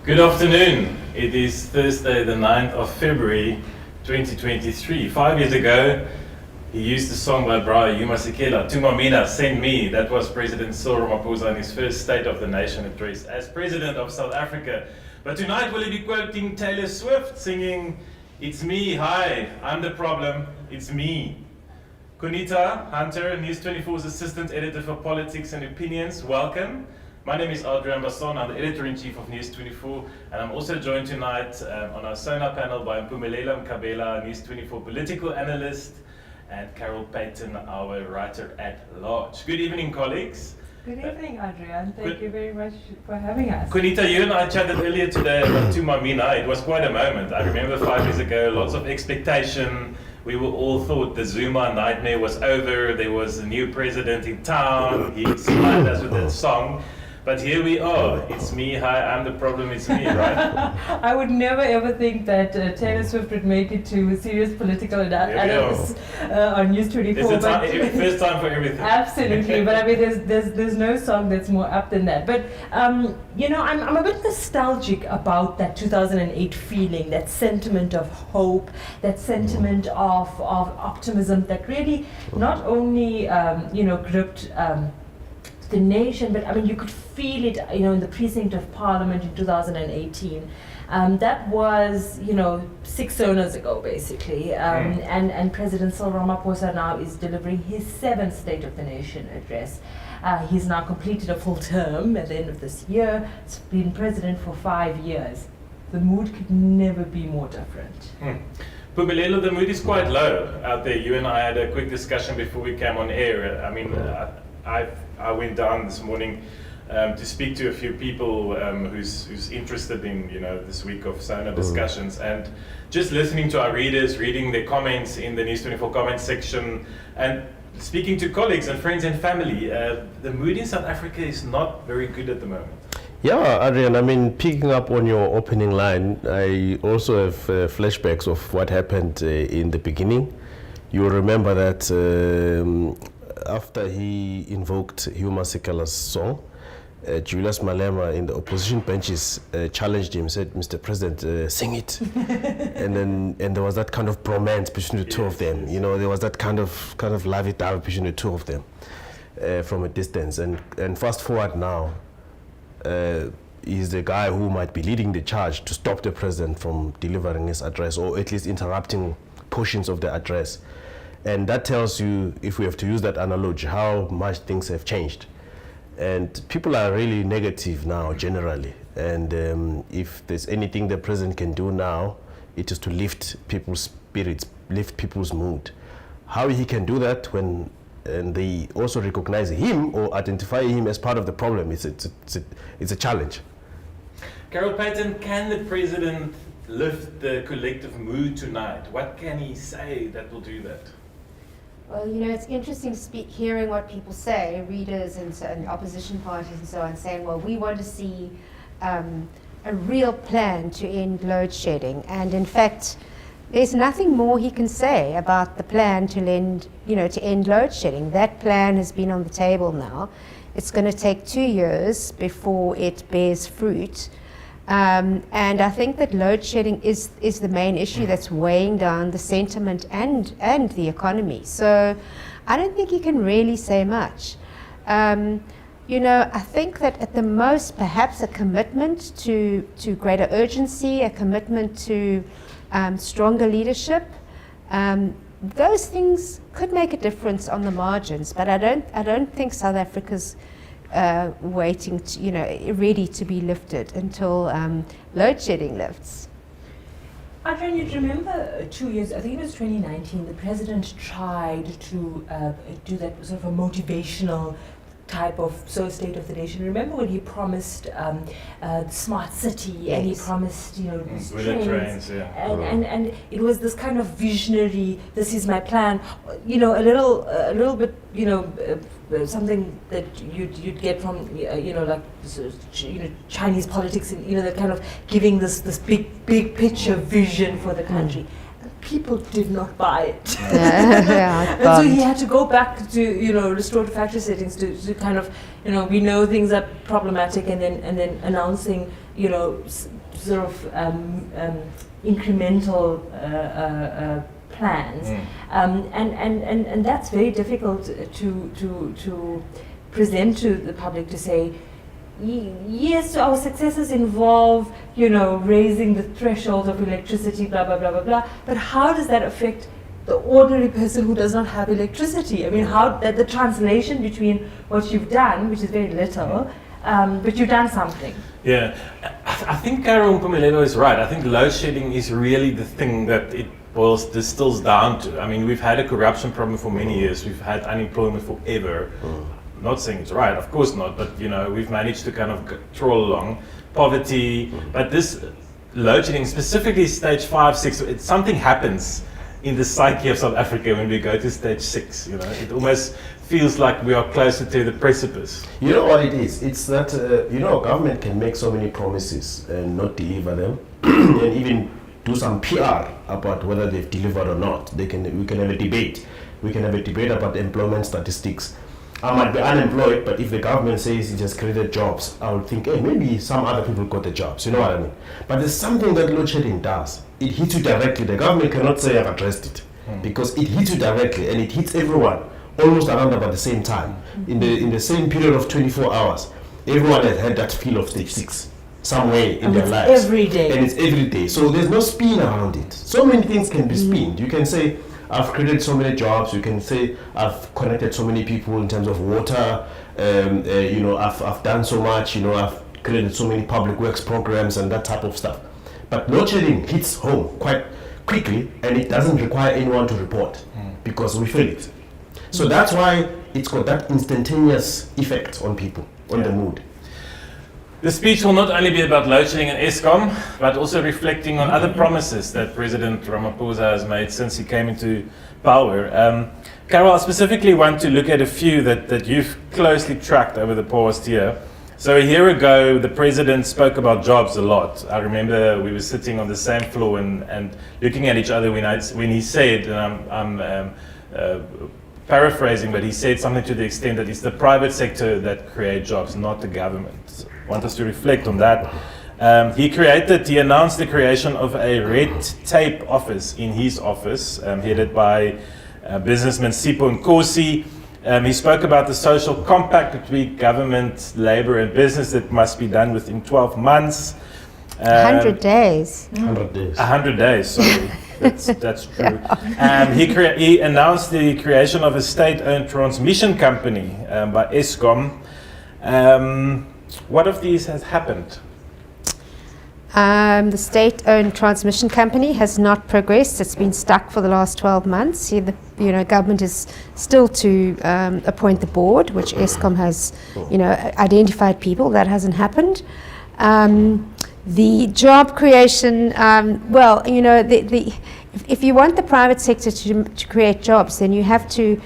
Good afternoon. It is Thursday, the 9th of February, 2023. 5 years ago, he used the song by Brian Yuma Sekela, Tumamina, Send Me. That was President Cyril Ramaphosa in his first State of the Nation address as President of South Africa. But tonight will he be quoting Taylor Swift, singing, "It's me, hi, I'm the problem, it's me." Kunita Hunter, News24's Assistant Editor for Politics and Opinions, welcome. My name is Adrian Basson, I'm the Editor-in-Chief of News24, and I'm also joined tonight on our SONA panel by Mpumelela Mkabela, News24 political analyst, and Carol Payton, our writer-at-large. Good evening, colleagues. Good evening, Adrian. Thank you very much for having us. Kunita, you and I chatted earlier today about Tumamina. It was quite a moment. I remember 5 years ago, lots of expectation. We were all thought the Zuma nightmare was over. There was a new president in town. He inspired us with that song. But here we are. It's me, hi, I'm the problem, it's me, right? I would never ever think that Taylor Swift would make it to serious political analysis on News24. It's first time for everything. Absolutely, but I mean, there's no song that's more apt than that. But you know, I'm a bit nostalgic about that 2008 feeling, that sentiment of hope, that sentiment of optimism that really not only gripped the nation, but I mean, you could feel it, in the precinct of Parliament in 2018. That was, 6 SONAs ago, basically. And President Cyril Ramaphosa now is delivering his 7th State of the Nation address. He's now completed a full term at the end of this year. He's been president for 5 years. The mood could never be more different. Pumelelo, the mood is quite low out there. You and I had a quick discussion before we came on air. I mean, I went down this morning to speak to a few people who's interested in this week of SONA discussions, and just listening to our readers, reading their comments in the News24 comments section, and speaking to colleagues and friends and family. The mood in South Africa is not very good at the moment. Yeah, Adrian, I mean, picking up on your opening line, I also have flashbacks of what happened in the beginning. You'll remember that after he invoked Yuma Sekela's song, Julius Malema in the opposition benches challenged him, said, "Mr. President, sing it." and there was that kind of bromance between the two of them. There was that kind of lovey-dovey between the two of them from a distance. And fast forward now, he's the guy who might be leading the charge to stop the president from delivering his address, or at least interrupting portions of the address. And that tells you, if we have to use that analogy, how much things have changed. And people are really negative now, generally. And if there's anything the president can do now, it is to lift people's spirits, lift people's mood. How he can do that when they also recognize him or identify him as part of the problem, it's a challenge. Carol Payton, can the president lift the collective mood tonight? What can he say that will do that? Well, it's interesting hearing what people say, readers and opposition parties and so on, saying, well, we want to see a real plan to end load shedding. And in fact, there's nothing more he can say about the plan to end load shedding. That plan has been on the table now. It's going to take 2 years before it bears fruit. And I think that load shedding is the main issue that's weighing down the sentiment and the economy. So I don't think you can really say much. I think that at the most, perhaps a commitment to greater urgency, a commitment to stronger leadership, those things could make a difference on the margins. But I don't think South Africa's waiting to, ready to be lifted until load shedding lifts. Adrian, you remember 2 years, I think it was 2019, the president tried to do that sort of a motivational type of State of the Nation. Remember when he promised smart city, yes, and he promised trains, and it was this kind of visionary, this is my plan, a little bit something that you'd get from Chinese politics, and that kind of giving this big picture vision for the country. People did not buy it. And so he had to go back to restored factory settings to kind of we know things are problematic, and then announcing sort of incremental plans, and that's very difficult to present to the public, to say, yes, our successes involve, raising the threshold of electricity, blah, blah, blah, blah, blah, but how does that affect the ordinary person who does not have electricity? I mean, how that the translation between what you've done, which is very little, but you've done something. Yeah, I think Carol Mpumelelo is right. I think load shedding is really the thing that it distills down to. I mean, we've had a corruption problem for many years. We've had unemployment forever. Not saying it's right, of course not, but we've managed to kind of troll along. Poverty, but this load shedding, specifically stage 5, 6, something happens in the psyche of South Africa when we go to stage 6. It almost feels like we are closer to the precipice. You know what it is? It's that government can make so many promises and not deliver them, and even do some PR about whether they've delivered or not. We can have a debate. We can have a debate about employment statistics. I might be unemployed, but if the government says it has created jobs, I would think, hey, maybe some other people got the jobs. You know what I mean? But there's something that load shedding does. It hits you directly. The government cannot say I've addressed it, because it hits you directly, and it hits everyone almost around about the same time. In the same period of 24 hours, everyone has had that feel of stage 6 somewhere in their lives. Every day. And it's every day. So there's no spin around it. So many things can be spinned. You can say, I've created so many jobs. You can say I've connected so many people in terms of water. I've done so much. I've created so many public works programs and that type of stuff. But load shedding hits home quite quickly, and it doesn't require anyone to report because we feel it. So that's why it's got that instantaneous effect on people, on the mood. The speech will not only be about load shedding and Eskom, but also reflecting on other promises that President Ramaphosa has made since he came into power. Carol, I specifically want to look at a few that you've closely tracked over the past year. So a year ago, the president spoke about jobs a lot. I remember we were sitting on the same floor and looking at each other when he said, and I'm paraphrasing, but he said something to the extent that it's the private sector that create jobs, not the government. I want us to reflect on that. He announced the creation of a red tape office in his office, headed by businessman Sipho Nkosi. He spoke about the social compact between government, labor and business that must be done within 12 months. 100 days. 100 days. 100 days, sorry. That's true. He announced the creation of a state-owned transmission company by Eskom. What of these has happened? The state-owned transmission company has not progressed. It's been stuck for the last 12 months. The government is still to appoint the board, which Eskom has, identified people. That hasn't happened. The job creation, if you want the private sector to create jobs, then you have to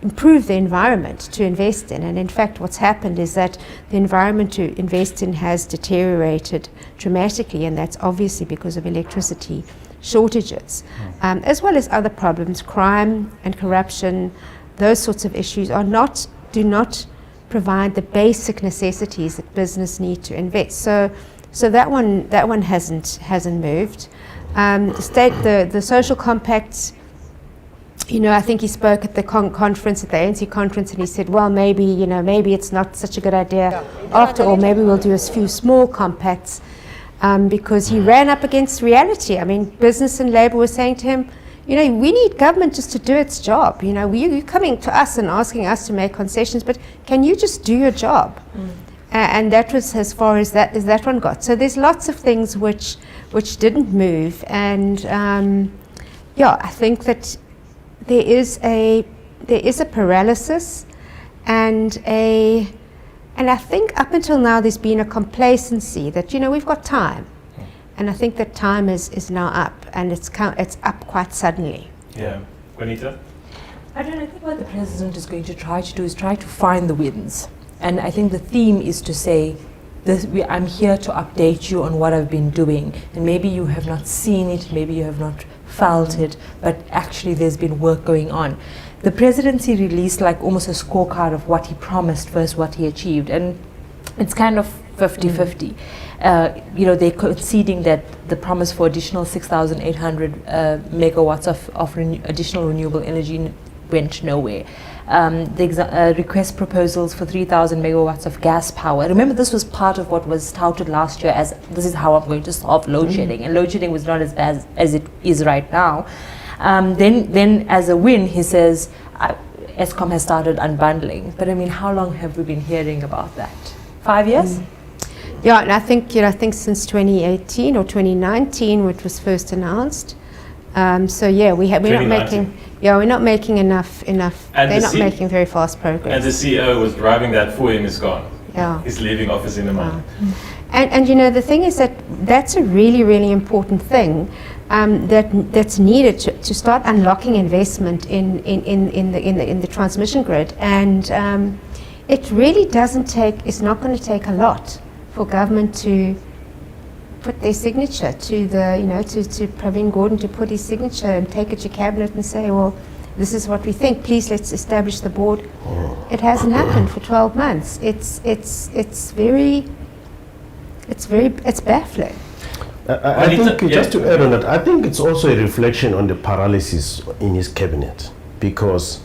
improve the environment to invest in. And in fact, what's happened is that the environment to invest in has deteriorated dramatically, and that's obviously because of electricity shortages, as well as other problems. Crime and corruption, those sorts of issues do not provide the basic necessities that business need to invest. So that one hasn't moved. The social compacts. I think he spoke at the conference, at the ANC conference, and he said, well, maybe it's not such a good idea after all. Maybe we'll do a few small compacts, because he ran up against reality. I mean, business and labor were saying to him, we need government just to do its job. You're coming to us and asking us to make concessions, but can you just do your job? And that was as far as that one got. So there's lots of things which didn't move, and I think that there is a paralysis, and I think up until now there's been a complacency that we've got time, and I think that time is now up, and it's up quite suddenly. Yeah, Juanita? I think what the president is going to try to do is try to find the wins, and I think the theme is to say, I'm here to update you on what I've been doing, and maybe you have not seen it, maybe you have not felt it, but actually there's been work going on. The presidency released like almost a scorecard of what he promised versus what he achieved, and it's kind of 50-50. They're conceding that the promise for additional 6,800 megawatts of additional renewable energy went nowhere. The request proposals for 3,000 megawatts of gas power. Remember, this was part of what was touted last year as this is how I'm going to solve load shedding, and load shedding was not as bad as it is right now. Then as a win, he says Eskom has started unbundling. But I mean, how long have we been hearing about that? 5 years? Yeah, and I think since 2018 or 2019, which was first announced. So yeah, we're not making enough. And they're not making very fast progress. And the CEO was driving that for him is gone. Yeah. He's leaving office in a month. And the thing is that's a really, really important thing that's needed to start unlocking investment in the transmission grid. And it really it's not going to take a lot for government to put their signature to to Pravin Gordhan to put his signature and take it to cabinet and say, well, this is what we think. Please, let's establish the board. It hasn't happened for 12 months. It's baffling. I think, just to add on that, I think it's also a reflection on the paralysis in his cabinet, because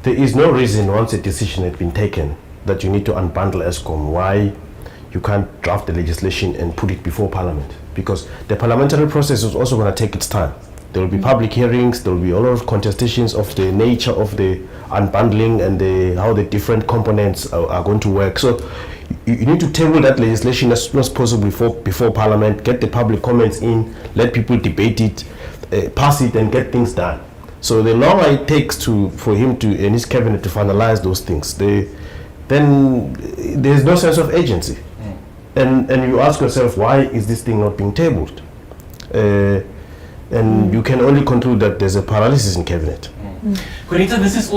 there is no reason, once a decision has been taken, that you need to unbundle Eskom, why you can't draft the legislation and put it before Parliament, because the parliamentary process is also going to take its time. There will be public hearings, there will be a lot of contestations of the nature of the unbundling and how the different components are going to work. So you need to table that legislation as soon as possible before Parliament, get the public comments in, let people debate it, pass it and get things done. So the longer it takes for him and his cabinet to finalize those things, then there's no sense of agency. And you ask yourself, why is this thing not being tabled? And you can only conclude that there's a paralysis in cabinet. Juanita, this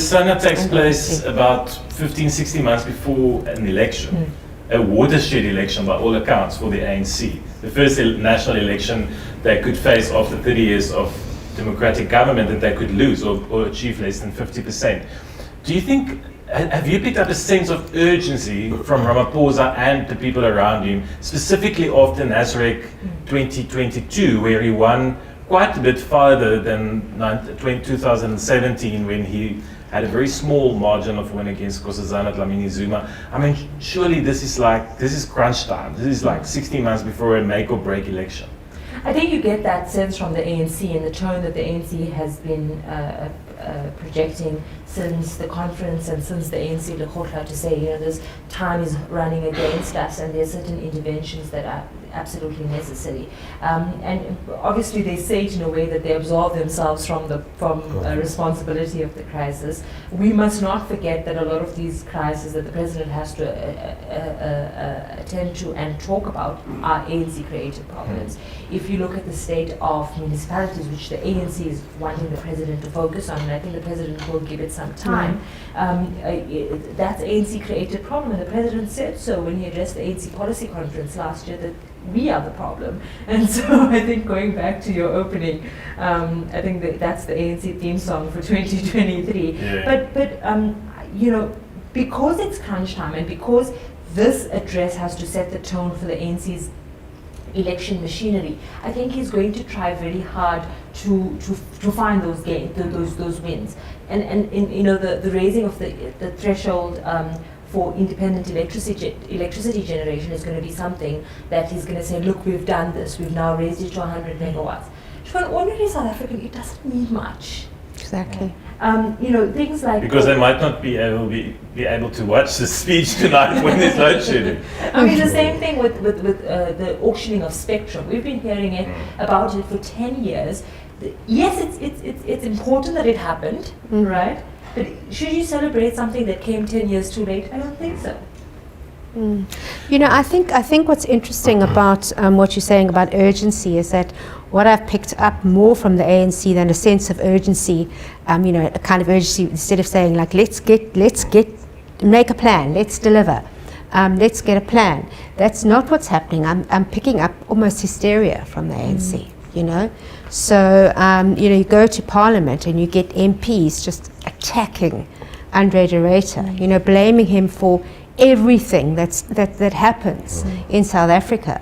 SONA takes place about 15-16 months before an election, a watershed election by all accounts for the ANC. The first national election they could face after 30 years of democratic government that they could lose or achieve less than 50%. Do you think, have you picked up a sense of urgency from Ramaphosa and the people around him, specifically after Nasrec 2022, where he won quite a bit farther than 2017, when he had a very small margin of win against Nkosazana Dlamini Zuma? I mean, surely this is crunch time. This is like 16 months before a make or break election. I think you get that sense from the ANC and the tone that the ANC has been projecting since the conference and since the ANC Lekgotla, to say, this time is running against us and there are certain interventions that are absolutely necessary. And obviously they say it in a way that they absolve themselves from responsibility of the crisis. We must not forget that a lot of these crises that the president has to attend to and talk about are ANC-created problems. If you look at the state of municipalities, which the ANC is wanting the president to focus on, and I think the president will give it some time, that's ANC-created problem, and the president said so when he addressed the ANC policy conference last year, that we are the problem. And so I think, going back to your opening, I think that's the ANC theme song for 2023. Yeah. But because it's crunch time and because this address has to set the tone for the ANC's election machinery, I think he's going to try very hard to find those gains, those wins, and the raising of the threshold for independent electricity generation is going to be something that he's going to say, look, we've done this, we've now raised it to 100 megawatts. For an ordinary South African, it doesn't mean much. Exactly. Things like... Because they might not be able to watch the speech tonight when there's load shedding. I mean, the same thing with the auctioning of spectrum. We've been hearing about it for 10 years. Yes, it's important that it happened, right? But should you celebrate something that came 10 years too late? I don't think so. I think what's interesting about what you're saying about urgency is that what I've picked up more from the ANC than a sense of urgency, a kind of urgency, instead of saying like, let's make a plan, let's deliver, let's get a plan. That's not what's happening. I'm picking up almost hysteria from the ANC. So you go to Parliament and you get MPs just attacking Andre de Ruyter, blaming him for everything that happens in South Africa,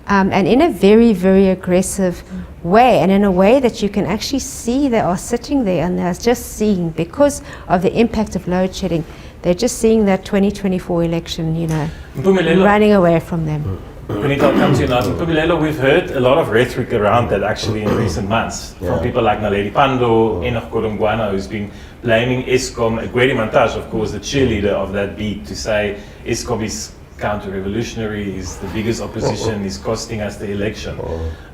and in a very, very aggressive way, and in a way that you can actually see they are sitting there and they're just seeing, because of the impact of load shedding, they're just seeing that 2024 election, you know, running away from them. Kunita, I'll come to you now. Mpumelelo, we've heard a lot of rhetoric around that actually in recent months from people like Naledi Pandor, Enoch Godongwana, who's been blaming Eskom, Gwedi Mantashe, of course, the cheerleader of that beat, to say Eskom is counter-revolutionary, is the biggest opposition, is costing us the election.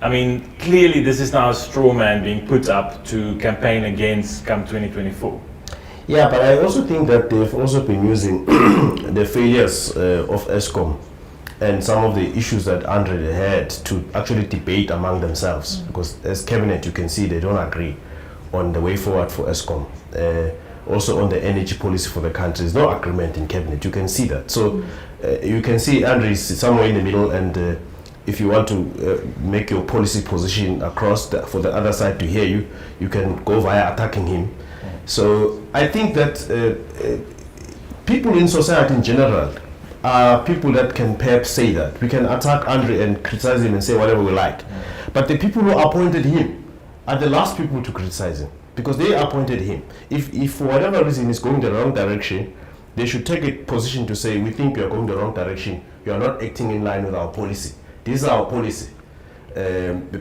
I mean, clearly this is now a straw man being put up to campaign against come 2024. Yeah, but I also think that they've also been using the failures of Eskom and some of the issues that Andre had to actually debate among themselves. Because as cabinet, you can see they don't agree on the way forward for Eskom. Also on the energy policy for the country, there's no agreement in cabinet. You can see that. So you can see Andre is somewhere in the middle, and if you want to make your policy position across for the other side to hear you, you can go via attacking him. So I think that people in society in general are people that can perhaps say that. We can attack Andre and criticize him and say whatever we like. But the people who appointed him are the last people to criticize him, because they appointed him. If for whatever reason he's going the wrong direction, they should take a position to say, we think you are going the wrong direction. You are not acting in line with our policy. This is our policy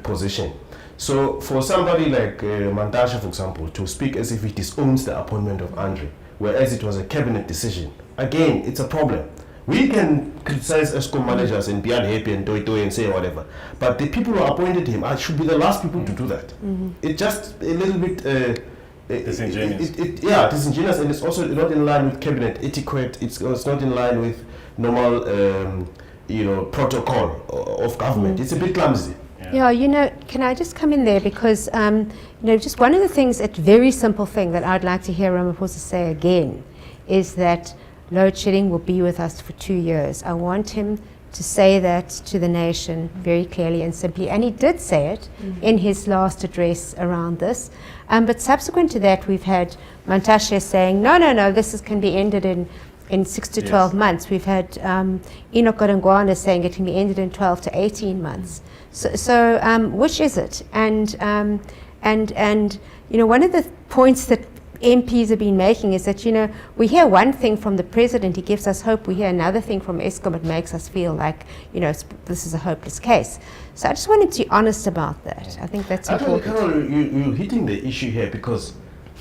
position. So for somebody like Mantashe, for example, to speak as if he disowns the appointment of Andre, whereas it was a cabinet decision, again, it's a problem. We can criticize Eskom managers and be unhappy and toy and say whatever, but the people who appointed him should be the last people to do that. It's just a little bit disingenuous. Disingenuous, and it's also not in line with cabinet etiquette. It's not in line with normal, protocol of government. It's a bit clumsy. Yeah, you know, can I just come in there, because just one of the things, a very simple thing that I'd like to hear Ramaphosa say again, is that load shedding will be with us for 2 years. I want him to say that to the nation very clearly and simply, and he did say it in his last address around this. But subsequent to that, we've had Mantashe saying, no, this can be ended in 6 to 12 months. We've had Enoch Godongwana saying it can be ended in 12 to 18 months. So which is it? And one of the points that MPs have been making is that, we hear one thing from the president, he gives us hope, we hear another thing from Eskom, it makes us feel like, this is a hopeless case. So I just wanted to be honest about that. I think that's important. Carol, you're hitting the issue here, because,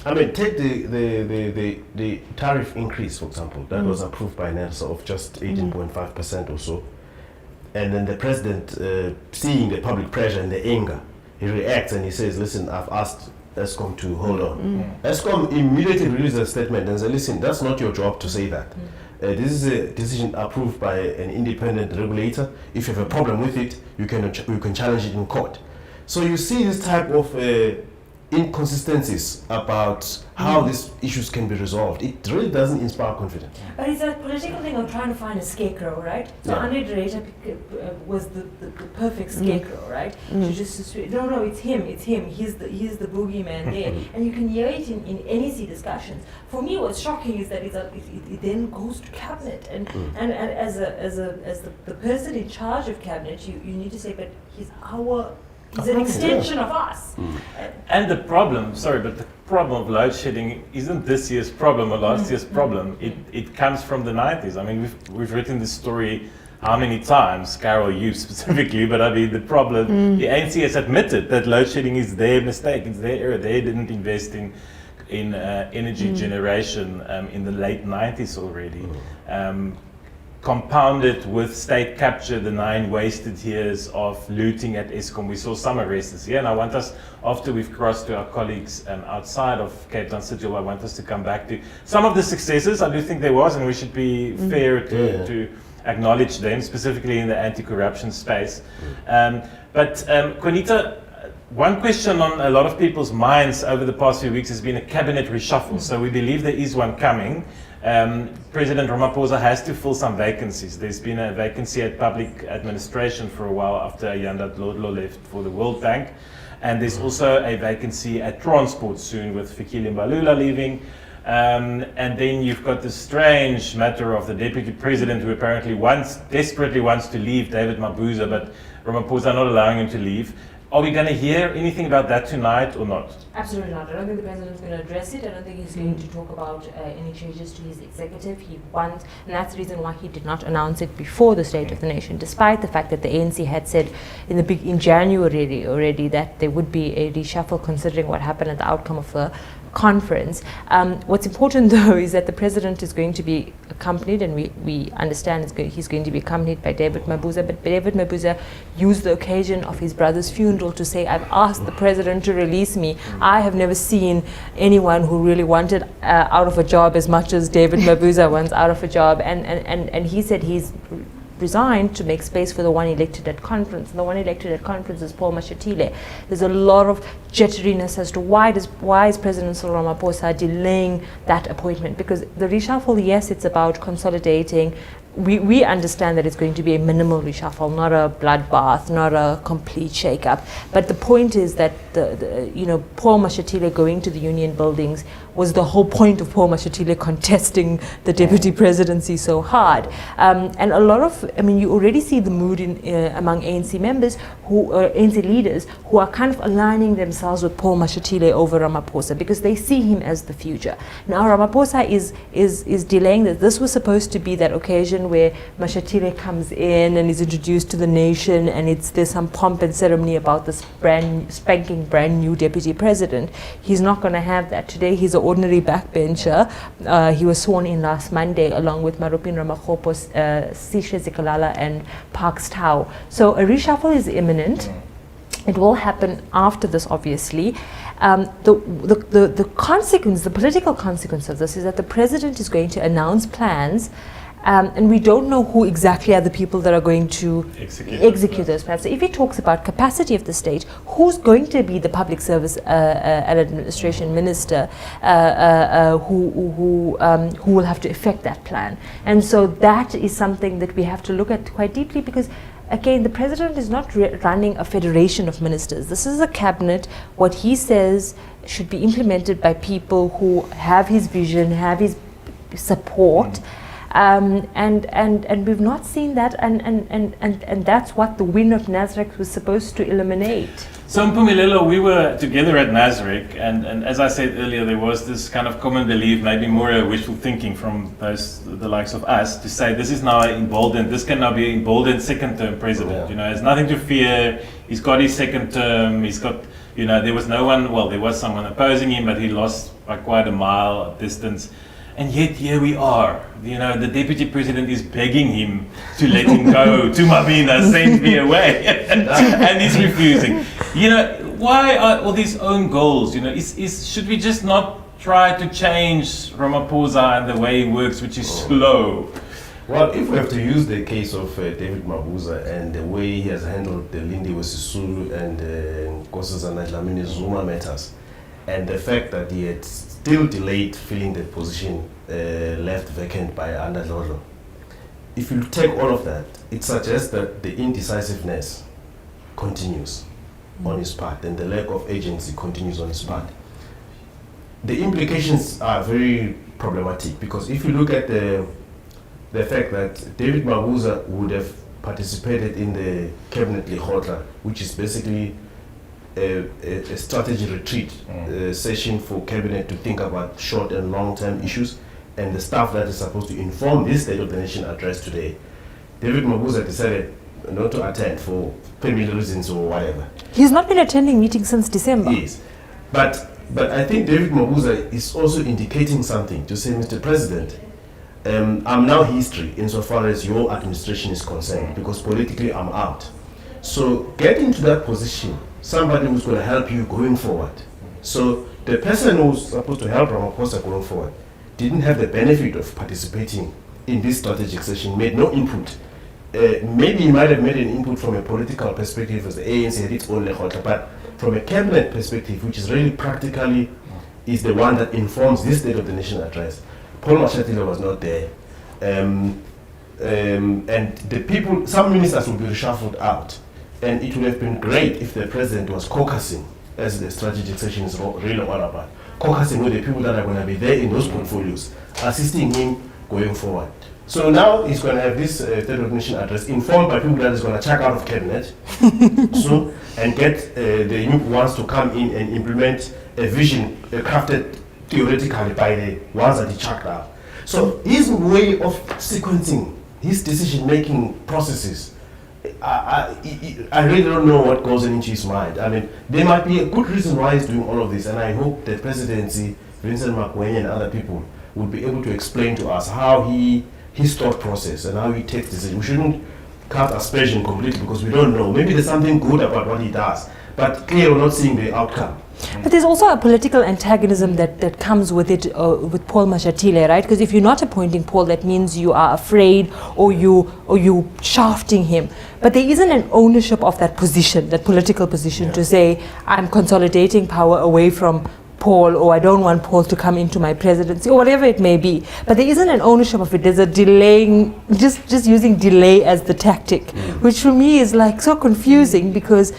take the tariff increase, for example, that was approved by NERSA of just 18.5% or so. And then the president, seeing the public pressure and the anger, he reacts and he says, listen, I've asked Eskom to hold on. Eskom immediately released a statement and said, listen, that's not your job to say that. This is a decision approved by an independent regulator. If you have a problem with it, you can challenge it in court. So you see this type of inconsistencies about how these issues can be resolved. It really doesn't inspire confidence. But it's a political thing of trying to find a scarecrow, right? So Andre Derrida was the perfect scarecrow, right? To just no, it's him. He's the boogeyman there, and you can hear it in NEC discussions. For me, what's shocking is that it then goes to cabinet, and as the person in charge of cabinet, you need to say, but he's an extension of us. And the problem of load shedding isn't this year's problem or last year's problem. It comes from the 90s. I mean, we've written this story how many times, Carol, you specifically, but I mean the problem, the ANC has admitted that load shedding is their mistake, it's their error. They didn't invest in energy generation in the late 90s already. Compounded with state capture, the 9 wasted years of looting at Eskom. We saw some arrests here, and I want us, after we've crossed to our colleagues outside of Cape Town City, I want us to come back to some of the successes. I do think there was, and we should be fair to acknowledge them, specifically in the anti-corruption space. But Konita, one question on a lot of people's minds over the past few weeks has been a cabinet reshuffle. So we believe there is one coming. President Ramaphosa has to fill some vacancies. There's been a vacancy at public administration for a while after Ayanda Dlodlo left for the World Bank. And there's also a vacancy at transport soon with Fikile Mbalula leaving. And then you've got the strange matter of the deputy president who apparently desperately wants to leave, David Mabuza, but Ramaphosa not allowing him to leave. Are we going to hear anything about that tonight or not? Absolutely not. I don't think the president's going to address it. I don't think he's going to talk about any changes to his executive. He wants, and that's the reason why he did not announce it before the State of the Nation, despite the fact that the ANC had said in January already that there would be a reshuffle considering what happened at the outcome of the conference. What's important though is that the president is going to be accompanied, and we understand he's going to be accompanied by David Mabuza, but David Mabuza used the occasion of his brother's funeral to say, I've asked the president to release me. I have never seen anyone who really wanted out of a job as much as David Mabuza wants out of a job, and he said he's resigned to make space for the one elected at conference. And the one elected at conference is Paul Mashatile. There's a lot of jitteriness as to why is President Cyril Ramaphosa delaying that appointment? Because the reshuffle, yes, it's about consolidating. We understand that it's going to be a minimal reshuffle, not a bloodbath, not a complete shake-up. But the point is that Paul Mashatile going to the union buildings was the whole point of Paul Mashatile contesting the deputy presidency so hard. And a lot of, you already see the mood among ANC members, ANC leaders, who are kind of aligning themselves with Paul Mashatile over Ramaphosa because they see him as the future. Now Ramaphosa is delaying that. This was supposed to be that occasion where Mashatile comes in and is introduced to the nation, and there's some pomp and ceremony about this spanking brand new deputy president. He's not going to have that. Today he's an ordinary backbencher. He was sworn in last Monday along with Marupin Ramakgopos, Sishe Zikalala and Parks Tau. So a reshuffle is imminent. It will happen after this, obviously. The consequence, the political consequence of this is that the president is going to announce plans, and we don't know who exactly are the people that are going to execute those plans. So if he talks about capacity of the state, who's going to be the public service and administration minister who will have to effect that plan? And so that is something that we have to look at quite deeply, because again, the president is not running a federation of ministers. This is a cabinet. What he says should be implemented by people who have his vision, have his support. And we've not seen that, and that's what the win of Nasrec was supposed to eliminate. So Mpumelelo, we were together at Nasrec, and as I said earlier, there was this kind of common belief, maybe more wishful thinking from the likes of us, to say this is now this can now be emboldened second-term president. Yeah. Has nothing to fear. He's got his second term. He's got, there was no one. Well, there was someone opposing him, but he lost by quite a mile distance. And yet here we are. The deputy president is begging him to let him go. Tumabina, send me away. And he's refusing. Why are all these own goals? Should we just not try to change Ramaphosa and the way he works, which is slow? Well, if we have to use the case of David Mabuza and the way he has handled the Lindiwe Sisulu and Nkosazana Dlamini Zuma matters, and the fact that he had still delayed filling the position left vacant by Anda Dlodlo. If you take all of that, it suggests that the indecisiveness continues on his part, and the lack of agency continues on his part. The implications are very problematic, because if you look at the fact that David Mabuza would have participated in the Cabinet Lekgotla, which is basically a strategy retreat session for cabinet to think about short and long-term issues, and the stuff that is supposed to inform this State of the Nation address today. David Mabuza decided not to attend for family reasons or whatever. He's not been attending meetings since December. Yes, but I think David Mabuza is also indicating something to say, Mr. President, I'm now history insofar as your administration is concerned, because politically I'm out. So get into that position, somebody who's going to help you going forward. So the person who's supposed to help Ramaphosa going forward didn't have the benefit of participating in this strategic session, made no input. Maybe he might have made an input from a political perspective as the ANC had its own Lekgotla, but from a cabinet perspective, which is really practically is the one that informs this State of the Nation address, Paul Mashatile was not there. And the people, some ministers will be reshuffled out. And it would have been great if the president was caucusing, as the strategic session is really all about, caucusing with the people that are going to be there in those portfolios, assisting him going forward. So now he's going to have this third recognition address informed by people that is going to check out of cabinet soon and get the new ones to come in and implement a vision crafted theoretically by the ones that he checked out. So his way of sequencing his decision-making processes, I really don't know what goes into his mind. I mean, there might be a good reason why he's doing all of this, and I hope the presidency, Vincent Makwenye and other people, will be able to explain to us how his thought process and how he takes decisions. We shouldn't cut aspersion completely because we don't know. Maybe there's something good about what he does, but clearly we're not seeing the outcome. But there's also a political antagonism that comes with it, with Paul Mashatile, right? Because if you're not appointing Paul, that means you are afraid or you shafting him. But there isn't an ownership of that position, that political position, to say, I'm consolidating power away from Paul, or I don't want Paul to come into my presidency, or whatever it may be. But there isn't an ownership of it. There's a delaying, just using delay as the tactic, which for me is like so confusing, because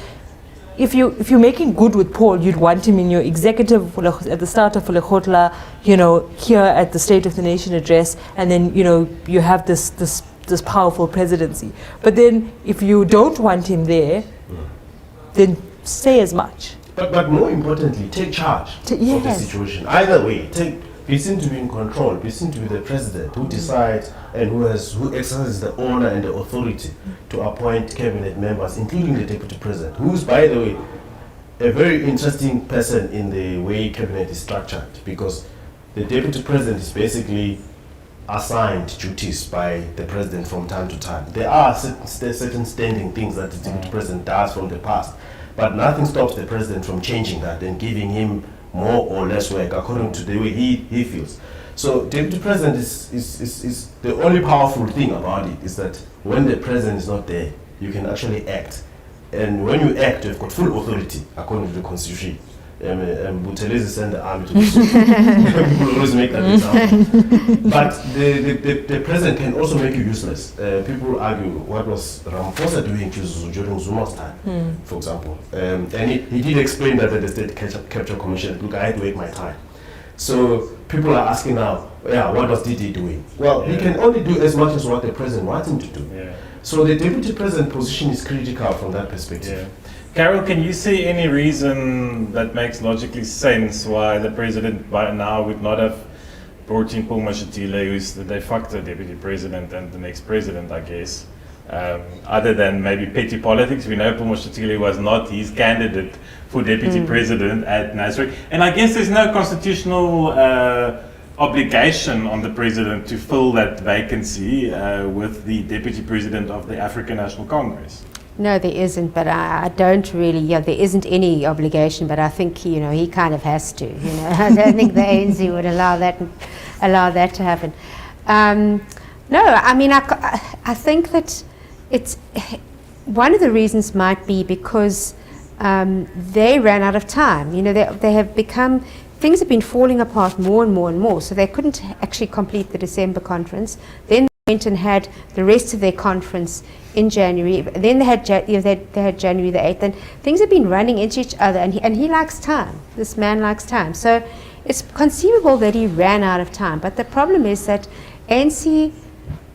if you're making good with Paul, you'd want him in your executive at the start of Lekotla, here at the State of the Nation address, and then you have this powerful presidency. But then if you don't want him there, then say as much. But more importantly, take charge of the situation. Either way, be seen to be in control, be seen to be the president who decides and who exercises the honor and the authority to appoint cabinet members, including the deputy president, who is, by the way, a very interesting person in the way cabinet is structured, because the deputy president is basically assigned duties by the president from time to time. There are certain standing things that the deputy president does from the past, but nothing stops the president from changing that and giving him more or less work according to the way he feels. So deputy president is the only powerful thing about it is that when the president is not there, you can actually act. And when you act, you've got full authority according to the constitution. Buthelezi sent the army to do so. People always make that example. But the president can also make you useless. People argue, what was Ramaphosa doing during Zuma's time, for example? And he did explain that at the State Capture Commission, look, I had to wait my time. So people are asking now, what was DD doing? Well, he can only do as much as what the president wants him to do. Yeah. So the deputy president position is critical from that perspective. Yeah. Carol, can you see any reason that makes logically sense why the president by now would not have brought in Paul Mashatile, who's the de facto deputy president and the next president, I guess, other than maybe petty politics? We know Paul Mashatile was not his candidate for deputy president at Nasrec. And I guess there's no constitutional obligation on the president to fill that vacancy with the deputy president of the African National Congress. No, there isn't, but I don't really, there isn't any obligation, but I think, he kind of has to, I don't think the ANC would allow that to happen. No, I mean, I think that it's, one of the reasons might be because they ran out of time. They have become, things have been falling apart more and more and more, so they couldn't actually complete the December conference. Then they went and had the rest of their conference in January. Then they had January the 8th, and things have been running into each other, and he likes time. This man likes time. So it's conceivable that he ran out of time. But the problem is that ANC,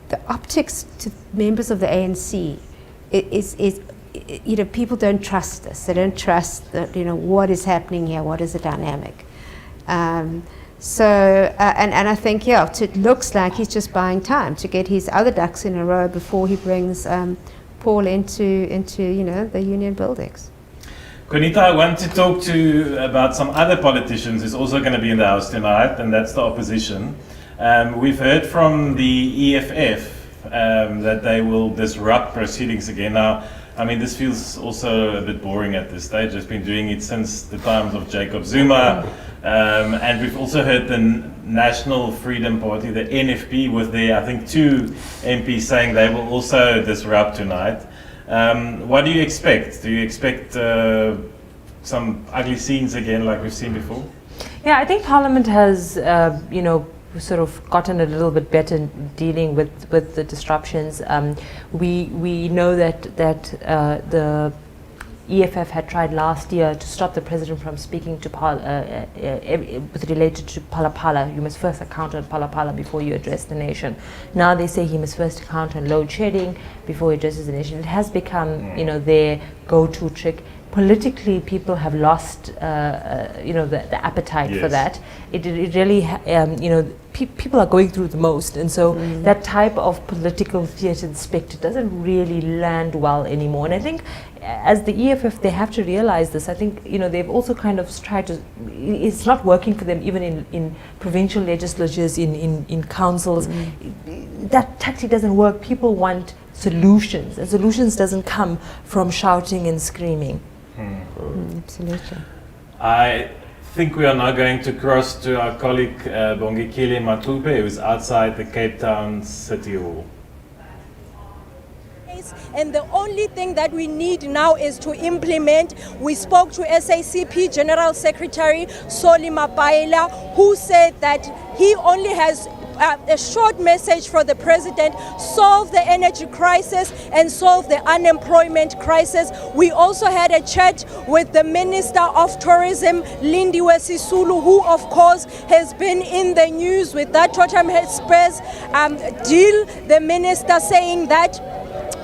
the optics to members of the ANC is people don't trust this. They don't trust what is happening here, what is the dynamic. And I think, it looks like he's just buying time to get his other ducks in a row before he brings Paul into the union buildings. Konita, I want to talk to you about some other politicians who's also going to be in the House tonight, and that's the opposition. We've heard from the EFF that they will disrupt proceedings again. Now, I mean, this feels also a bit boring at this stage. They've been doing it since the times of Jacob Zuma. And we've also heard the National Freedom Party, the NFP, with their, I think, 2 MPs saying they will also disrupt tonight. What do you expect? Do you expect some ugly scenes again like we've seen before? Yeah, I think Parliament has, sort of gotten a little bit better in dealing with the disruptions. We know that the EFF had tried last year to stop the president from speaking to related to Phala. You must first account on Phala before you address the nation. Now they say he must first account on load shedding before he addresses the nation. It has become, their go-to trick. Politically, people have lost, the appetite for that. It really, people are going through the most, and so that type of political theatre spectre doesn't really land well anymore. And I think, as the EFF, they have to realize this. I think, they've also kind of tried to. It's not working for them, even in provincial legislatures, in councils. That tactic doesn't work. People want solutions, and solutions doesn't come from shouting and screaming. Absolutely. I think we are now going to cross to our colleague Bongikile Matupe, who's outside the Cape Town City Hall. And the only thing that we need now is to implement. We spoke to SACP General Secretary Soli Mapaela, who said that he only has a short message for the president: solve the energy crisis and solve the unemployment crisis. We also had a chat with the Minister of Tourism, Lindiwe Sisulu, who of course has been in the news with that Totem Express deal. The minister saying that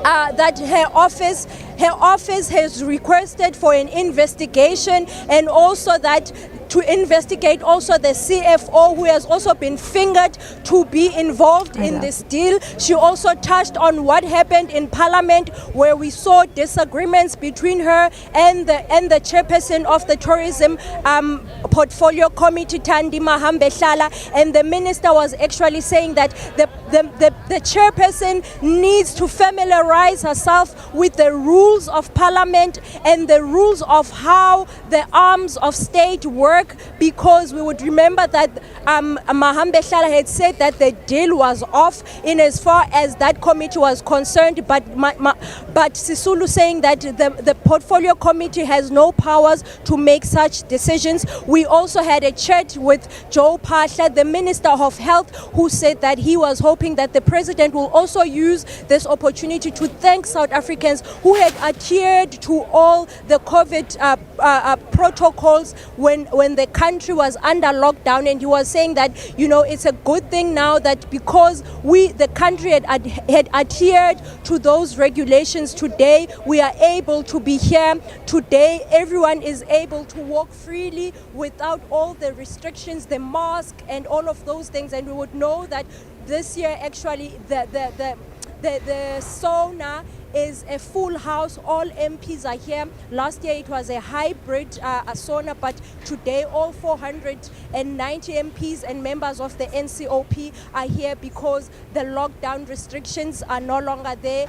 her office has requested for an investigation, and also that to investigate also the CFO, who has also been fingered to be involved in this deal. She also touched on what happened in Parliament, where we saw disagreements between her and the chairperson of the Tourism Portfolio Committee, Thandi Mahambehlala, and the minister was actually saying that the chairperson needs to familiarize herself with the rules of Parliament and the rules of how the arms of state work, because we would remember that Mahambehlala had said that the deal was off in as far as that committee was concerned, but Sisulu saying that the portfolio committee has no powers to make such decisions. We also had a chat with Joe Phaahla, the Minister of Health, who said that he was hoping that the president will also use this opportunity to thank South Africans who had adhered to all the COVID protocols when the country was under lockdown. And he was saying that, it's a good thing now that because the country had adhered to those regulations, today we are able to be here. Today everyone is able to walk freely without all the restrictions, the mask and all of those things. And we would know that this year actually the SONA is a full house. All MPs are here. Last year it was a hybrid SONA, but today all 490 MPs and members of the NCOP are here because the lockdown restrictions are no longer there.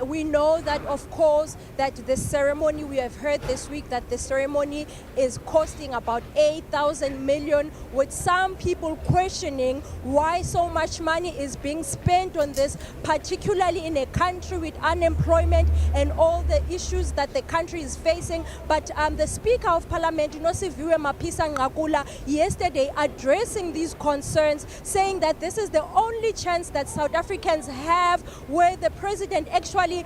We know that, of course, that the ceremony, we have heard this week that the ceremony is costing about 8,000 million, with some people questioning why so much money is being spent on this, particularly in a country with unemployment and all the issues that the country is facing. But the Speaker of Parliament, Nosiviwe Mapisa Nqakula, yesterday addressing these concerns, saying that this is the only chance that South Africans have where the president actually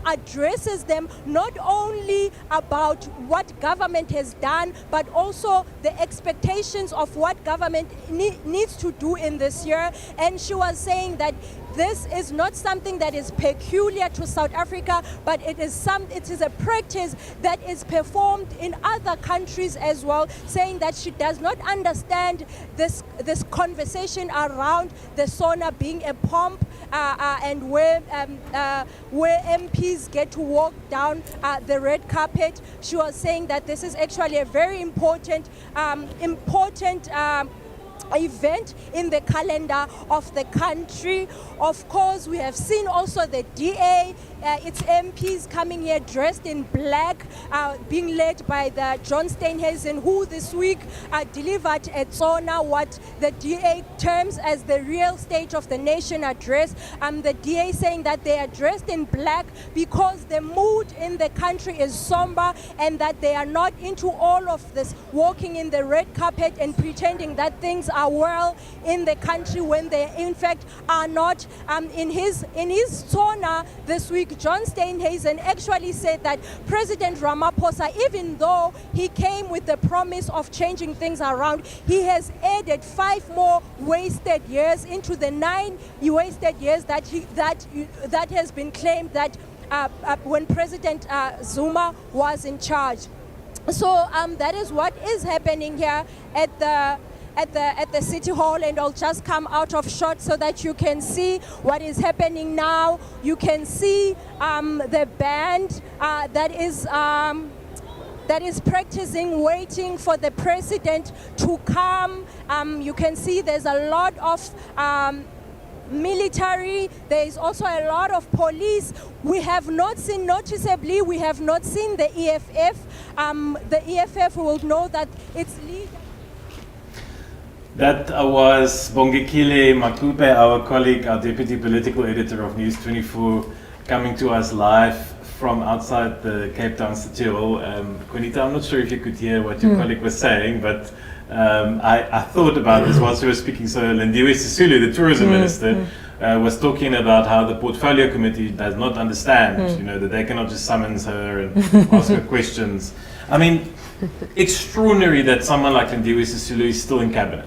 addresses them, not only about what government has done, but also the expectations of what government needs to do in this year. And she was saying that this is not something that is peculiar to South Africa, but it is a practice that is performed in other countries as well, saying that she does not understand this conversation around the SONA being a pomp and where MPs get to walk down the red carpet. She was saying that this is actually a very important event in the calendar of the country. Of course, we have seen also the DA, its MPs coming here dressed in black, being led by the John Steenhuisen, who this week delivered at SONA what the DA terms as the real state of the nation address. The DA saying that they are dressed in black because the mood in the country is somber, and that they are not into all of this walking in the red carpet and pretending that things things are well in the country when they in fact are not. In his SONA this week, John Steenhuisen actually said that President Ramaphosa, even though he came with the promise of changing things around, he has added 5 more wasted years into the 9 wasted years that has been claimed that when President Zuma was in charge. So that is what is happening here at the City Hall, and I'll just come out of shot so that you can see what is happening now. You can see the band that is practicing, waiting for the president to come. You can see there's a lot of military. There is also a lot of police. We have not seen, noticeably, we have not seen the EFF. The EFF will know that its leader. That was Bongekile Makupe, our colleague, our deputy political editor of News24, coming to us live from outside the Cape Town City Hall. Konita, I'm not sure if you could hear what your colleague was saying, but I thought about this whilst we were speaking. So Lindiwe Sisulu, the tourism minister, was talking about how the portfolio committee does not understand, you know, that they cannot just summons her and ask her questions. I mean, extraordinary that someone like Lindiwe Sisulu is still in cabinet.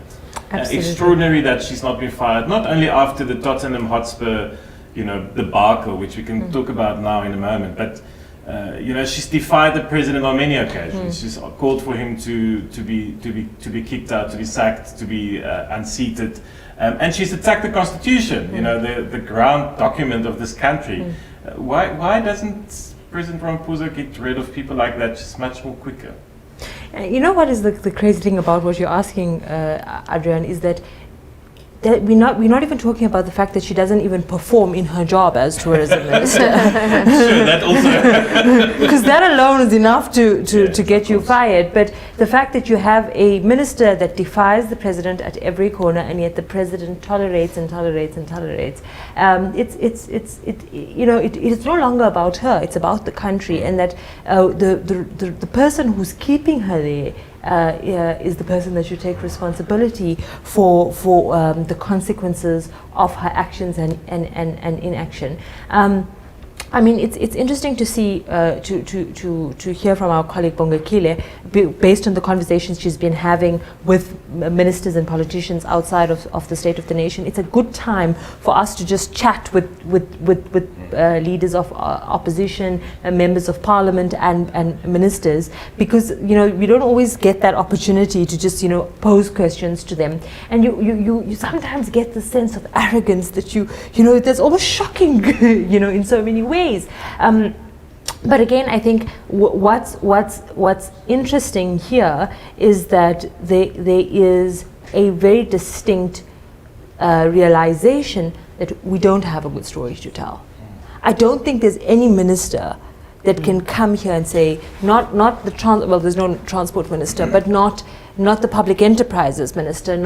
Extraordinary that she's not been fired, not only after the Tottenham Hotspur, you know, debacle, which we can talk about now in a moment, but you know, she's defied the president on many occasions. She's called for him to be kicked out, to be sacked, to be unseated, and she's attacked the constitution. You know, the ground document of this country. Why doesn't President Ramaphosa get rid of people like that just much more quicker? You know what is the crazy thing about what you're asking, Adrian, is that we're not even talking about the fact that she doesn't even perform in her job as tourism minister. Sure, that also. Because that alone is enough to get you fired. But the fact that you have a minister that defies the president at every corner, and yet the president tolerates and tolerates and tolerates, it's no longer about her. It's about the country, and that the person who's keeping her there is the person that should take responsibility for the consequences of her actions and inaction. I mean, it's interesting to see, to hear from our colleague Bongekile, based on the conversations she's been having with ministers and politicians outside of the State of the Nation. It's a good time for us to just chat with leaders of opposition, members of parliament, and ministers, because you know we don't always get that opportunity to just pose questions to them, and you sometimes get the sense of arrogance that you know that's almost shocking, in so many ways. But again, I think what's interesting here is that there is a very distinct realization that we don't have a good story to tell. I don't think there's any minister that can come here and say, not the there's no transport minister, but not the public enterprises minister,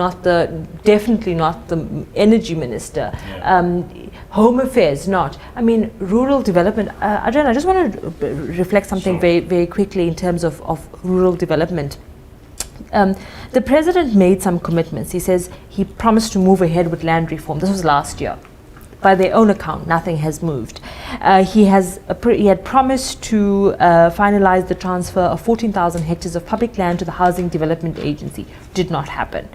definitely not the energy minister, home affairs, not. I mean, rural development. Adrian, I just want to reflect something very, very quickly in terms of rural development. The president made some commitments. He says he promised to move ahead with land reform. This was last year. By their own account, nothing has moved. He had promised to finalize the transfer of 14,000 hectares of public land to the Housing Development Agency. Did not happen.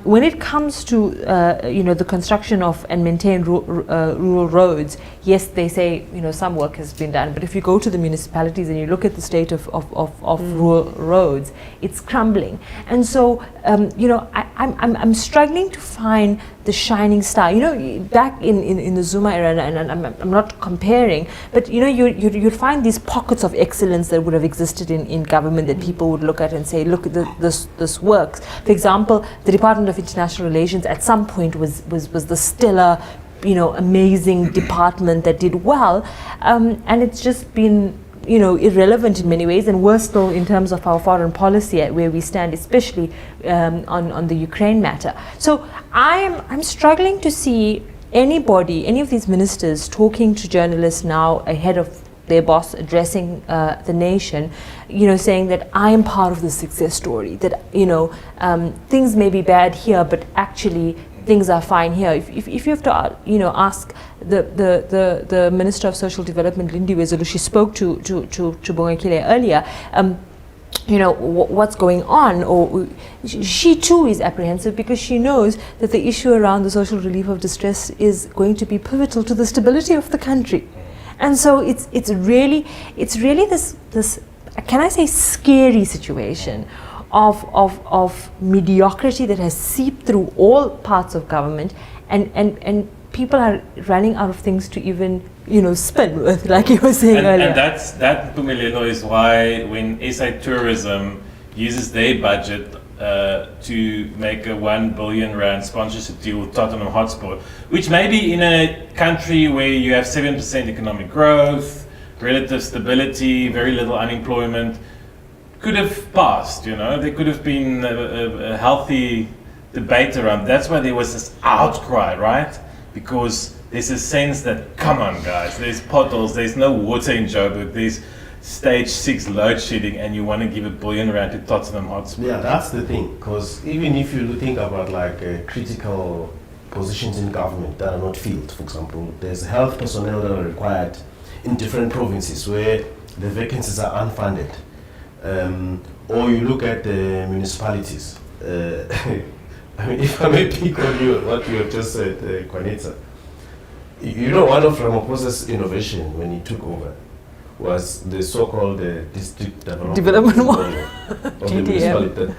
When it comes to the construction of and maintain rural roads, yes, they say some work has been done, but if you go to the municipalities and you look at the state of rural roads, it's crumbling. And so I'm struggling to find the shining star. Back in the Zuma era, and I'm not comparing, but you'd find these pockets of excellence that would have existed in government that people would look at and say, look, this works. For example, the Department of International Relations at some point was the stellar, amazing department that did well, and it's just been irrelevant in many ways, and worse still in terms of our foreign policy at where we stand, especially on the Ukraine matter. So I'm struggling to see any of these ministers talking to journalists now ahead of their boss addressing the nation, saying that I am part of the success story, that, things may be bad here, but actually things are fine here. If you have to, ask the Minister of Social Development, Lindy Wezulu, she spoke to Bongekile earlier, what's going on, or she too is apprehensive because she knows that the issue around the social relief of distress is going to be pivotal to the stability of the country. And so it's really this can I say scary situation of mediocrity that has seeped through all parts of government, and people are running out of things to even spin with, like you were saying earlier. And that Pumelelo is why when SA Tourism uses their budget to make a 1 billion rand sponsorship deal with Tottenham Hotspur, which maybe in a country where you have 7% economic growth, relative stability, very little unemployment, could have passed. There could have been a healthy debate around. That's why there was this outcry, right? Because there's a sense that, come on guys, there's potholes, there's no water in Joburg, there's stage 6 load shedding, and you want to give R1 billion to Tottenham Hotspur. Yeah, that's the thing, because even if you think about critical positions in government that are not filled, for example, there's health personnel that are required in different provinces where the vacancies are unfunded. Or you look at the municipalities. If I may pick on you, what you have just said, Kwanetsa, one of Ramaphosa's innovation when he took over was the so-called district development model of the municipality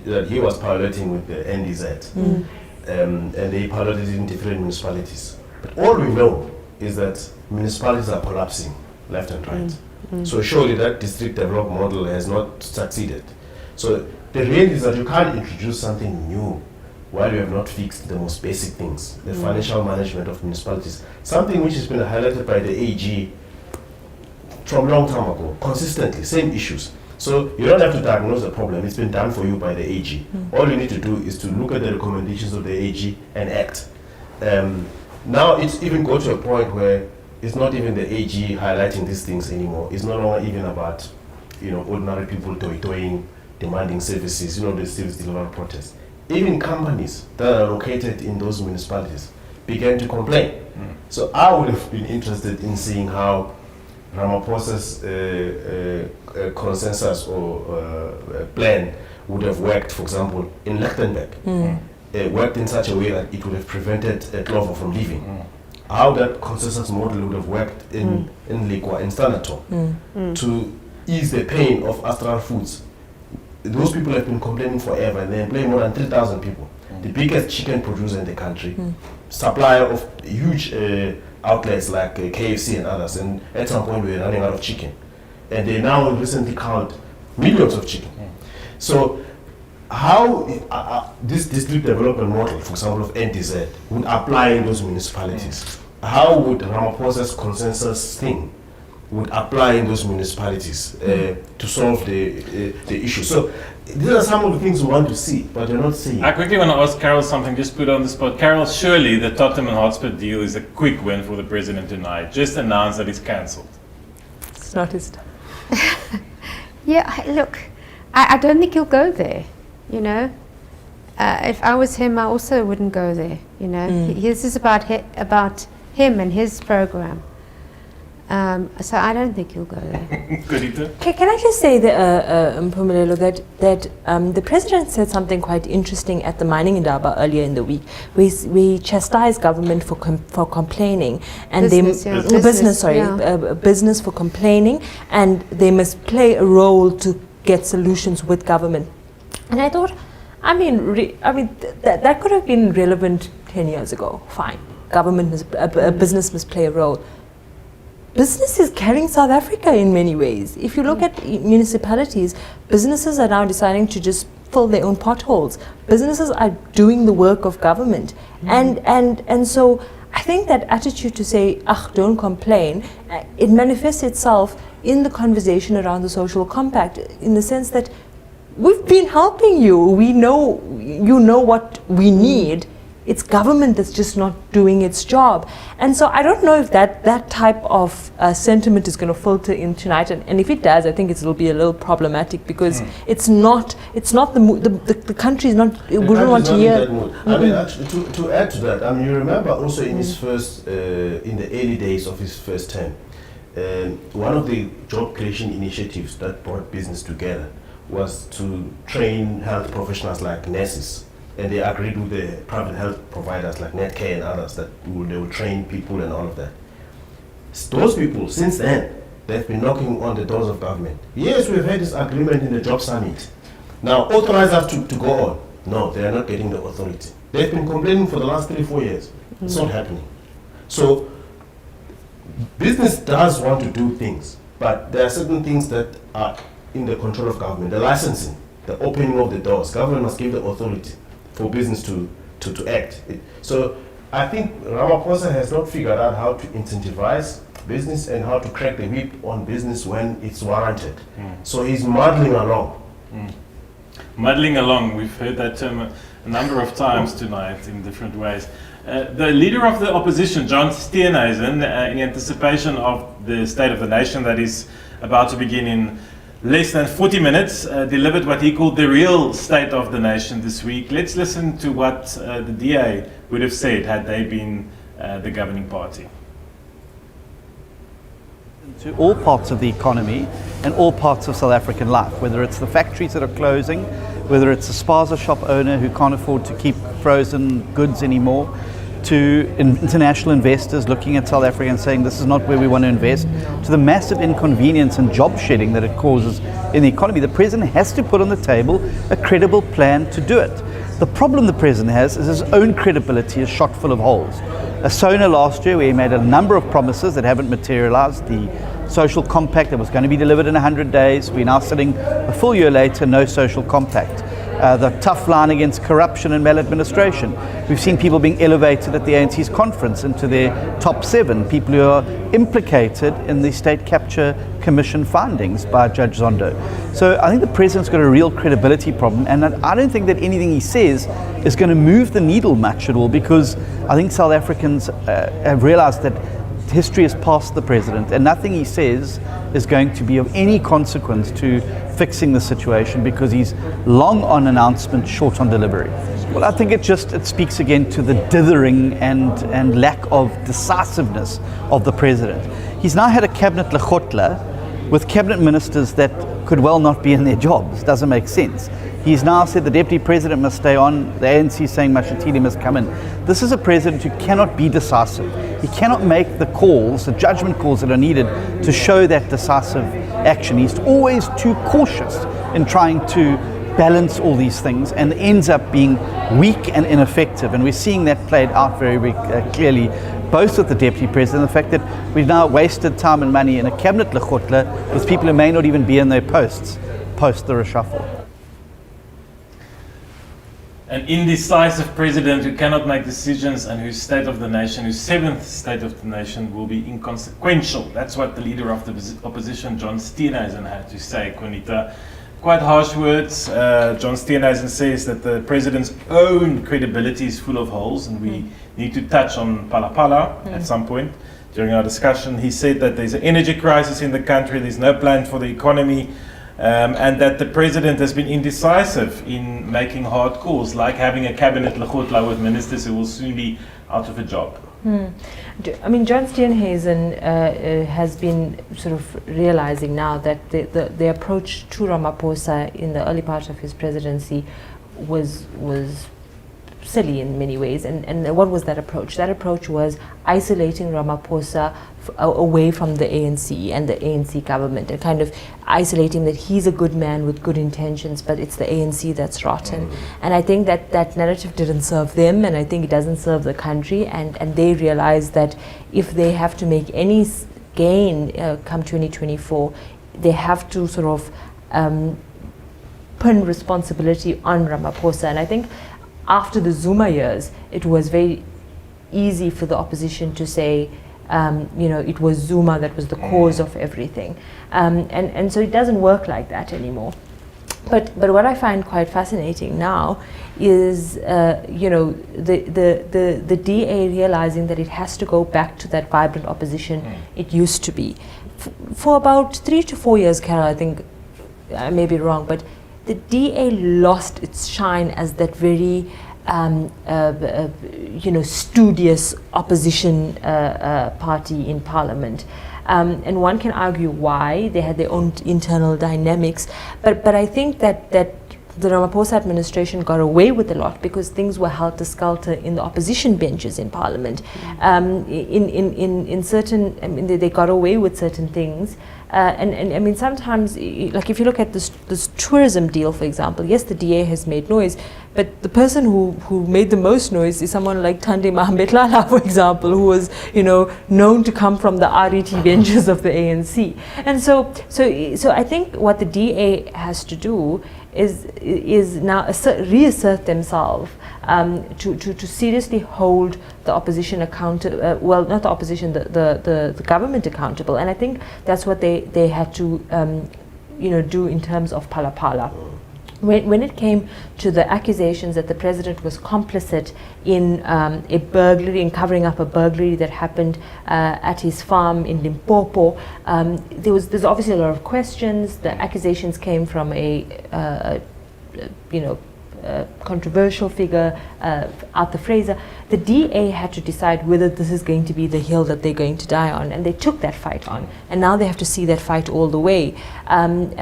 that he was piloting with the NDZ. And they piloted it in different municipalities. But all we know is that municipalities are collapsing left and right. So surely that district development model has not succeeded. So the reality is that you can't introduce something new while you have not fixed the most basic things, the financial management of municipalities, something which has been highlighted by the AG from a long time ago, consistently, same issues. So you don't have to diagnose the problem, it's been done for you by the AG. All you need to do is to look at the recommendations of the AG and act. Now it's even got to a point where it's not even the AG highlighting these things anymore. It's no longer even about ordinary people toiling, demanding services, the service delivery protests. Even companies that are located in those municipalities began to complain. So I would have been interested in seeing how Ramaphosa's consensus or plan would have worked, for example, in Lichtenberg. Worked in such a way that it would have prevented Clover from leaving. How that consensus model would have worked in Likwa, in Standerton, to ease the pain of Astral Foods. Those people have been complaining forever, and they employ more than 3,000 people. The biggest chicken producer in the country, supplier of huge outlets like KFC and others, and at some point we were running out of chicken. And they now recently count millions of chicken. So how this district development model, for example, of NDZ, would apply in those municipalities? How would Ramaphosa's consensus thing would apply in those municipalities to solve the issue? So these are some of the things we want to see, but you're not seeing. I quickly want to ask Carol something, just put on the spot. Carol, surely the Tottenham Hotspur deal is a quick win for the president tonight. Just announce that it's cancelled. It's not his time. Yeah, look, I don't think he'll go there. If I was him, I also wouldn't go there. This is about him and his program. So I don't think he'll go there. Can I just say that, Mpumelelo, that the president said something quite interesting at the mining indaba earlier in the week. We chastised government for complaining, and business for complaining, and they must play a role to get solutions with government. And I thought, that could have been relevant 10 years ago. Fine, business must play a role. Business is carrying South Africa in many ways. If you look at municipalities, businesses are now deciding to just fill their own potholes. Businesses are doing the work of government. And so I think that attitude to say, don't complain, it manifests itself in the conversation around the social compact, in the sense that we've been helping you. We know, what we need. It's government that's just not doing its job. And so I don't know if that type of sentiment is going to filter in tonight. And if it does, I think it'll be a little problematic, because it's not the country is not, it wouldn't want to hear. I mean, actually, to add to that, I mean, you remember also in his first, in the early days of his first term, one of the job creation initiatives that brought business together was to train health professionals like nurses, and they agreed with the private health providers like Netcare and others that they will train people and all of that. Those people, since then, they've been knocking on the doors of government. Yes, we've had this agreement in the job summit. Now, authorize us to go on. No, they are not getting the authority. They've been complaining for the last 3-4 years. It's not happening. So, business does want to do things, but there are certain things that are in the control of government. The licensing, the opening of the doors. Government must give the authority for business to act. So I think Ramaphosa has not figured out how to incentivize business and how to crack the whip on business when it's warranted. So he's muddling along. Muddling along, we've heard that term a number of times tonight in different ways. The leader of the opposition, John Steenhuisen, in anticipation of the State of the Nation that is about to begin in less than 40 minutes, delivered what he called the real State of the Nation this week. Let's listen to what the DA would have said had they been the governing party. To all parts of the economy and all parts of South African life, whether it's the factories that are closing, whether it's a spaza shop owner who can't afford to keep frozen goods anymore, to international investors looking at South Africa and saying this is not where we want to invest, to the massive inconvenience and job shedding that it causes in the economy. The president has to put on the table a credible plan to do it. The problem the president has is his own credibility is shot full of holes. A SONA last year where he made a number of promises that haven't materialized, the social compact that was going to be delivered in 100 days, we're now sitting a full year later, no social compact. The tough line against corruption and maladministration. We've seen people being elevated at the ANC's conference into their top 7, people who are implicated in the State Capture Commission findings by Judge Zondo. So I think the president's got a real credibility problem, and I don't think that anything he says is going to move the needle much at all, because I think South Africans have realized that history is past the president, and nothing he says is going to be of any consequence to fixing the situation, because he's long on announcement, short on delivery. Well, I think it speaks again to the dithering and lack of decisiveness of the president. He's now had a cabinet lechotla with cabinet ministers that could well not be in their jobs. Doesn't make sense. He's now said the deputy president must stay on. The ANC is saying Mashatile must come in. This is a president who cannot be decisive. He cannot make the calls, the judgment calls that are needed to show that decisive action. He's always too cautious in trying to balance all these things and ends up being weak and ineffective. And we're seeing that played out very clearly, both with the deputy president, the fact that we've now wasted time and money in a cabinet lechotla with people who may not even be in their posts post the reshuffle. An indecisive president who cannot make decisions and whose State of the Nation, whose 7th State of the Nation, will be inconsequential. That's what the leader of the opposition, John Steenhuisen, had to say, Konita. Quite harsh words. John Steenhuisen says that the president's own credibility is full of holes, and we need to touch on Pala at some point during our discussion. He said that there's an energy crisis in the country, there's no plan for the economy, and that the president has been indecisive in making hard calls, like having a cabinet lechotla with ministers who will soon be out of a job. I mean, John Steenhuisen has been sort of realizing now that the approach to Ramaphosa in the early part of his presidency was silly in many ways. And what was that approach? That approach was isolating Ramaphosa away from the ANC and the ANC government, and kind of isolating that he's a good man with good intentions, but it's the ANC that's rotten. And I think that narrative didn't serve them, and I think it doesn't serve the country, and they realize that if they have to make any gain come 2024, they have to sort of pin responsibility on Ramaphosa. And I think after the Zuma years, it was very easy for the opposition to say, it was Zuma that was the cause of everything. And so it doesn't work like that anymore. But what I find quite fascinating now is, the DA realizing that it has to go back to that vibrant opposition it used to be. For about 3 to 4 years, Carol, I think, I may be wrong, but the DA lost its shine as that very studious opposition party in Parliament. And one can argue why. They had their own internal dynamics. But I think that the Ramaphosa administration got away with a lot because things were helter-skelter in the opposition benches in Parliament. In certain, they got away with certain things. And I mean, sometimes, like if you look at this tourism deal, for example, yes, the DA has made noise, but the person who made the most noise is someone like Thandi Mohamed Lala, for example, who was, known to come from the RET benches of the ANC. And so I think what the DA has to do is now reassert themselves to seriously hold the opposition accountable, well, not the opposition, the government accountable. And I think that's what they had to, do in terms of Phala. When it came to the accusations that the president was complicit in a burglary, in covering up a burglary that happened at his farm in Limpopo, there's obviously a lot of questions. The accusations came from a controversial figure, Arthur Fraser. The DA had to decide whether this is going to be the hill that they're going to die on, and they took that fight on, and now they have to see that fight all the way. And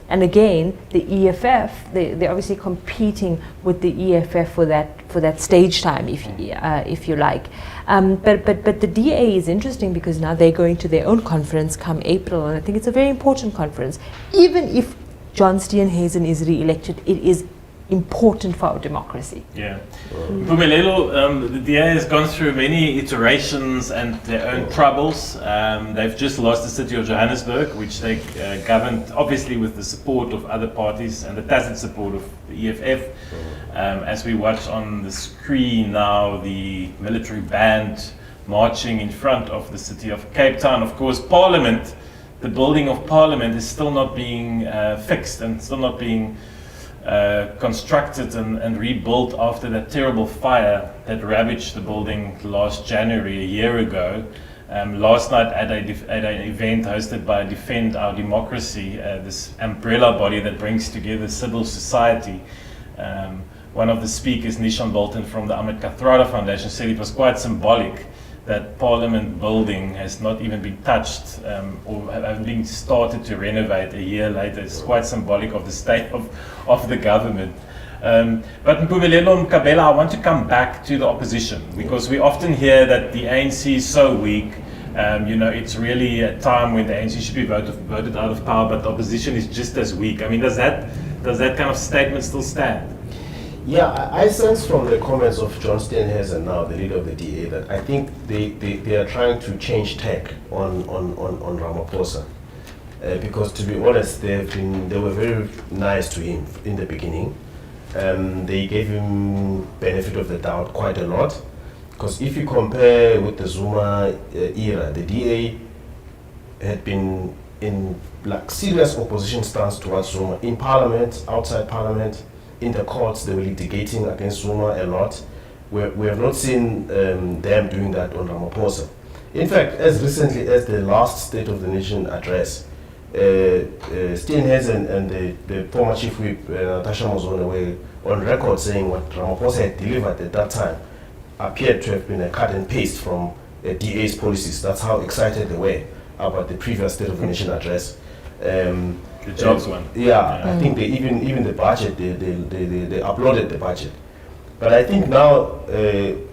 again, the EFF, they're obviously competing with the EFF for that stage time, if you like. But the DA is interesting because now they're going to their own conference come April, and I think it's a very important conference. Even if John Steenhuisen is re-elected, it is important for our democracy. Yeah. Mpumelelo, the DA has gone through many iterations and their own troubles. They've just lost the city of Johannesburg, which they governed obviously with the support of other parties and the tacit support of the EFF. As we watch on the screen now, the military band marching in front of the city of Cape Town. Of course, Parliament, the building of Parliament is still not being fixed and still not being constructed and rebuilt after that terrible fire that ravaged the building last January, a year ago. Last night at an event hosted by Defend Our Democracy, this umbrella body that brings together civil society, one of the speakers, Nishan Bolton from the Ahmed Kathrada Foundation, said it was quite symbolic that Parliament building has not even been touched or have been started to renovate a year later. It's quite symbolic of the state of the government. But Mpumelelo Mkabela, I want to come back to the opposition because we often hear that the ANC is so weak. It's really a time when the ANC should be voted out of power, but the opposition is just as weak. I mean, does that kind of statement still stand? Yeah, I sense from the comments of John Steenhuisen now, the leader of the DA, that I think they are trying to change tack on Ramaphosa. Because to be honest, they were very nice to him in the beginning. They gave him benefit of the doubt quite a lot. Because if you compare with the Zuma era, the DA had been in serious opposition stance towards Zuma in Parliament, outside Parliament. In the courts, they were litigating against Zuma a lot. We have not seen them doing that on Ramaphosa. In fact, as recently as the last State of the Nation address, Steenhuisen and the former Chief Whip, Natasha Mozone, were on record saying what Ramaphosa had delivered at that time appeared to have been a cut and paste from DA's policies. That's how excited they were about the previous State of the Nation address. The jobs one. Yeah, I think they even the budget, they uploaded the budget. But I think now,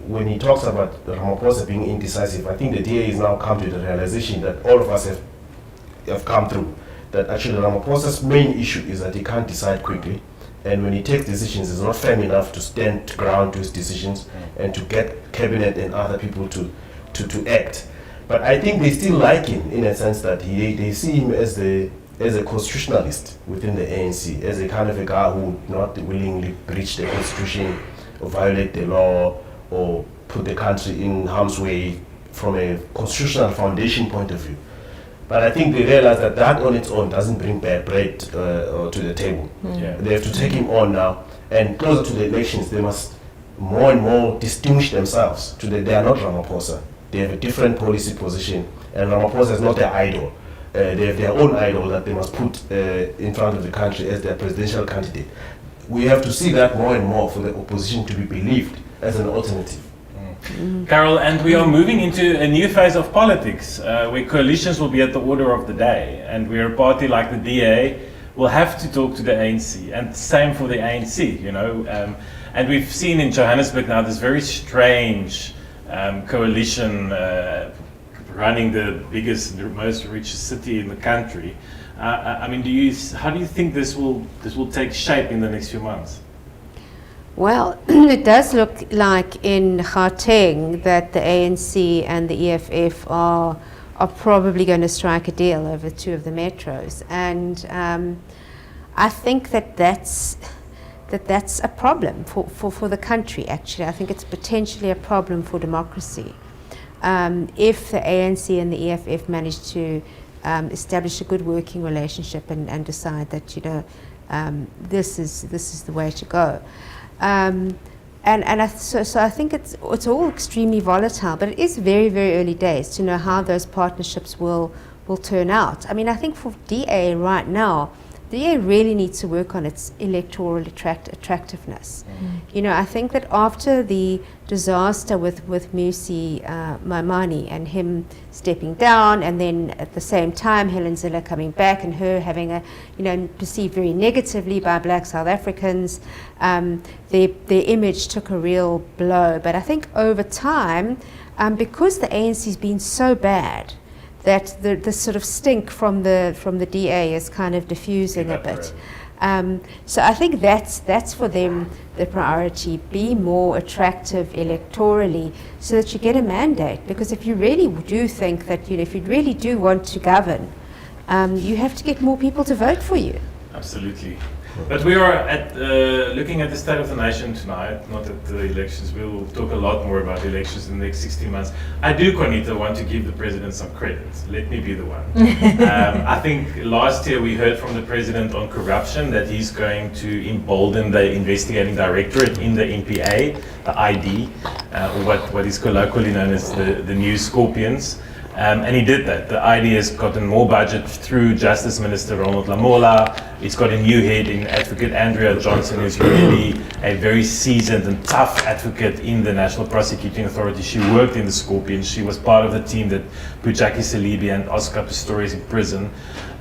when he talks about Ramaphosa being indecisive, I think the DA is now come to the realization that all of us have come through. That actually Ramaphosa's main issue is that he can't decide quickly. And when he takes decisions, he's not firm enough to stand ground to his decisions and to get cabinet and other people to act. But I think they still like him in a sense that they see him as a constitutionalist within the ANC, as a kind of a guy who would not willingly breach the constitution or violate the law or put the country in harm's way from a constitutional foundation point of view. But I think they realize that that on its own doesn't bring bad bread to the table. Yeah. They have to take him on now, and closer to the elections, they must more and more distinguish themselves. They are not Ramaphosa. They have a different policy position, and Ramaphosa is not their idol. They have their own idol that they must put in front of the country as their presidential candidate. We have to see that more and more for the opposition to be believed as an alternative. Carol, and we are moving into a new phase of politics where coalitions will be at the order of the day, and where a party like the DA will have to talk to the ANC, and same for the ANC, you know. And we've seen in Johannesburg now this very strange coalition running the biggest, most richest city in the country. I mean, how do you think this will take shape in the next few months? Well, it does look like in Gauteng that the ANC and the EFF are probably going to strike a deal over two of the metros, and I think that's a problem for the country. Actually, I think it's potentially a problem for democracy if the ANC and the EFF manage to establish a good working relationship and decide that, you know, this is the way to go. So I think it's all extremely volatile, but it is very, very early days to know how those partnerships will turn out. I mean, I think for DA right now, DA really needs to work on its electoral attractiveness. You know, I think that after the disaster with Musi Maimane and him stepping down, and then at the same time Helen Zille coming back and her having a, you know, perceived very negatively by black South Africans, their image took a real blow. But I think over time, because the ANC's been so bad, that the sort of stink from the DA is kind of diffusing a bit. So I think that's for them the priority. Be more attractive electorally so that you get a mandate. Because if you really do think that, you know, if you really do want to govern, you have to get more people to vote for you. Absolutely. But we are looking at the state of the nation tonight, not at the elections. We'll talk a lot more about the elections in the next 16 months. I do, Juanita, want to give the president some credit. Let me be the one. I think last year we heard from the president on corruption that he's going to embolden the investigating directorate in the NPA, the ID, what is colloquially known as the new Scorpions. And he did that. The ID has gotten more budget through Justice Minister Ronald Lamola. It's got a new head in Advocate Andrea Johnson, who's really a very seasoned and tough advocate in the National Prosecuting Authority. She worked in the Scorpions. She was part of the team that put Jackie Salibi and Oscar Pistorius in prison.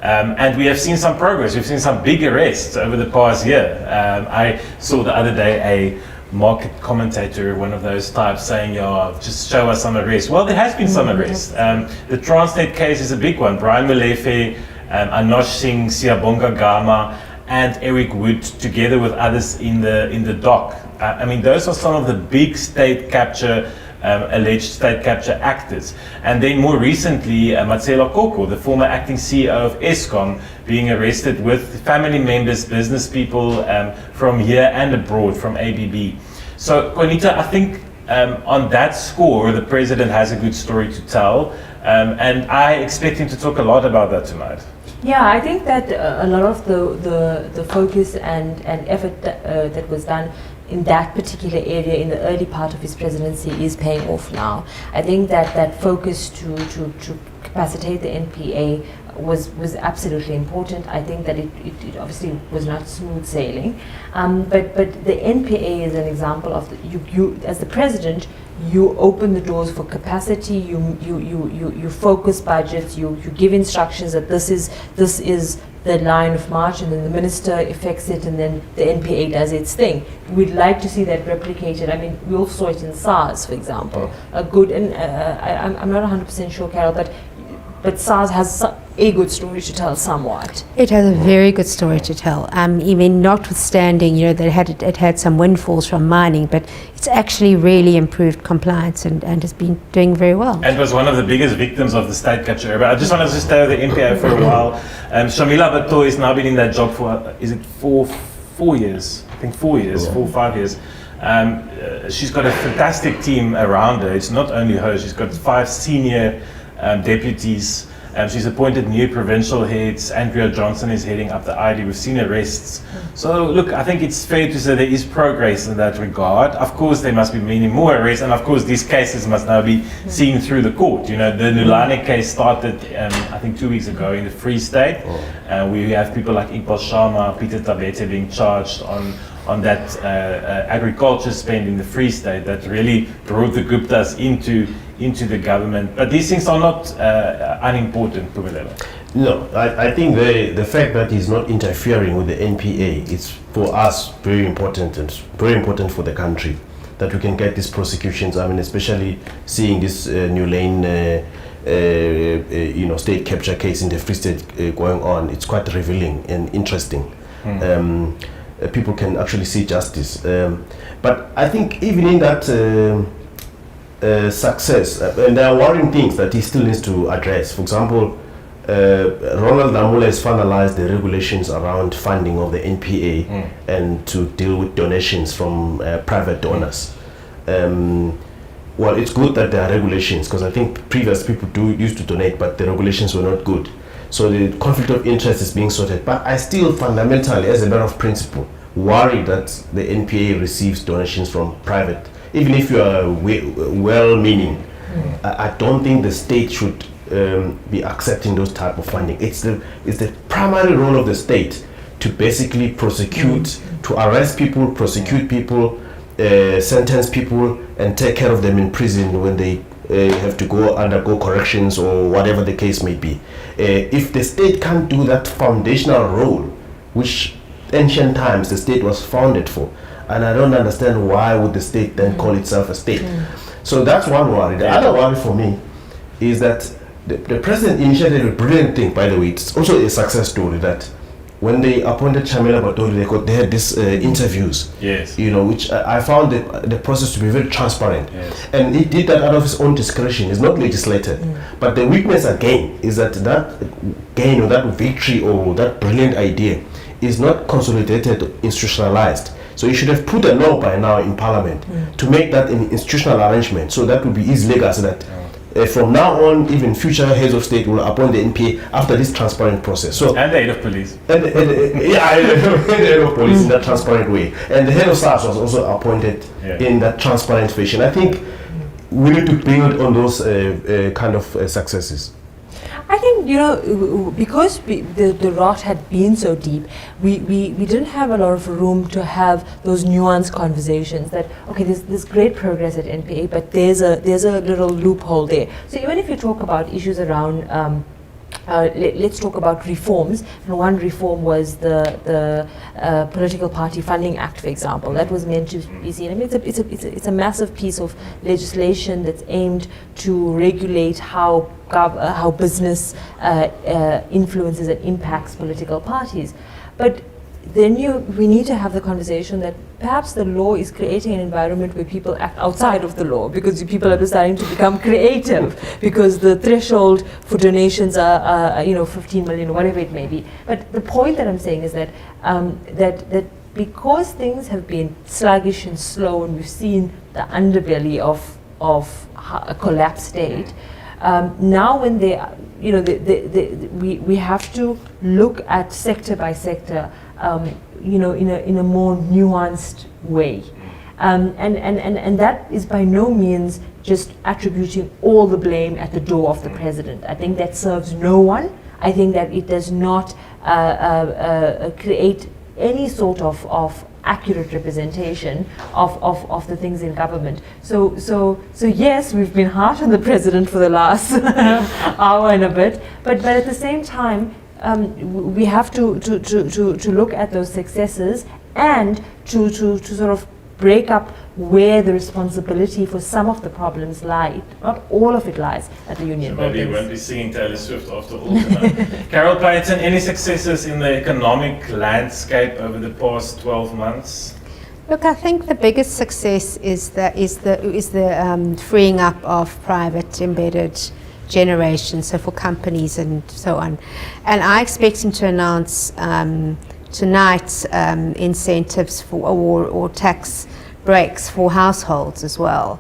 And we have seen some progress. We've seen some big arrests over the past year. I saw the other day a market commentator, one of those types, saying, "Yeah, just show us some arrests." Well, there has been some arrests. The Transnet case is a big one. Brian Molefe, Anosh Singh, Siyabonga Gama, and Eric Wood, together with others in the dock. I mean, those are some of the big state capture, alleged state capture actors. And then more recently, Matsela Koko, the former acting CEO of Eskom, being arrested with family members, business people from here and abroad, from ABB. So, Juanita, I think on that score, the president has a good story to tell, and I expect him to talk a lot about that tonight. Yeah, I think that a lot of the focus and effort that was done in that particular area in the early part of his presidency is paying off now. I think that focus to capacitate the NPA was absolutely important. I think that it obviously was not smooth sailing, but the NPA is an example of you as the president. You open the doors for capacity. You focus budgets. You give instructions that this is the line of march, and then the minister effects it, and then the NPA does its thing. We'd like to see that replicated. I mean, we all saw it in SARS, for example. A good, and I'm not 100% sure, Carol, but SARS has a good story to tell somewhat. It has a very good story to tell. Even notwithstanding, you know, that it had some windfalls from mining, but it's actually really improved compliance and has been doing very well. And was one of the biggest victims of the state capture. But I just wanted to stay with the NPA for a while. Shamila Bato has now been in that job for, is it four years? I think 4 years, 4 or 5 years. She's got a fantastic team around her. It's not only her, she's got 5 senior deputies. She's appointed new provincial heads. Andrea Johnson is heading up the ID. We've seen arrests. So look, I think it's fair to say there is progress in that regard. Of course, there must be many more arrests, and of course, these cases must now be seen through the court. You know, the Nulane case started, I think, 2 weeks ago in the Free State. We have people like Iqbal Sharma, Peter Tabete being charged on that agriculture spend in the Free State that really brought the Guptas into the government. But these things are not unimportant, Pumelelo. No, I think the fact that he's not interfering with the NPA is for us very important, and very important for the country, that we can get these prosecutions. I mean, especially seeing this New Lane state capture case in the Free State going on. It's quite revealing and interesting. People can actually see justice. But I think even in that success, and there are worrying things that he still needs to address. For example, Ronald Lamola has finalized the regulations around funding of the NPA and to deal with donations from private donors. Well, it's good that there are regulations, because I think previous people used to donate, but the regulations were not good. So the conflict of interest is being sorted. But I still fundamentally, as a matter of principle, worry that the NPA receives donations from private. Even if you are well-meaning, I don't think the state should be accepting those type of funding. It's the primary role of the state to basically prosecute, to arrest people, prosecute people, sentence people, and take care of them in prison when they have to undergo corrections or whatever the case may be. If the state can't do that foundational role, which ancient times the state was founded for, and I don't understand why would the state then call itself a state. So that's one worry. The other worry for me is that the president initiated a brilliant thing, by the way. It's also a success story, that when they appointed Chamela Batoli, they had these interviews, which I found the process to be very transparent. And he did that out of his own discretion. It's not legislated. But the weakness again is that gain, or that victory, or that brilliant idea is not consolidated, institutionalized. So you should have put a law by now in Parliament to make that an institutional arrangement. So that would be his legacy, that from now on, even future heads of state will appoint the NPA after this transparent process. So and the head of police. And the head of police in that transparent way. And the head of SARS was also appointed in that transparent fashion. I think we need to build on those kind of successes. I think, because the rot had been so deep, we didn't have a lot of room to have those nuanced conversations that, okay, there's great progress at NPA, but there's a little loophole there. So even if you talk about issues around, let's talk about reforms, and one reform was the Political Party Funding Act, for example. That was meant to be seen. I mean, it's a massive piece of legislation that's aimed to regulate how business influences and impacts political parties. But then we need to have the conversation that perhaps the law is creating an environment where people act outside of the law, because people are starting to become creative, because the threshold for donations are 15 million, whatever it may be. But the point that I'm saying is that that because things have been sluggish and slow, and we've seen the underbelly of a collapsed state, now when they we have to look at sector by sector, in a more nuanced way, and that is by no means just attributing all the blame at the door of the president. I think that serves no one. I think that it does not create any sort of accurate representation of the things in government. So yes, we've been harsh on the president for the last hour and a bit, but at the same time, we have to look at those successes and to sort of break up where the responsibility for some of the problems lie. Not all of it lies at the union. So maybe you won't be singing Taylor Swift after all tonight. Carol Payton, any successes in the economic landscape over the past 12 months? Look, I think the biggest success is the freeing up of private embedded generation, so for companies and so on. And I expect him to announce tonight incentives for or tax breaks for households as well.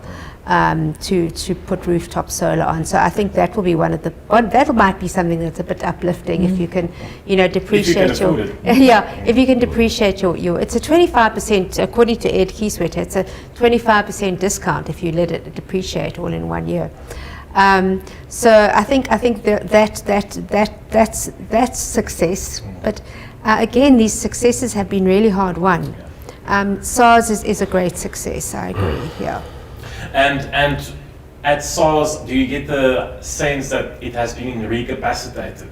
to put rooftop solar on. So I think that will be that might be something that's a bit uplifting if you can, depreciate your if you can depreciate your it's a 25%, according to Ed Kieswetter, it's a 25% discount if you let it depreciate all in 1 year. So I think that's success. But again, these successes have been really hard won. SARS is a great success. I agree. Yeah. And at SARS, do you get the sense that it has been recapacitated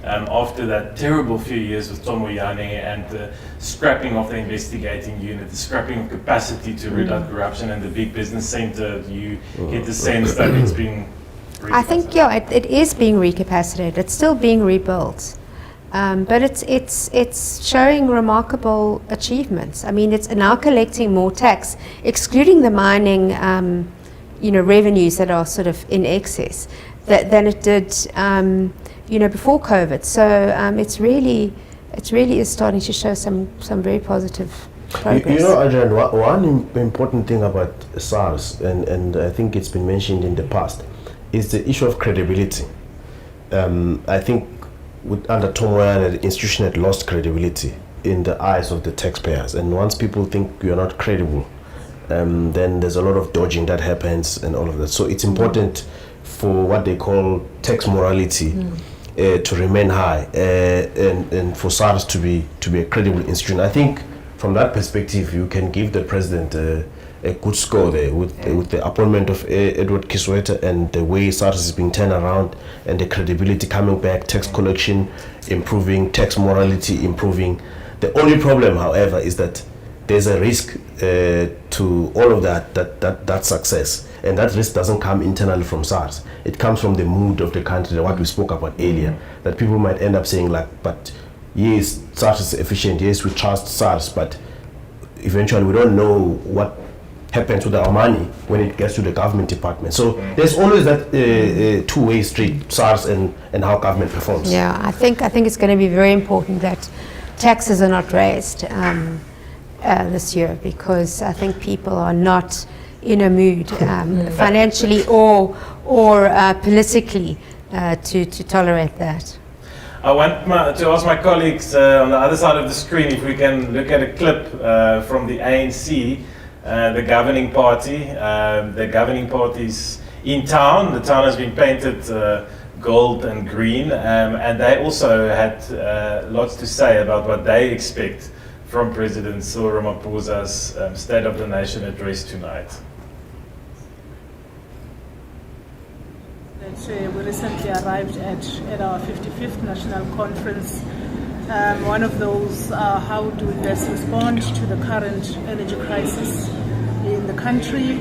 after that terrible few years with Tom Moyane and the scrapping of the investigating unit, the scrapping of capacity to root out corruption and the big business center? Do you get the sense that it's been I think, it is being recapacitated. It's still being rebuilt. But it's showing remarkable achievements. I mean, it's now collecting more tax, excluding the mining, revenues that are sort of in excess than it did, before COVID. So it's really is starting to show some very positive progress. Adrian, one important thing about SARS, and I think it's been mentioned in the past, is the issue of credibility. I think under Tom Moyane, the institution had lost credibility in the eyes of the taxpayers. And once people think you're not credible, then there's a lot of dodging that happens and all of that. So it's important for what they call tax morality to remain high and for SARS to be a credible institution. I think from that perspective, you can give the president a good score there with the appointment of Edward Kieswetter and the way SARS is being turned around and the credibility coming back, tax collection improving, tax morality improving. The only problem, however, is that there's a risk to all of that success, and that risk doesn't come internally from SARS. It comes from the mood of the country, what we spoke about earlier, that people might end up saying but yes, SARS is efficient, yes, we trust SARS, but eventually we don't know what happens with our money when it gets to the government department. So there's always that two-way street, SARS and how government performs. Yeah, I think it's going to be very important that taxes are not raised this year, because I think people are not in a mood financially or politically to tolerate that. I want to ask my colleagues on the other side of the screen if we can look at a clip from the ANC. The governing party. The governing party's in town. The town has been painted gold and green, and they also had lots to say about what they expect from President Cyril Ramaphosa's State of the Nation address tonight. We recently arrived at our 55th National Conference. One of those, how do we best respond to the current energy crisis in the country.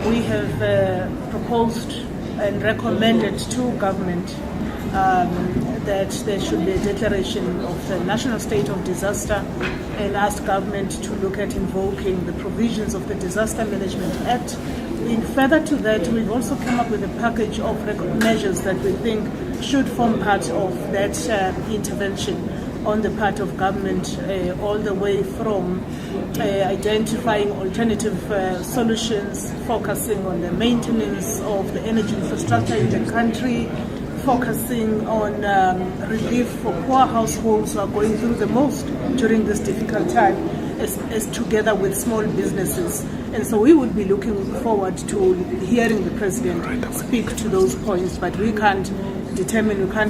We have proposed and recommended to government that there should be a declaration of the national state of disaster, and asked government to look at invoking the provisions of the Disaster Management Act. In further to that, we've also come up with a package of measures that we think should form part of that intervention on the part of government, all the way from identifying alternative solutions, focusing on the maintenance of the energy infrastructure in the country, focusing on relief for poor households who are going through the most during this difficult time, as together with small businesses. And so we would be looking forward to hearing the President speak to those points, but we can't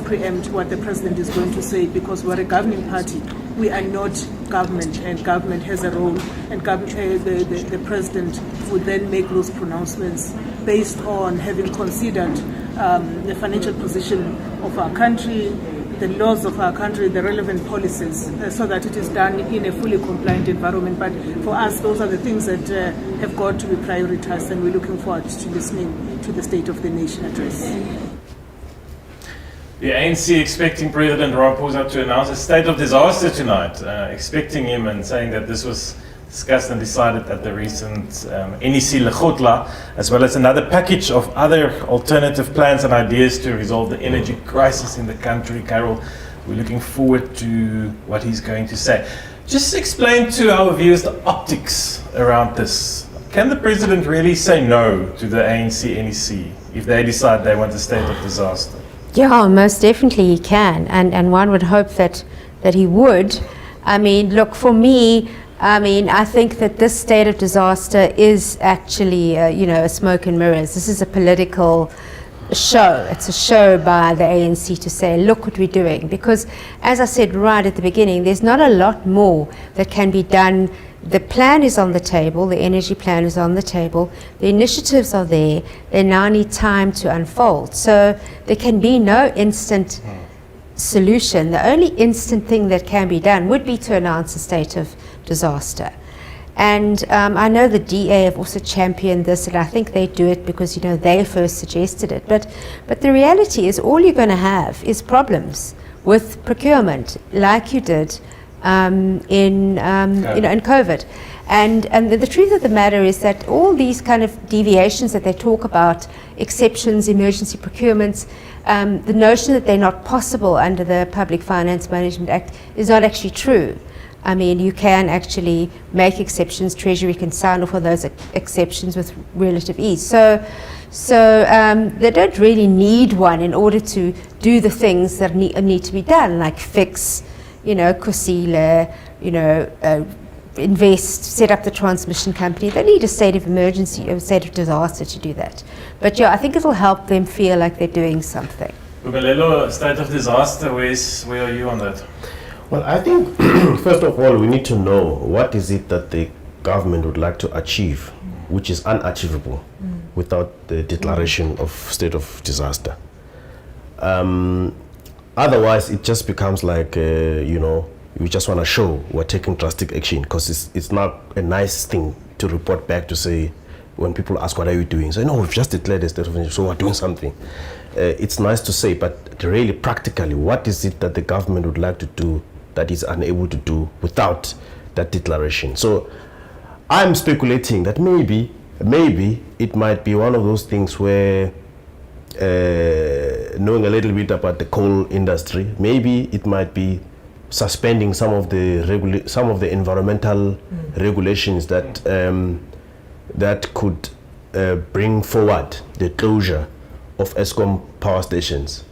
preempt what the President is going to say, because we're a governing party. We are not government, and government has a role, and the President would then make those pronouncements based on having considered the financial position of our country, the laws of our country, the relevant policies, so that it is done in a fully compliant environment. But for us, those are the things that have got to be prioritized, and we're looking forward to listening to the State of the Nation address. The ANC expecting President Ramaphosa to announce a state of disaster tonight, expecting him and saying that this was discussed and decided at the recent NEC Lekgotla, as well as another package of other alternative plans and ideas to resolve the energy crisis in the country. Carol, we're looking forward to what he's going to say. Just explain to our viewers the optics around this. Can the president really say no to the ANC NEC if they decide they want a state of disaster? Yeah, most definitely he can, and one would hope that he would. I mean, look, for me, I think that this state of disaster is actually, a smoke and mirrors. This is a political show. It's a show by the ANC to say, look what we're doing. Because, as I said right at the beginning, there's not a lot more that can be done. The plan is on the table, the energy plan is on the table, the initiatives are there, they now need time to unfold. So there can be no instant solution. The only instant thing that can be done would be to announce a state of disaster. And I know the DA have also championed this, and I think they do it because, they first suggested it. But the reality is all you're going to have is problems with procurement, like you did in COVID. And the truth of the matter is that all these kind of deviations that they talk about, exceptions, emergency procurements, the notion that they're not possible under the Public Finance Management Act is not actually true. I mean, you can actually make exceptions. Treasury can sign off on those exceptions with relative ease. So they don't really need one in order to do the things that need to be done, like fix, Kusile, invest, set up the transmission company. They need a state of emergency, a state of disaster to do that. But yeah, I think it'll help them feel like they're doing something. Bumelelo, state of disaster, where are you on that? Well, I think, first of all, we need to know what is it that the government would like to achieve, which is unachievable without the declaration of state of disaster. Otherwise, it just becomes like, we just want to show we're taking drastic action, because it's not a nice thing to report back to say, when people ask, what are you doing? Say, no, we've just declared a state of emergency, so we're doing something. It's nice to say, but really practically, what is it that the government would like to do that is unable to do without that declaration? So I'm speculating that maybe it might be one of those things where, knowing a little bit about the coal industry, maybe it might be suspending some of the environmental regulations that that could bring forward the closure of Eskom power stations,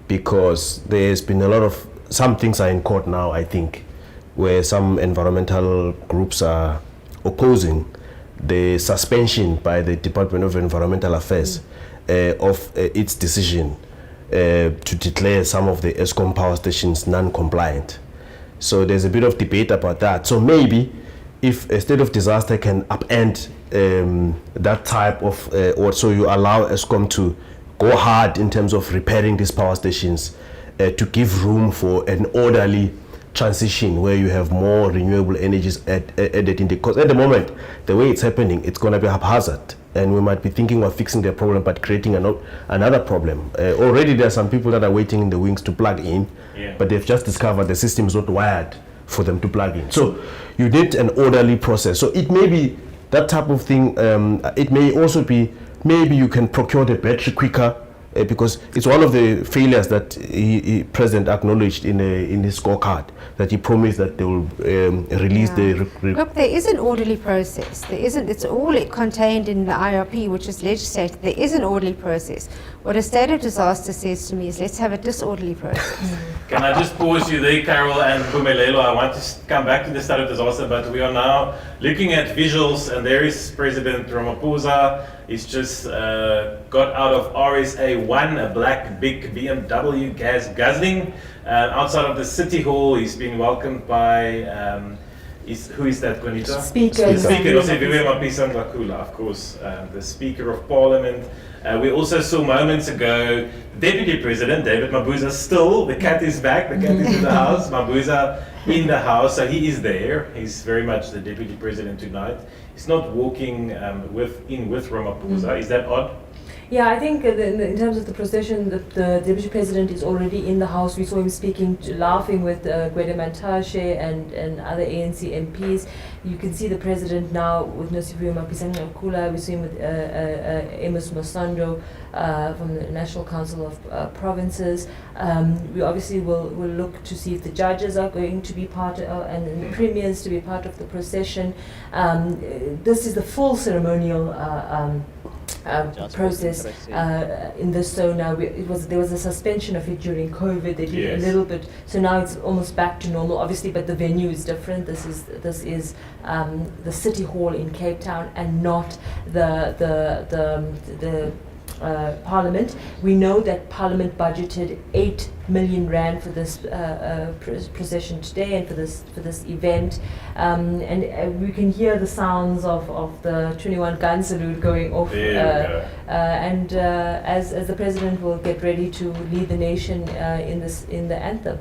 because there's been a lot of, some things are in court now, I think, where some environmental groups are opposing the suspension by the Department of Environmental Affairs of its decision to declare some of the Eskom power stations non-compliant. So there's a bit of debate about that. So maybe if a state of disaster can upend that type of, or so you allow Eskom to go hard in terms of repairing these power stations, to give room for an orderly transition where you have more renewable energies added in, because at the moment, the way it's happening, it's going to be haphazard, and we might be thinking of fixing the problem but creating another problem. Already there are some people that are waiting in the wings to plug in, but they've just discovered the system is not wired for them to plug in. So you need an orderly process. So it may be that type of thing. It may also be, maybe you can procure the battery quicker, because it's one of the failures that President acknowledged in his scorecard, that he promised that they will release the... Look, there is an orderly process. There isn't. It's all contained in the IRP, which is legislated. There is an orderly process. What a state of disaster says to me is, let's have a disorderly process. Can I just pause you there, Carol and Bumelelo? I want to come back to the state of disaster, but we are now looking at visuals, and there is President Ramaphosa. He's just got out of RSA1, a black big BMW guzzling. Outside of the City Hall, he's been welcomed by, who is that, Gonita? Speaker Nosiviwe Mapisa-Nqakula, of course, the Speaker of Parliament. We also saw moments ago Deputy President David Mabuza, still, the cat is back, the cat is in the house, Mabuza in the house, so he is there. He's very much the Deputy President tonight. He's not walking with Ramaphosa. Is that odd? Yeah, I think in terms of the procession, the Deputy President is already in the House. We saw him laughing with Gwede Mantashe and other ANC MPs. You can see the President now with Nosiviwe Mapisa-Nqakula. We see him with Amos Masando from the National Council of Provinces. We obviously will look to see if the judges are going to be part and the premiers to be part of the procession. This is the full ceremonial process in the SONA. There was a suspension of it during COVID. They did a little bit, so now it's almost back to normal, obviously, but the venue is different. This is the City Hall in Cape Town and not the Parliament. We know that Parliament budgeted 8 million rand for this procession today and for this event, and we can hear the sounds of the 21 gun salute going off. And as the President will get ready to lead the nation in the anthem.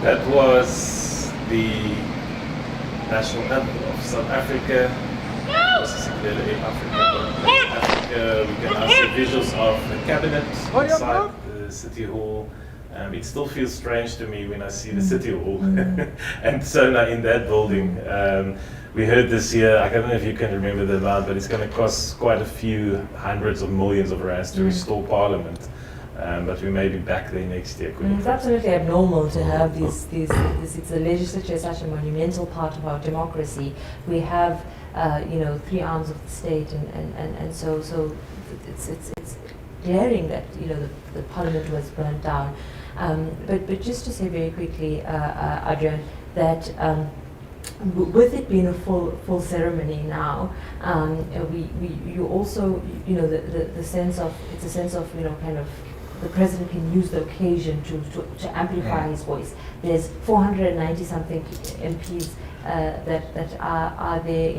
That was the national anthem of South Africa. Africa, we can now see visuals of the cabinet inside the City Hall. It still feels strange to me when I see the City Hall and SONA in that building. We heard this year, I don't know if you can remember the amount, but it's going to cost quite a few hundreds of millions of rands to restore Parliament. But we may be back there next year. It's absolutely abnormal to have these. It's the legislature is such a monumental part of our democracy. We have, 3 arms of the state, and so it's glaring that the Parliament was burnt down. But just to say very quickly, Adrian, that with it being a full ceremony now, you also the sense of kind of. The President can use the occasion to amplify his voice. There's 490 something MPs that are there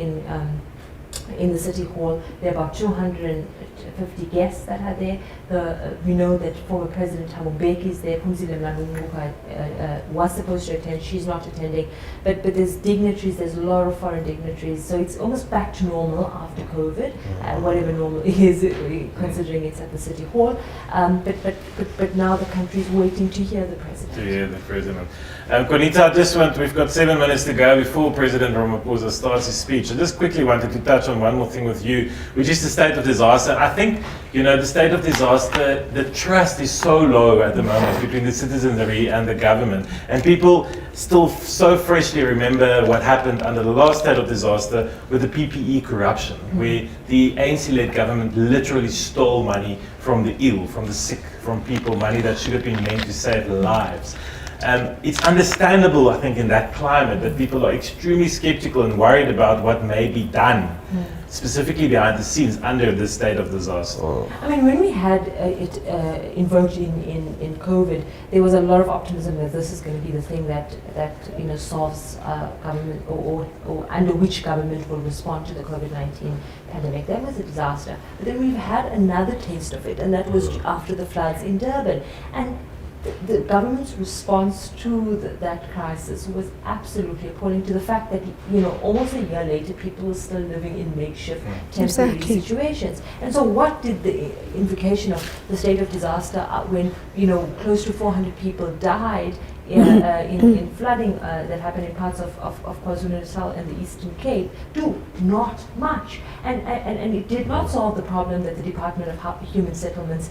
in the City Hall. There are about 250 guests that are there. We know that former President Thabo Mbeki is there. Phumzile Mlambo was supposed to attend. She's not attending. But there's dignitaries. There's a lot of foreign dignitaries. So it's almost back to normal after COVID, whatever normal is, considering it's at the City Hall. But now the country's waiting to hear the President. To hear the President. Konita, we've got 7 minutes to go before President Ramaphosa starts his speech. I just quickly wanted to touch on one more thing with you, which is the state of disaster. I think, the state of disaster, the trust is so low at the moment between the citizenry and the government. And people still so freshly remember what happened under the last state of disaster with the PPE corruption, where the ANC-led government literally stole money from the ill, from the sick, from people, money that should have been meant to save lives. It's understandable, I think, in that climate that people are extremely skeptical and worried about what may be done, specifically behind the scenes under this state of disaster. I mean, when we had it invoked in COVID, there was a lot of optimism that this is going to be the thing that solves government or under which government will respond to the COVID-19 pandemic. That was a disaster. But then we've had another taste of it, and that was after the floods in Durban. And the government's response to that crisis was absolutely appalling, to the fact that almost a year later people were still living in makeshift temporary situations. And so what did the invocation of the state of disaster when close to 400 people died in flooding that happened in parts of KwaZulu-Natal and the Eastern Cape do? Not much. And it did not solve the problem that the Department of Human Settlements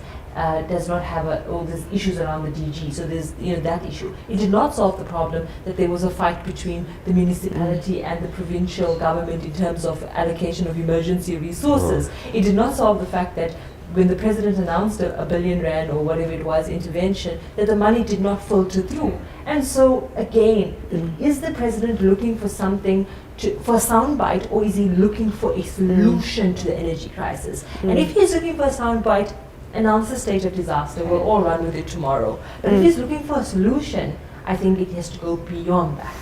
does not have all these issues around the DG. So there's that issue. It did not solve the problem that there was a fight between the municipality and the provincial government in terms of allocation of emergency resources. It did not solve the fact that when the president announced a R1 billion or whatever it was intervention, that the money did not filter through. And so again, is the president looking for something for a soundbite, or is he looking for a solution to the energy crisis? And if he's looking for a soundbite, announce a state of disaster, we'll all run with it tomorrow. But if he's looking for a solution, I think it has to go beyond that.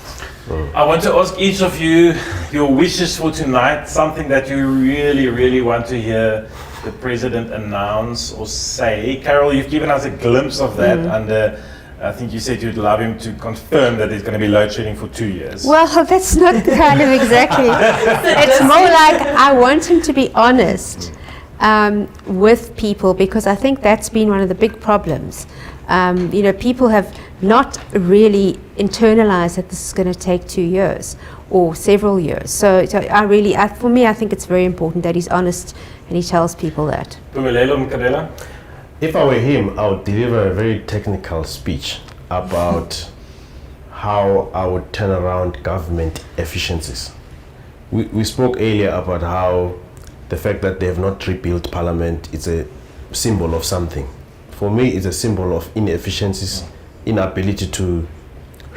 I want to ask each of you your wishes for tonight, something that you really, really want to hear the president announce or say. Carol, you've given us a glimpse of that under, I think you said you'd love him to confirm that there's going to be load shedding for 2 years. Well, that's not kind of exactly. It's more like I want him to be honest with people, because I think that's been one of the big problems. People have not really internalized that this is going to take 2 years or several years. So for me, I think it's very important that he's honest and he tells people that. If I were him, I would deliver a very technical speech about how I would turn around government efficiencies. We spoke earlier about how the fact that they have not rebuilt parliament is a symbol of something. For me, it's a symbol of inefficiencies, inability to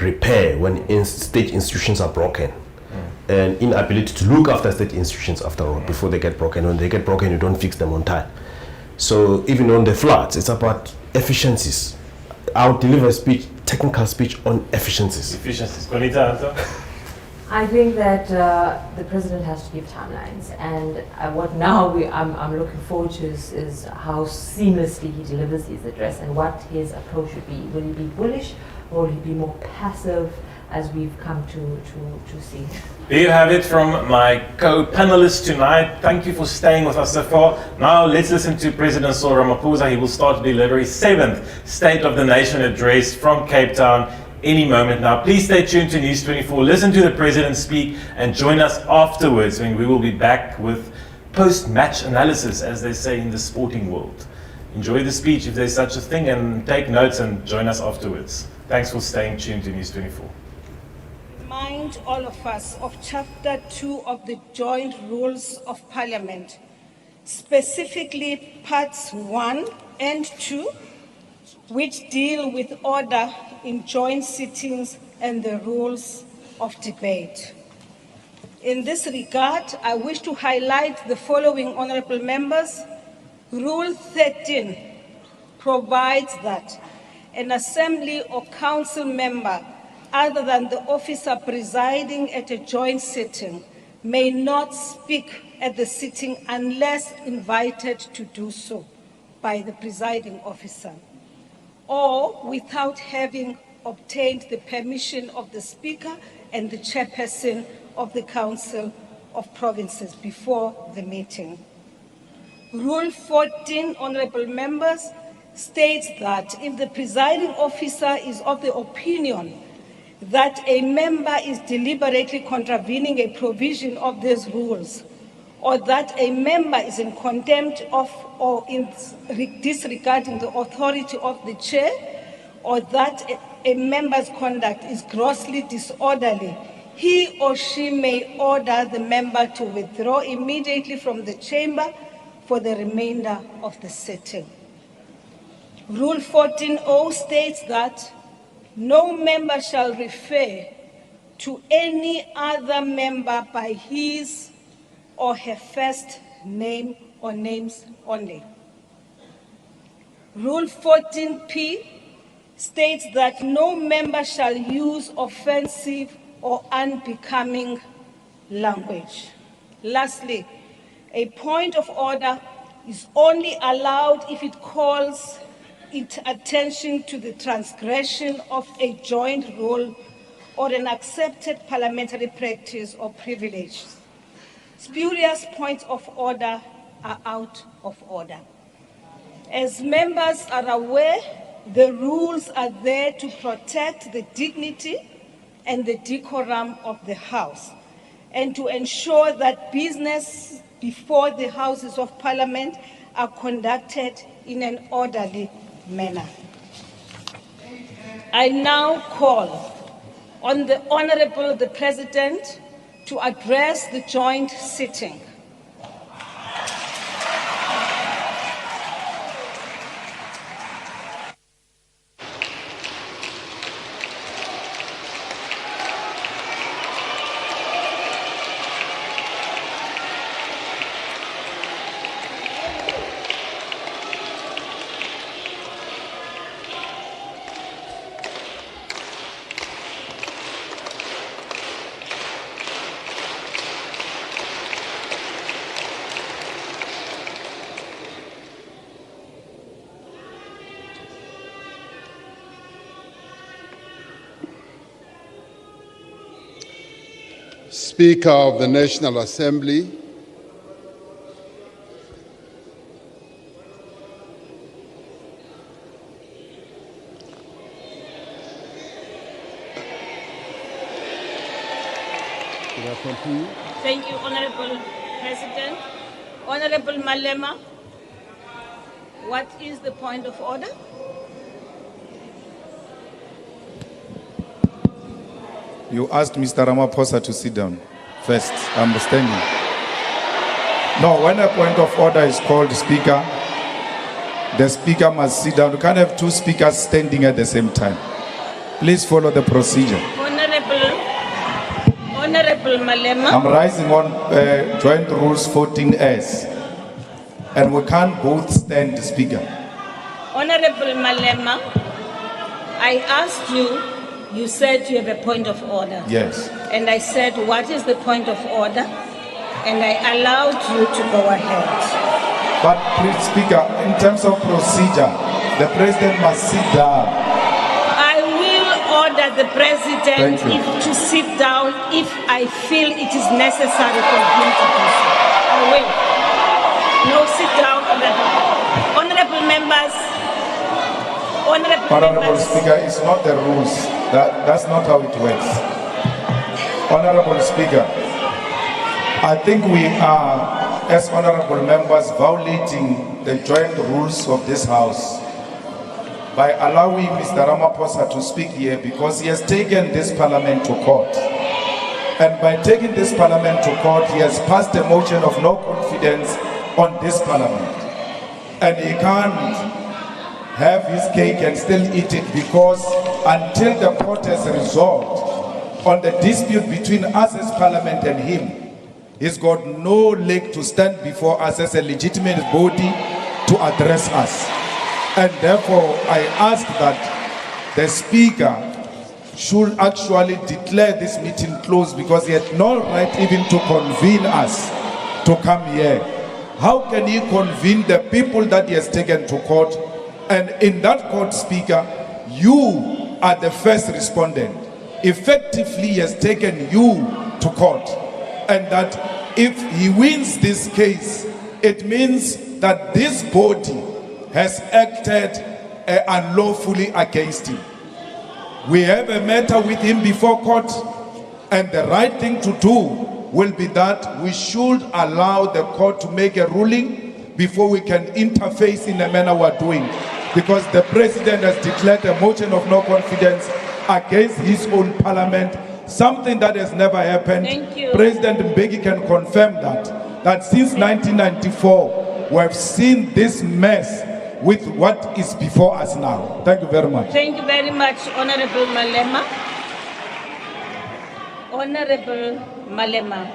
repair when state institutions are broken, and inability to look after state institutions after all before they get broken. When they get broken, you don't fix them on time. So even on the floods, it's about efficiencies. I would deliver a speech, technical speech on efficiencies. Efficiencies. Konita, I think that the president has to give timelines, and what now I'm looking forward to is how seamlessly he delivers his address and what his approach would be. Will he be bullish, or will he be more passive, as we've come to see? There you have it from my co-panelists tonight. Thank you for staying with us so far. Now let's listen to President Cyril Ramaphosa. He will start to deliver his 7th State of the Nation address from Cape Town any moment now. Please stay tuned to News24. Listen to the president speak and join us afterwards, when we will be back with post-match analysis, as they say in the sporting world. Enjoy the speech, if there's such a thing, and take notes and join us afterwards. Thanks for staying tuned to News24. Remind all of us of Chapter 2 of the Joint Rules of Parliament, specifically Parts 1 and 2, which deal with order in joint sittings and the rules of debate. In this regard, I wish to highlight the following, honorable members. Rule 13 provides that an assembly or council member, other than the officer presiding at a joint sitting, may not speak at the sitting unless invited to do so by the presiding officer, or without having obtained the permission of the Speaker and the Chairperson of the Council of Provinces before the meeting. Rule 14, honorable members, states that if the presiding officer is of the opinion that a member is deliberately contravening a provision of these rules, or that a member is in contempt of or in disregarding the authority of the chair, or that a member's conduct is grossly disorderly, he or she may order the member to withdraw immediately from the chamber for the remainder of the sitting. Rule 14.0 states that no member shall refer to any other member by his or her first name or names only. Rule 14P states that no member shall use offensive or unbecoming language. Lastly, a point of order is only allowed if it calls its attention to the transgression of a joint rule or an accepted parliamentary practice or privilege. Spurious points of order are out of order. As members are aware, the rules are there to protect the dignity and the decorum of the House and to ensure that business before the Houses of Parliament are conducted in an orderly manner. I now call on the Honourable the President to address the joint sitting. Speaker of the National Assembly, Thank you, Honourable President. Honourable Malema, what is the point of order? You asked Mr. Ramaphosa to sit down first. I'm standing. No, when a point of order is called, Speaker, the Speaker must sit down. You can't have two speakers standing at the same time. Please follow the procedure. Honourable Malema. I'm rising on Joint Rules 14S. And we can't both stand, Speaker. Honourable Malema, I asked you, you said you have a point of order. Yes. And I said, what is the point of order? And I allowed you to go ahead. But please, Speaker, in terms of procedure, the President must sit down. I will order the President to sit down if I feel it is necessary for him to do so. I will. No, sit down, honourable members. Honourable Speaker, it's not the rules. That's not how it works. Honourable Speaker, I think we are, as honourable members, violating the joint rules of this House by allowing Mr. Ramaphosa to speak here because he has taken this Parliament to court. And by taking this Parliament to court, he has passed a motion of no confidence on this Parliament. And he can't have his cake and still eat it because until the court has resolved on the dispute between us as Parliament and him, he's got no leg to stand before us as a legitimate body to address us. And therefore, I ask that the Speaker should actually declare this meeting closed because he had no right even to convene us to come here. How can he convene the people that he has taken to court? And in that court, Speaker, you are the first respondent. Effectively, he has taken you to court. And that if he wins this case, it means that this body has acted unlawfully against him. We have a matter with him before court, and the right thing to do will be that we should allow the court to make a ruling before we can interface in the manner we're doing. Because the President has declared a motion of no confidence against his own Parliament, something that has never happened. Thank you. President Mbeki can confirm that since 1994, we have seen this mess with what is before us now. Thank you very much. Thank you very much, Honorable Malema. Honorable Malema,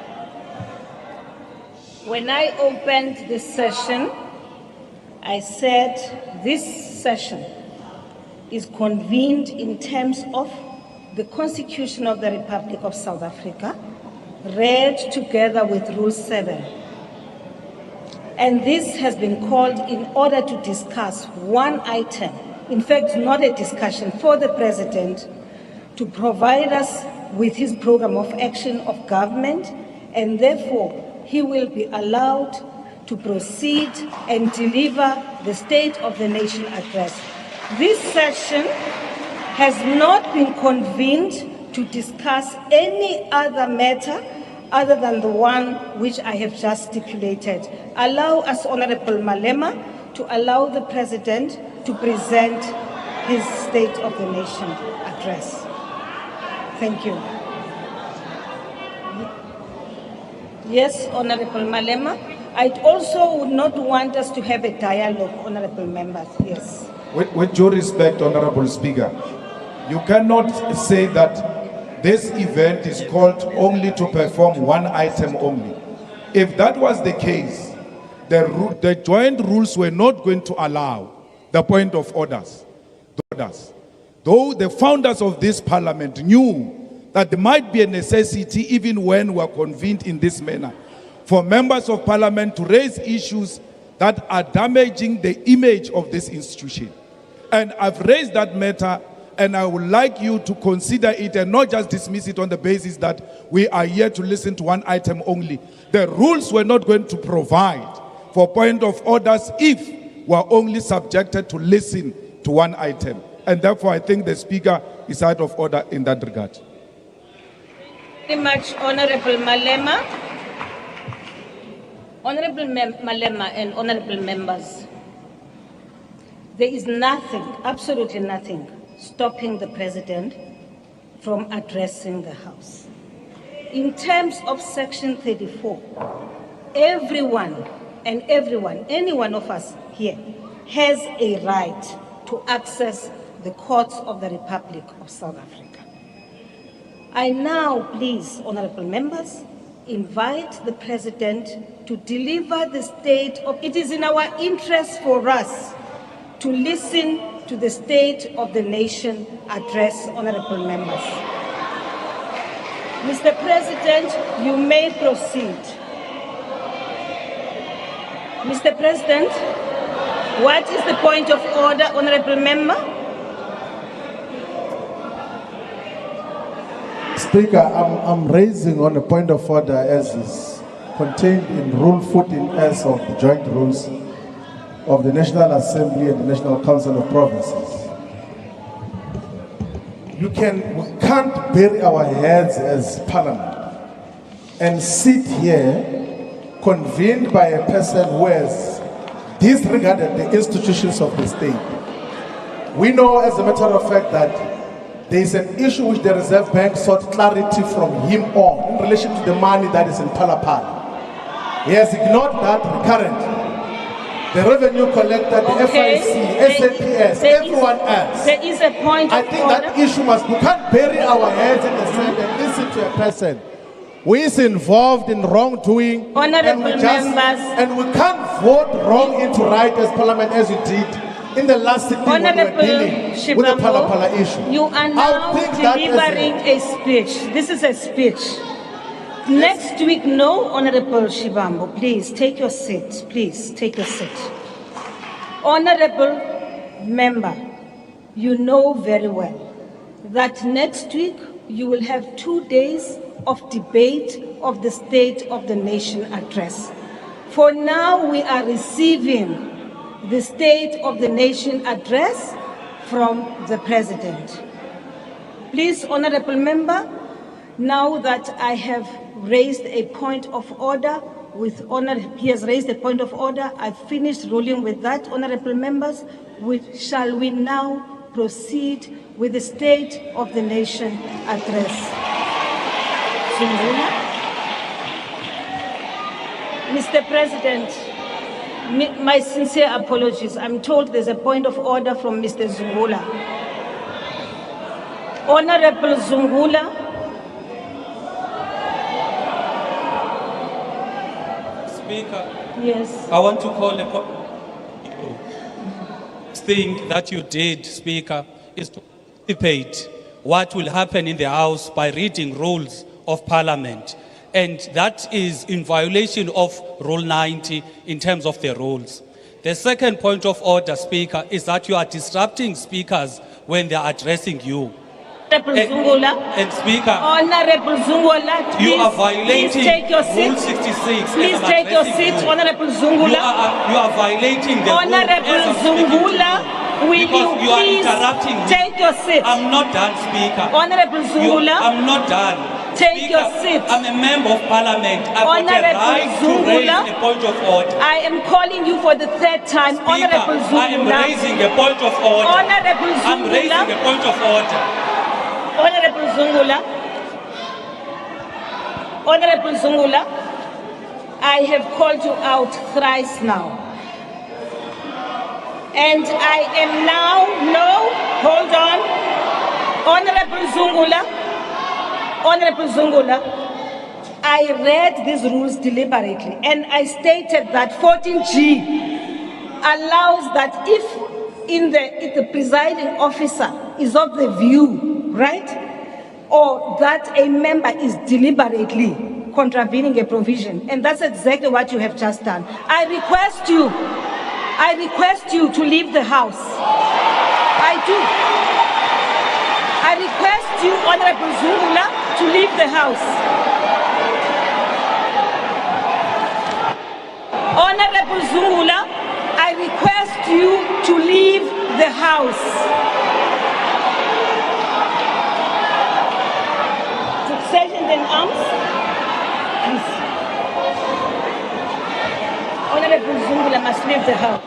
when I opened this session, I said this session is convened in terms of the Constitution of the Republic of South Africa, read together with Rule 7. And this has been called in order to discuss one item, in fact, not a discussion, for the President to provide us with his program of action of government, and therefore he will be allowed to proceed and deliver the State of the Nation address. This session has not been convened to discuss any other matter other than the one which I have just stipulated. Allow us, Honorable Malema, to allow the President to present his State of the Nation address. Thank you. Yes, Honorable Malema. I also would not want us to have a dialogue, Honorable members. Yes. With due respect, Honorable Speaker, you cannot say that this event is called only to perform one item only. If that was the case, the joint rules were not going to allow the point of orders. Though the founders of this parliament knew that there might be a necessity, even when we are convened in this manner, for members of parliament to raise issues that are damaging the image of this institution. And I've raised that matter, and I would like you to consider it and not just dismiss it on the basis that we are here to listen to one item only. The rules were not going to provide for point of orders if we are only subjected to listen to one item. And therefore, I think the Speaker is out of order in that regard. Thank you very much, Honorable Malema. Honorable Malema and honorable members, there is nothing, absolutely nothing, stopping the President from addressing the House. In terms of Section 34, everyone, any one of us here has a right to access the courts of the Republic of South Africa. I now, please, honorable members, invite the President to deliver the state of... It is in our interest for us to listen to the State of the Nation address, honorable members. Mr. President, you may proceed. Mr. President, what is the point of order, honorable member? Speaker, I'm raising on a point of order as is contained in Rule 14S of the Joint Rules of the National Assembly and the National Council of Provinces. We can't bury our heads as Parliament and sit here convened by a person who has disregarded the institutions of the state. We know, as a matter of fact, that there is an issue which the Reserve Bank sought clarity from him on in relation to the money that is in Palapala. He has ignored that recurrently. The revenue collector, the FIC, SAPS, everyone else. There is a point I of think order. that issue must, we can't bury our heads in the sand and listen to a person who is involved in wrongdoing. Honorable members. And we can't vote wrong into right as Parliament as you did in the last sitting when we were dealing with the Palapala issue. You are now delivering a speech. This is a speech. Next week, no, Honorable Shivambo, please take your seat. Please take your seat. Honorable member, you know very well that next week you will have 2 days of debate of the State of the Nation address. For now, we are receiving the State of the Nation address from the President. Please, honorable member, now that I have raised a point of order with honor, he has raised a point of order, I've finished ruling with that, honorable members. Shall we now proceed with the State of the Nation address? Mr. President, My sincere apologies. I'm told there's a point of order from Mr. Zungula. Honorable Zungula. Speaker. Yes. I want to call upon thing that you did, Speaker, is to anticipate what will happen in the House by reading rules of Parliament. And that is in violation of Rule 90 in terms of the rules. The second point of order, Speaker, is that you are disrupting speakers when they are addressing you. And Speaker, Honorable Zungula, please, you are violating please take your seat. Rule 66. Please take your seat, Honorable Zungula. You are violating the Honorable Zungula, will you are please interrupting me. take your seat? I'm not done, Speaker. Honorable Zungula, I'm not done. take your seat. I'm a member of Parliament. I've got a Honorable right to Zungula, raise a point of order. I am calling you for the third time. Speaker, Honorable Zungula. I am raising a point of order. Honorable Zungula. I'm raising a point of order. Honorable Zungula. Honorable Zungula, I have called you out thrice now. And I am now, no, hold on. Honorable Zungula, I read these rules deliberately and I stated that 14G allows that if the presiding officer is of the view, right, or that a member is deliberately contravening a provision, and that's exactly what you have just done. I request you to leave the House. I do. I request you, Honorable Zungula, to leave the House. Honorable Zungula, I request you to leave the House. Sergeant in arms, please. Honorable Zungula must leave the House.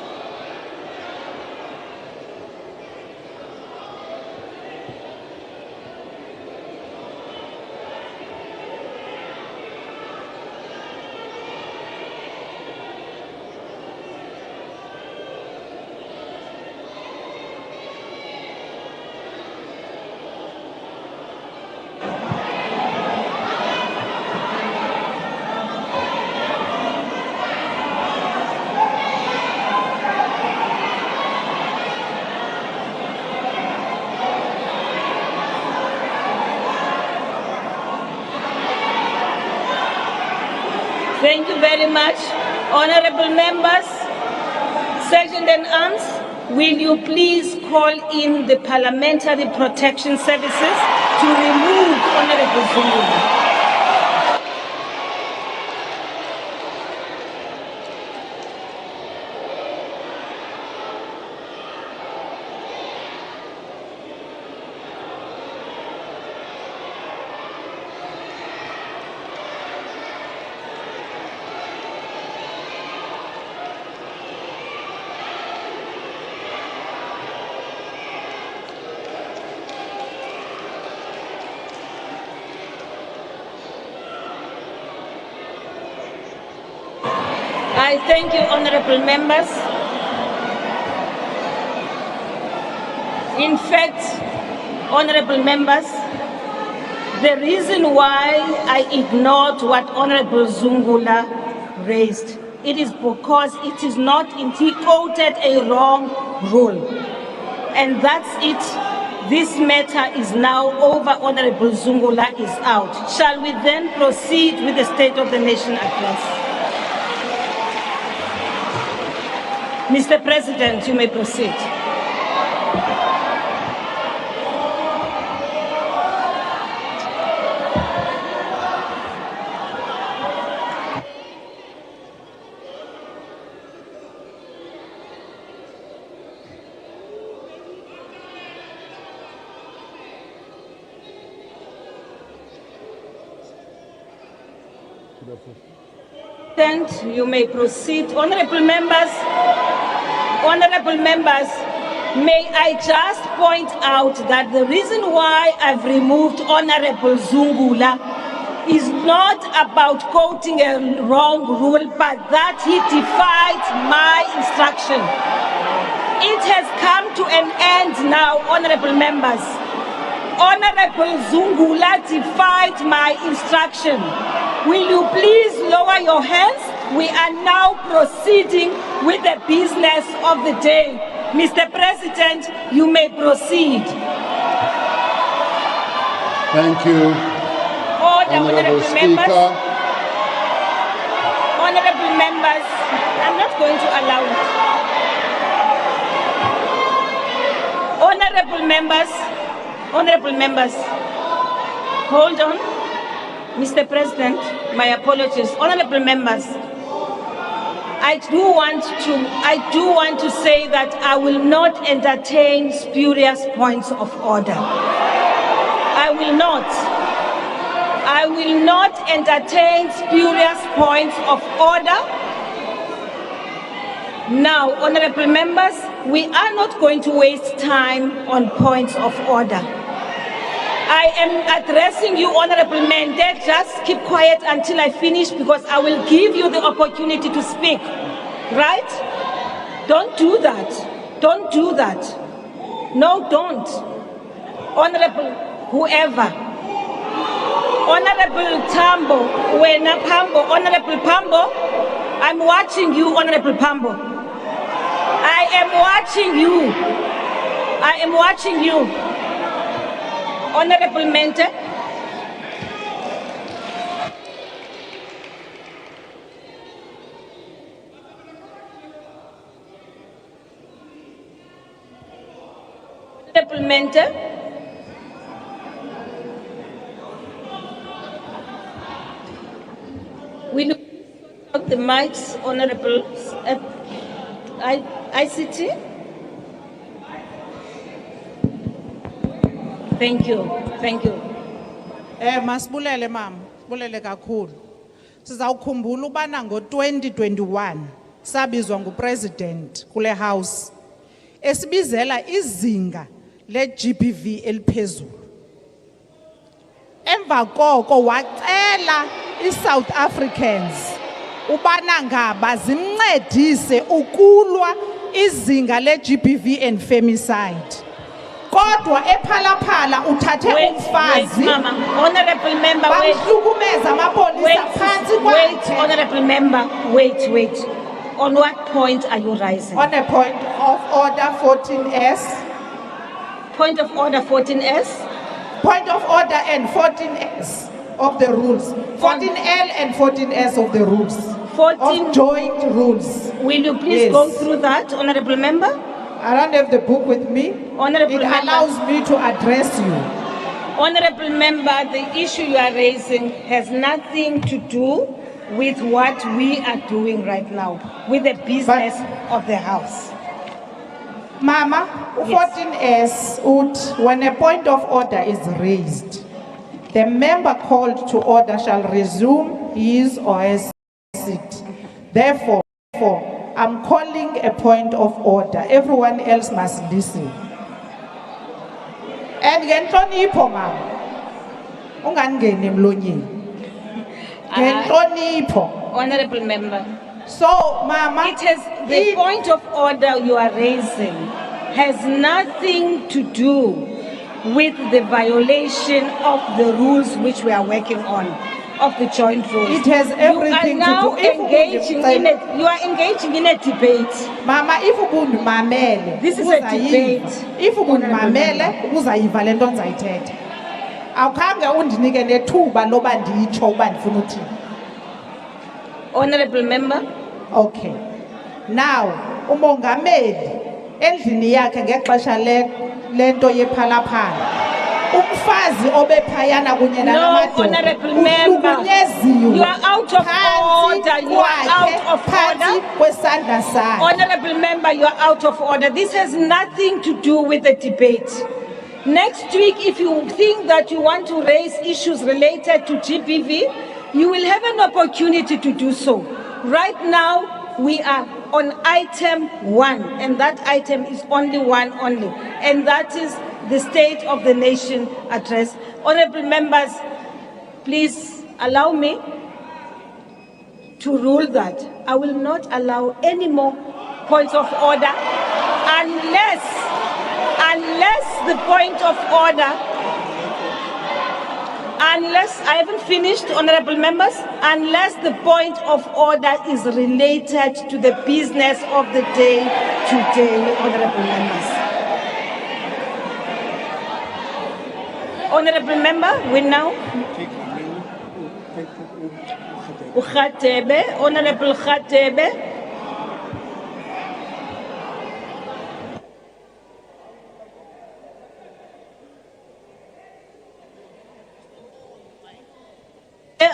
Thank you very much. Honorable members, Sergeant in arms, will you please call in the Parliamentary Protection Services to remove Honorable Zungula? I thank you, honorable members. In fact, honorable members, the reason why I ignored what Honorable Zungula raised, it is because it is not, he quoted a wrong rule. And that's it. This matter is now over. Honorable Zungula is out. Shall we then proceed with the State of the Nation address? Mr. President, you may proceed. You may proceed. Honorable members, may I just point out that the reason why I've removed Honorable Zungula is not about quoting a wrong rule, but that he defied my instruction. It has come to an end now, honorable members. Honorable Zungula defied my instruction. Will you please lower your hands? We are now proceeding with the business of the day. Mr. President, you may proceed. Thank you. Order, honorable Speaker. members. Honorable members, I'm not going to allow it. Honorable members, hold on. Mr. President, my apologies. Honorable members, I do want to say that I will not entertain spurious points of order. I will not entertain spurious points of order. Now, honorable members, we are not going to waste time on points of order. I am addressing you, honorable Mende. Just keep quiet until I finish, because I will give you the opportunity to speak. Right? Don't do that. Don't do that. No, don't. Honorable whoever. Honorable Tambo, Wena Pambo, Honorable Pambo, I'm watching you, Honorable Pambo. I am watching you. I am watching you. Honorable Mente. Honorable Mente. We look out the mics, Honorable ICT. Thank you. Thank you. Masibulele mama, sibulele kakhulu. Sizawukhumbula ubana ngo-2021 sabizwa ngupresident kule house esibizela izinga le-GBV eliphezulu. Emva koko wacela i-South Africans ubana ngaba zimncedise ukulwa izinga le-GBV and femicide. Kodwa ephalaphala uthathe umfazi. Honorable member, bamhlukumeza amapolisa phansi kwakhe. Wait, honorable member, wait. On what point are you rising? On a point of order 14S. Point of order 14S? Point of order and 14S of the rules. 14L and 14S of the rules. 14 of joint rules. Will you please go through that, honorable member? I don't have the book with me. Honorable it allows me to address you. Honorable member, the issue you are raising has nothing to do with what we are doing right now, with the business of the house. Mama, 14S, when a point of order is raised, the member called to order shall resume his or her seat. Therefore, I'm calling a point of order. Everyone else must listen. And ngenhlonipho mama, ungangeni emlonyeni. Ngenhlonipho. Honorable member. So, mama, the point of order you are raising has nothing to do with the violation of the rules which we are working on, of the joint rules. It has everything to do. You are engaging in a debate. Mama, if ubundu mamele, this is a debate. If ubundu mamele, uzayiva lento nzayithetha. Awukhange undinike nethuba loba nditsho uba ndifuna uthini. Honorable member. Okay. Now, umongameli endlini yakhe ngexesha lento yephalaphala. Umfazi obephayana kunye namadoda. Honorable member. You are out of order. You are out of order. Kwesandla sakhe. Honorable member, you are out of order. This has nothing to do with the debate. Next week, if you think that you want to raise issues related to GBV, you will have an opportunity to do so. Right now, we are on item 1, and that item is only one only, and that is the State of the Nation address. Honorable members, please, allow me to rule that I will not allow any more points of order unless the point of order, unless I haven't finished, honorable members, unless the point of order is related to the business of the day today, honorable members. Honorable member, we now. Honorable Khatebe.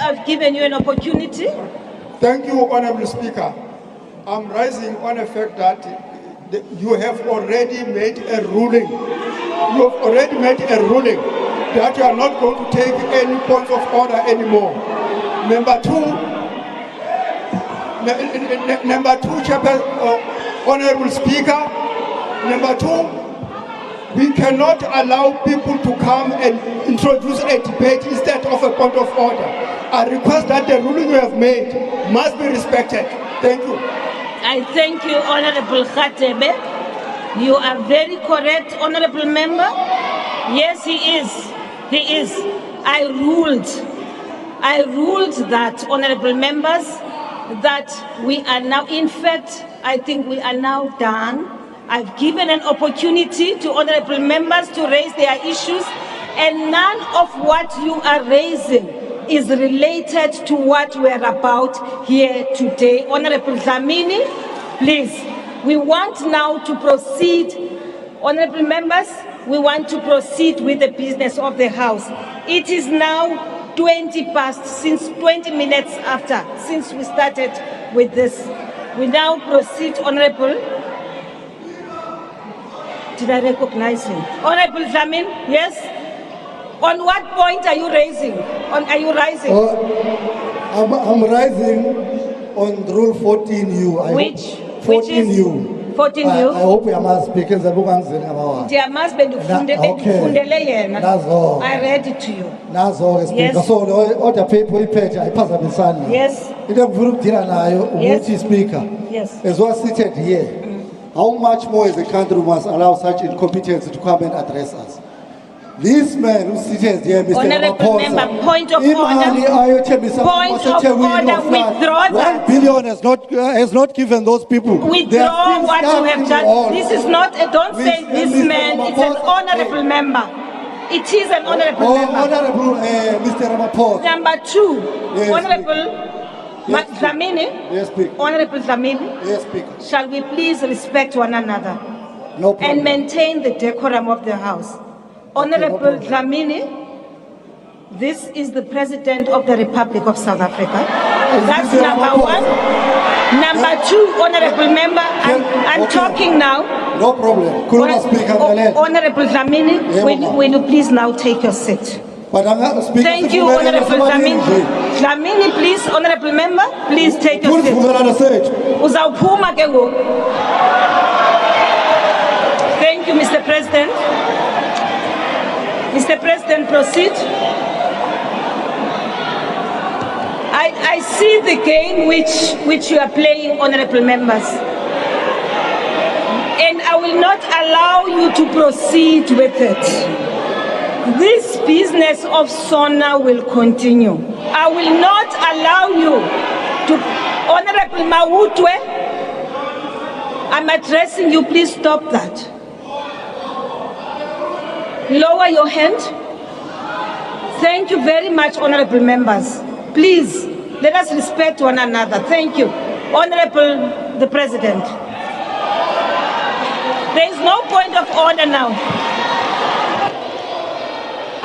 I've given you an opportunity. Thank you, Honorable Speaker. I'm rising on the fact that you have already made a ruling. You have already made a ruling that you are not going to take any points of order anymore. Number two, Honorable Speaker. Number two, we cannot allow people to come and introduce a debate instead of a point of order. I request that the ruling you have made must be respected. Thank you. I thank you, Honorable Khatebe. You are very correct, Honorable Member. Yes, he is. He is. I ruled that, Honorable Members, that we are now, in fact, I think we are now done. I've given an opportunity to Honorable Members to raise their issues, and none of what you are raising is related to what we're about here today. Honorable Dlamini, please, we want now to proceed. Honorable members, we want to proceed with the business of the House. It is now 20 past, since 20 minutes after, since we started with this. We now proceed, Honorable. Did I recognize him? Honorable Dlamini, yes? On what point are you raising? Are you rising? I'm rising on Rule 14U. Which 14U. 14U. I hope I must speak as a book. I read it to you. Yes. So other people Yes. Yes. Speaker. Yes. As was seated here. How much more as a country must allow such incompetence to come and address us? This man who sits here, Mr. Honorable Member, point of order. Point of order, withdraw that. 1 billion has not given those people. Withdraw what you have done. This is not, don't say this man, it's an honorable member. It is an honorable member. Honorable Mr. Ramaphosa. Number two, yes, Honorable Dlamini. Yes, Speaker. Honorable Dlamini. Yes, Speaker. Shall we please respect one another? No problem. And maintain the decorum of the House. Honorable Dlamini, this is the President of the Republic of South Africa. That's number one. Number two, Honorable Member, I'm talking now. No problem. Honorable Dlamini, will you please now take your seat? But I'm not speaking. Thank you, Honorable Dlamini. Dlamini, please, Honorable Member, please take your seat. Uzawuphuma ke ngoku. Thank you, Mr. President. Mr. President, proceed. I see the game which you are playing, honorable members. And I will not allow you to proceed with it. This business of SONA will continue. I will not allow you to, Honorable Mawutwe, I'm addressing you, please stop that. Lower your hand. Thank you very much, honorable members. Please, let us respect one another. Thank you. Honorable the President. There is no point of order now.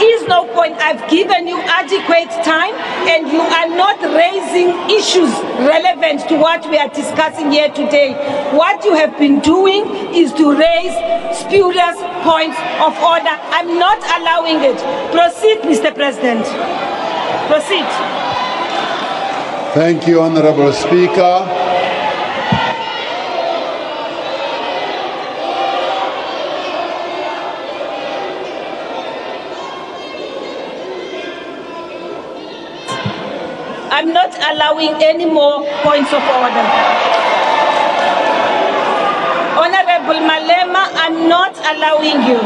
Is no point. I've given you adequate time and you are not raising issues relevant to what we are discussing here today. What you have been doing is to raise spurious points of order. I'm not allowing it. Proceed, Mr. President. Proceed. Thank you, Honorable Speaker. allowing any more points of order. Honorable Malema, I'm not allowing you.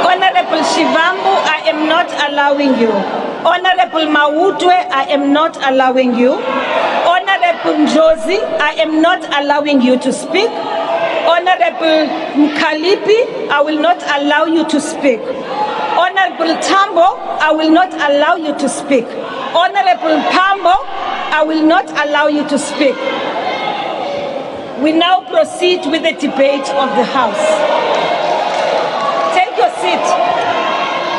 Honorable Shivambu, I am not allowing you. Honorable Mautwe, I am not allowing you. Honorable Njozi, I am not allowing you to speak. Honorable Mkalipi, I will not allow you to speak. Honorable Tambo, I will not allow you to speak. Honorable Pambo, I will not allow you to speak. We now proceed with the debate of the House. Take your seat.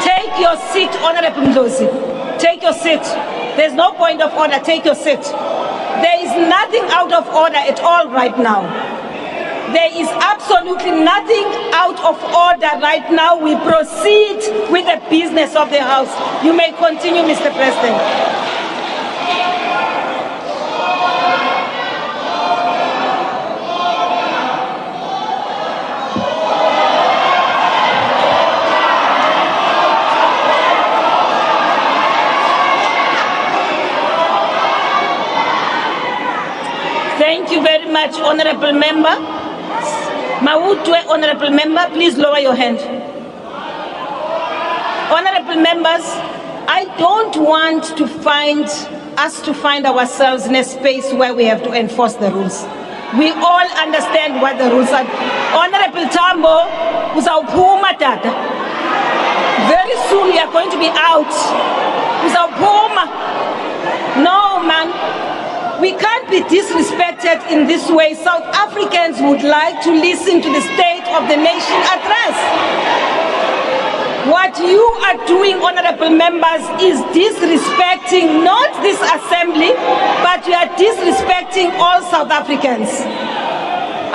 Take your seat, Honorable Njozi. Take your seat. There's no point of order. Take your seat. There is nothing out of order at all right now. There is absolutely nothing out of order right now. We proceed with the business of the House. You may continue, Mr. President. Thank you very much, Honorable Member. Mautwe, Honorable Member, please lower your hand. Honorable Members, I don't want to find ourselves in a space where we have to enforce the rules. We all understand what the rules are. Honorable Tambo, uzawuphuma tata. Very soon you are going to be out. Uzawuphuma. No, man. We can't be disrespected in this way. South Africans would like to listen to the State of the Nation address. What you are doing, honorable members, is disrespecting not this assembly, but you are disrespecting all South Africans.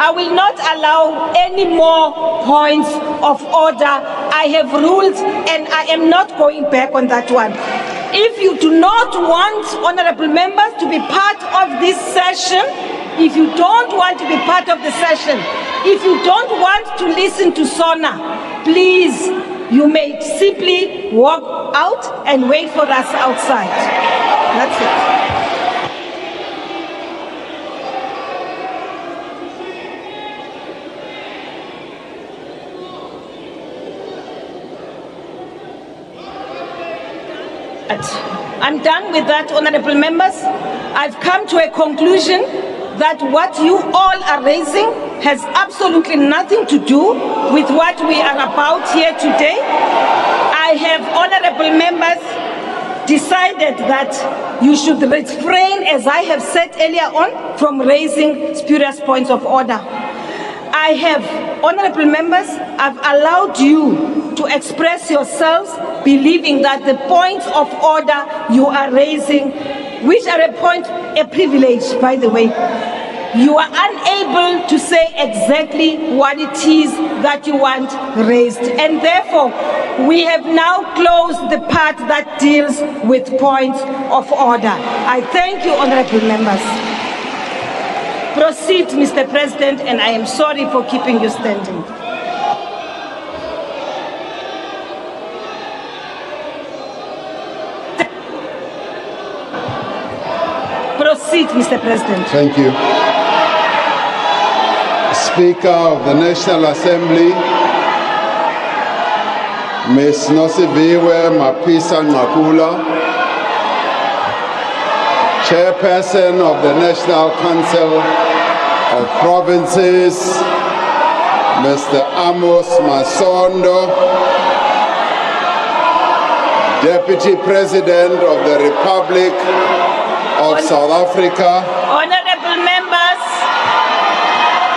I will not allow any more points of order. I have ruled and I am not going back on that one. If you do not want honorable members to be part of this session, if you don't want to be part of the session, if you don't want to listen to SONA, please, you may simply walk out and wait for us outside. That's it. I'm done with that, honorable members. I've come to a conclusion that what you all are raising has absolutely nothing to do with what we are about here today. I have, honorable members, decided that you should refrain, as I have said earlier on, from raising spurious points of order. I have, honorable members, I've allowed you to express yourselves, believing that the points of order you are raising, which are a privilege, by the way, you are unable to say exactly what it is that you want raised. And therefore, we have now closed the part that deals with points of order. I thank you, honorable members. Proceed, Mr. President, and I am sorry for keeping you standing. Proceed, Mr. President. Thank you. Speaker of the National Assembly, Ms. Nosiviwe Mapisa Nakula, Chairperson of the National Council of Provinces, Mr. Amos Masondo, Deputy President of the Republic of South Africa, honorable members,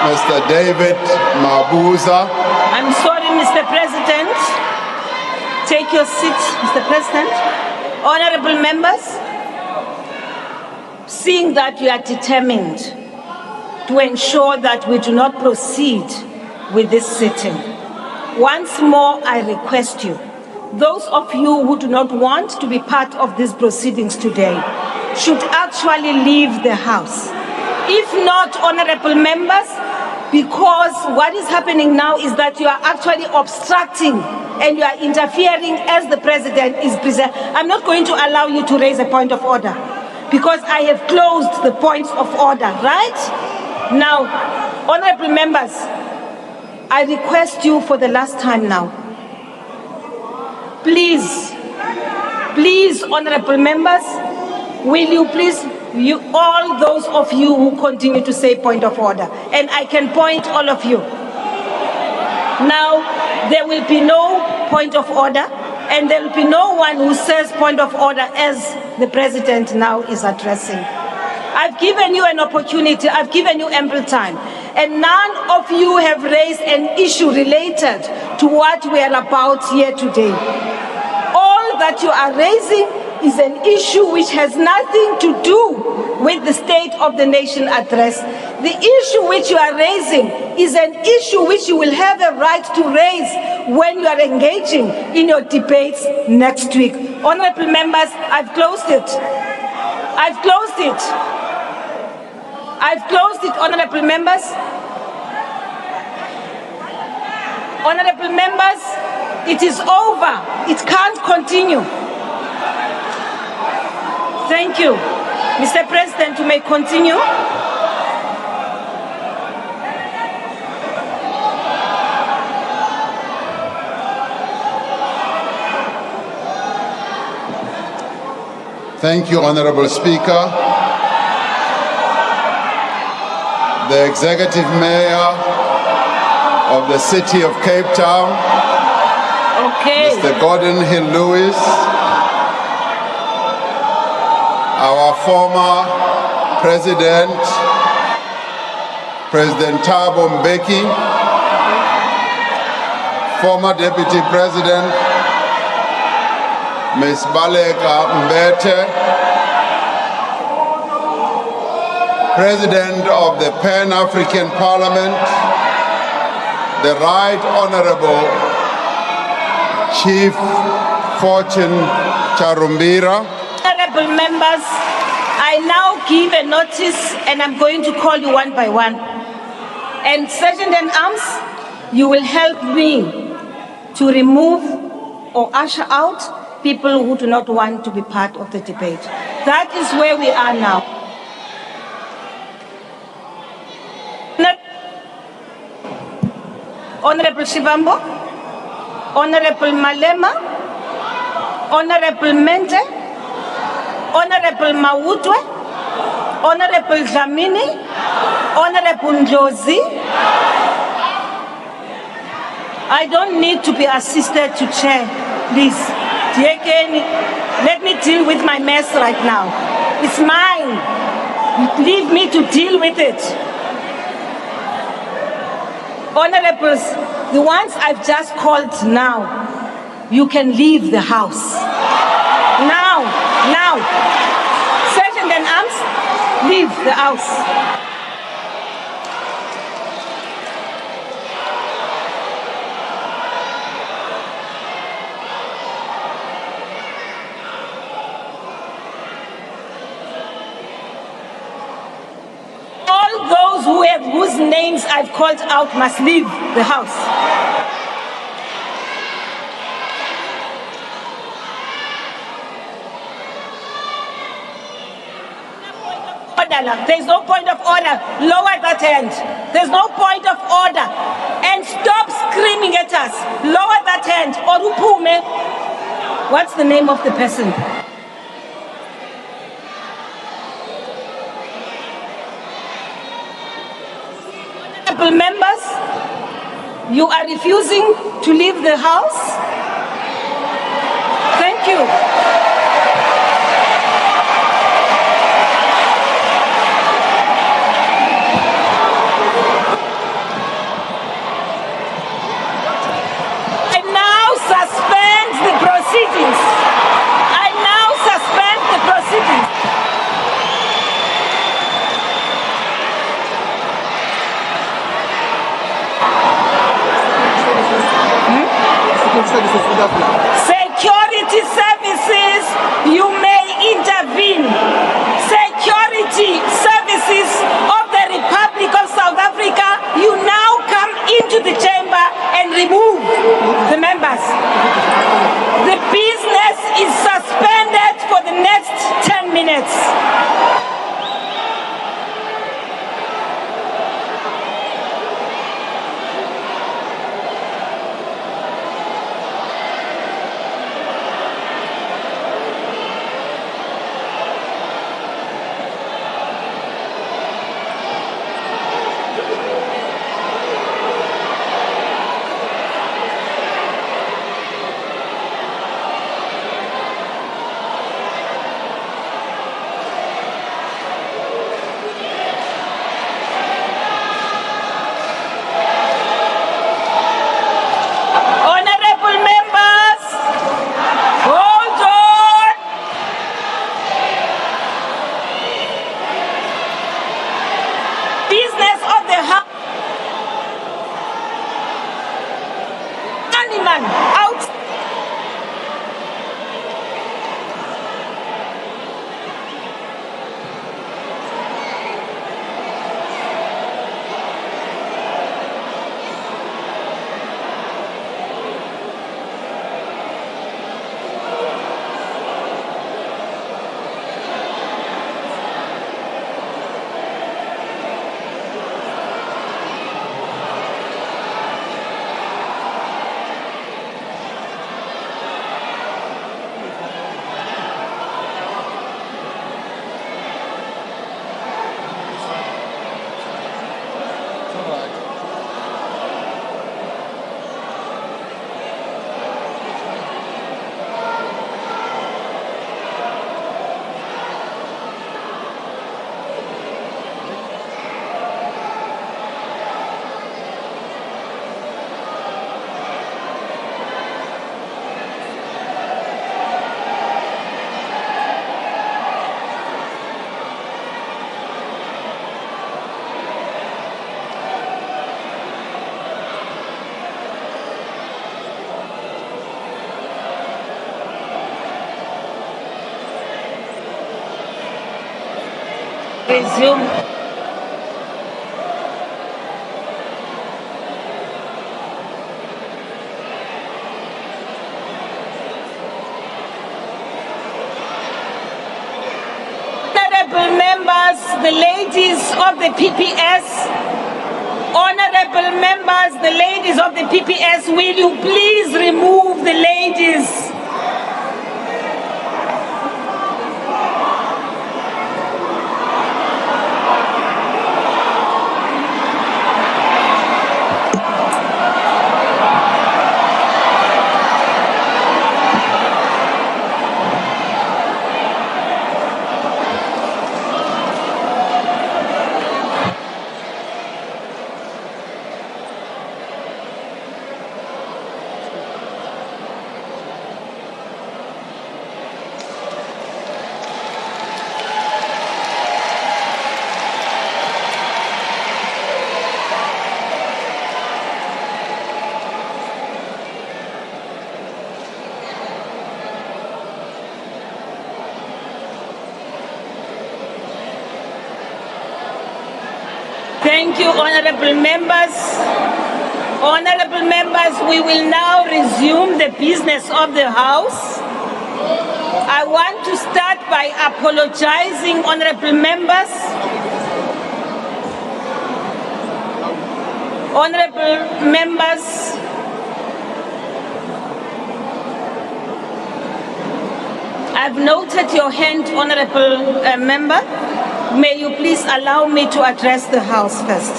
Mr. David Mabuza. I'm sorry, Mr. President. Take your seats, Mr. President. Honorable members, seeing that you are determined to ensure that we do not proceed with this sitting, once more I request you, those of you who do not want to be part of these proceedings today should actually leave the House. If not, honorable members, because what is happening now is that you are actually obstructing and you are interfering as the President is present. I'm not going to allow you to raise a point of order. because I have closed the points of order, right? Now, honorable members, I request you for the last time now. Please, honorable members, will you please, all those of you who continue to say point of order, and I can point all of you. Now, there will be no point of order, and there will be no one who says point of order as the president now is addressing. I've given you an opportunity, I've given you ample time, and none of you have raised an issue related to what we are about here today. All that you are raising is an issue which has nothing to do with the State of the Nation address. The issue which you are raising is an issue which you will have a right to raise when you are engaging in your debates next week. Honorable members, I've closed it. I've closed it. I've closed it, honorable members. Honorable members, it is over. It can't continue. Thank you. Mr. President, you may continue. Thank you, Honorable Speaker. The Executive Mayor of the City of Cape Town, Mr. Gordon Hill Lewis, our former President, President Thabo Mbeki, former Deputy President, Ms. Baleka Mbete, President of the Pan-African Parliament, the Right Honorable Chief Fortune Charumbira. Honorable members, I now give a notice and I'm going to call you one by one. And Sergeant at Arms, you will help me to remove or usher out people who do not want to be part of the debate. That is where we are now. Honorable Shivambo, Honorable Malema, Honorable Mente, Honorable Mawutwe, Honorable Dlamini, Honorable Ndlozi. I don't need to be assisted to chair, please. Let me deal with my mess right now. It's mine. Leave me to deal with it. Honorables, the ones I've just called now, you can leave the house. Now. Sergeant at Arms, leave the house. Whose names I've called out must leave the house. There's no point of order. Lower that hand. There's no point of order. And stop screaming at us. Lower that hand. Orupume. What's the name of the person? Members, you are refusing to leave the house. Thank you. I now suspend the proceedings. Security services, you may intervene. Security services of the Republic of South Africa, you now come into the chamber and remove the members. The business is suspended for the next 10 minutes. resume. Honorable members, the ladies of the PPS, honorable members, the ladies of the PPS, will you please remove the ladies? Thank you, honorable members. Honorable members, we will now resume the business of the House. I want to start by apologizing, honorable members. Honorable members, I've noted your hand, honorable member. May you please allow me to address the House first.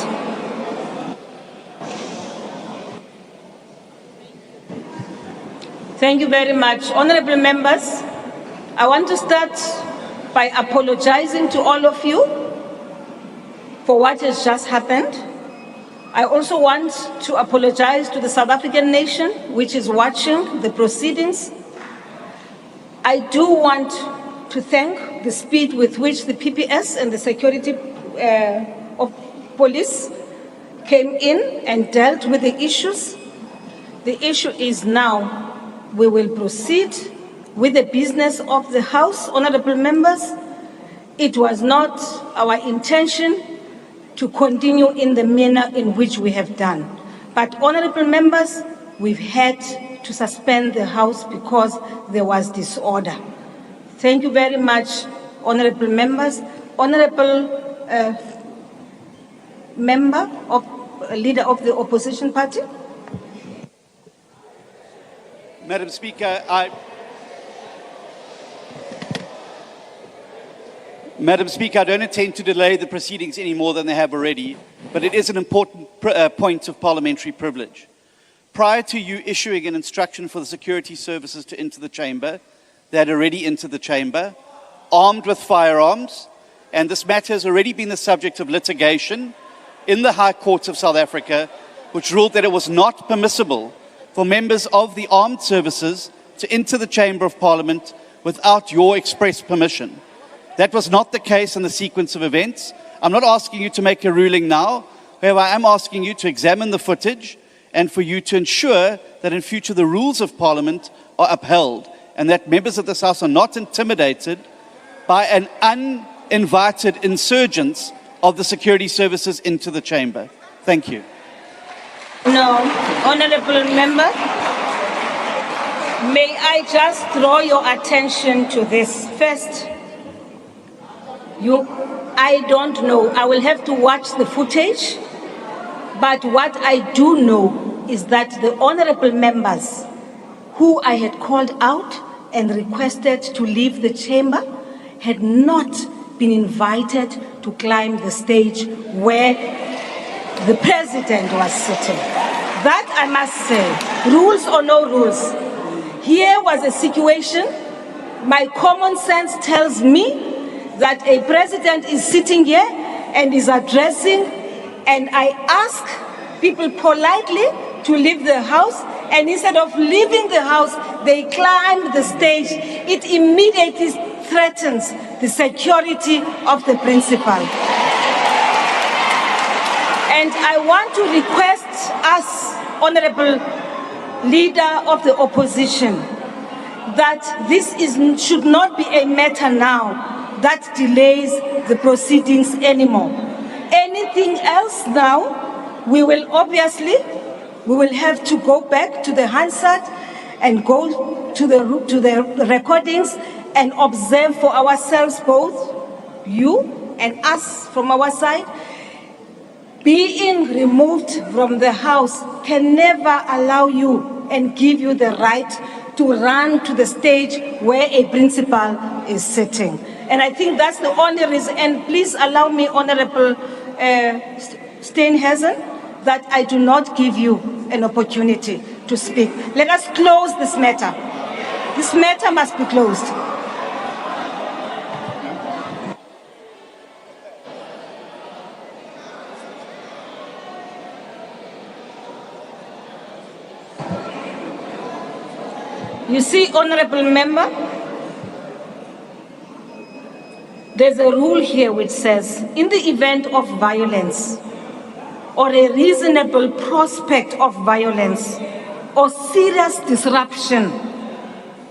Thank you very much. Honorable members, I want to start by apologizing to all of you for what has just happened. I also want to apologize to the South African nation, which is watching the proceedings. I do want to thank the speed with which the PPS and the security of police came in and dealt with the issues. The issue is now we will proceed with the business of the House, honorable members. It was not our intention to continue in the manner in which we have done. But honorable members, we've had to suspend the House because there was disorder. Thank you very much, honorable members. Honorable leader of the opposition party. Madam Speaker, Madam Speaker, I don't intend to delay the proceedings any more than they have already, but it is an important point of parliamentary privilege. Prior to you issuing an instruction for the security services to enter the chamber, they had already entered the chamber, armed with firearms, and this matter has already been the subject of litigation in the High Court of South Africa, which ruled that it was not permissible for members of the armed services to enter the Chamber of Parliament without your express permission. That was not the case in the sequence of events. I'm not asking you to make a ruling now. However, I am asking you to examine the footage and for you to ensure that in future the rules of Parliament are upheld and that members of this House are not intimidated by an uninvited insurgence of the security services into the chamber. Thank you. No, honorable member, may I just draw your attention to this. First, I don't know. I will have to watch the footage. But what I do know is that the honorable members who I had called out and requested to leave the chamber had not been invited to climb the stage where the president was sitting. That I must say, rules or no rules, here was a situation, my common sense tells me that a president is sitting here and is addressing, and I ask people politely to leave the House, and instead of leaving the House, they climb the stage. It immediately threatens the security of the principal. And I want to request us, honorable leader of the opposition, that this should not be a matter now that delays the proceedings anymore. Anything else now, we will have to go back to the Hansard and go to the recordings and observe for ourselves, both you and us from our side. Being removed from the house can never allow you and give you the right to run to the stage where a principal is sitting. And I think that's the only reason. And please allow me, Honorable Steenhuisen, that I do not give you an opportunity to speak. Let us close this matter. This matter must be closed. You see, Honorable Member, there's a rule here which says, in the event of violence or a reasonable prospect of violence or serious disruption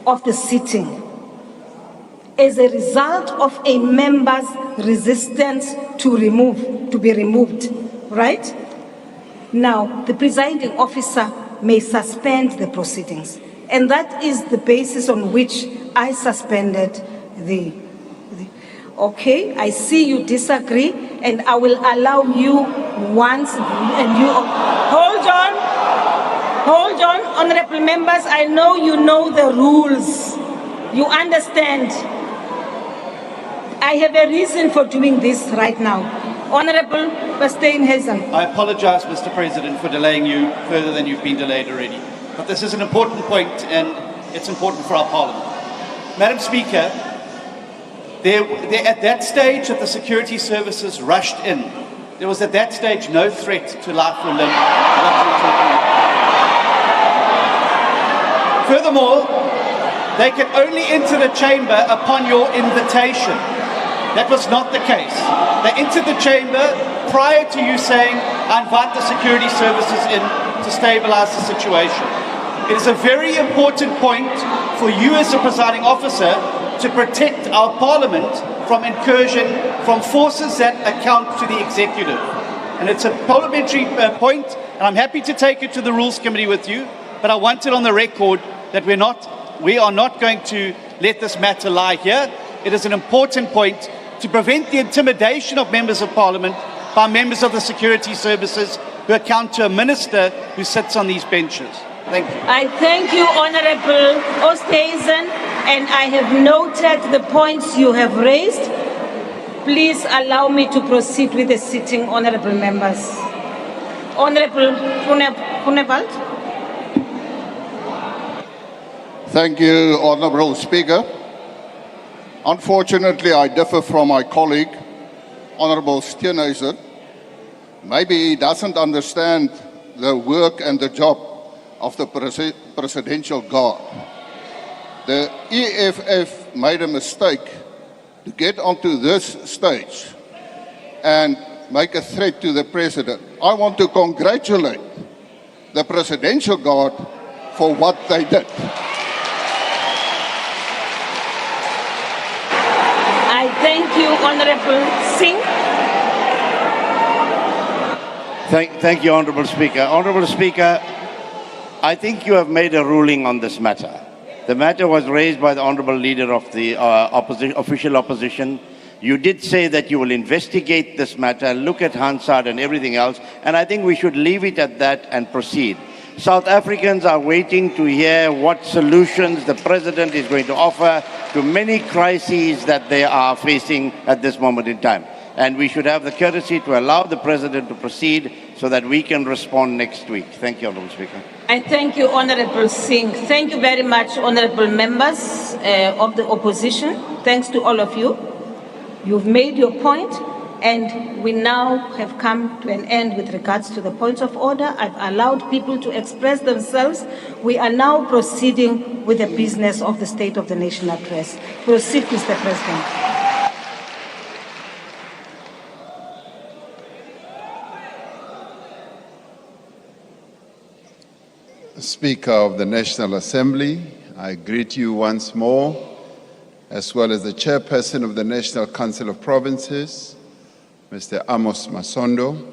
of the sitting as a result of a member's resistance to be removed, right? Now, the presiding officer may suspend the proceedings. And that is the basis on which I suspended okay, I see you disagree, and I will allow you once, and you, hold on, honorable members, I know you know the rules, you understand. I have a reason for doing this right now. Honorable Steenhuisen. I apologize, Mr. President, for delaying you further than you've been delayed already. But this is an important point, and it's important for our Parliament. Madam Speaker, at that stage that the security services rushed in, there was at that stage no threat to life or limb. Furthermore, they can only enter the chamber upon your invitation. That was not the case. They entered the chamber prior to you saying, I invite the security services in to stabilize the situation. It is a very important point for you as a presiding officer to protect our Parliament from incursion from forces that account to the executive. And it's a parliamentary point, and I'm happy to take it to the Rules Committee with you, but I want it on the record that we are not going to let this matter lie here. It is an important point to prevent the intimidation of members of Parliament by members of the security services who account to a minister who sits on these benches. Thank you. I thank you, Honorable Oosthuizen, and I have noted the points you have raised. Please allow me to proceed with the sitting, honorable members. Honorable Groenewald. Thank you, Honorable Speaker. Unfortunately, I differ from my colleague, Honorable Steenhuisen. Maybe he doesn't understand the work and the job of the Presidential Guard. The EFF made a mistake to get onto this stage and make a threat to the President. I want to congratulate the Presidential Guard for what they did. I thank you, Honorable Singh. Thank you, Honorable Speaker. Honorable Speaker, I think you have made a ruling on this matter. The matter was raised by the Honorable Leader of the official opposition. You did say that you will investigate this matter, look at Hansard and everything else, and I think we should leave it at that and proceed. South Africans are waiting to hear what solutions the President is going to offer to many crises that they are facing at this moment in time. And we should have the courtesy to allow the President to proceed so that we can respond next week. Thank you, Honourable Speaker. I thank you, Honourable Singh. Thank you very much, Honourable members of the opposition. Thanks to all of you. You've made your point, and we now have come to an end with regards to the points of order. I've allowed people to express themselves. We are now proceeding with the business of the State of the Nation address. Proceed, Mr. President. Speaker of the National Assembly, I greet you once more as well as the Chairperson of the National Council of Provinces, Mr. Amos Masondo.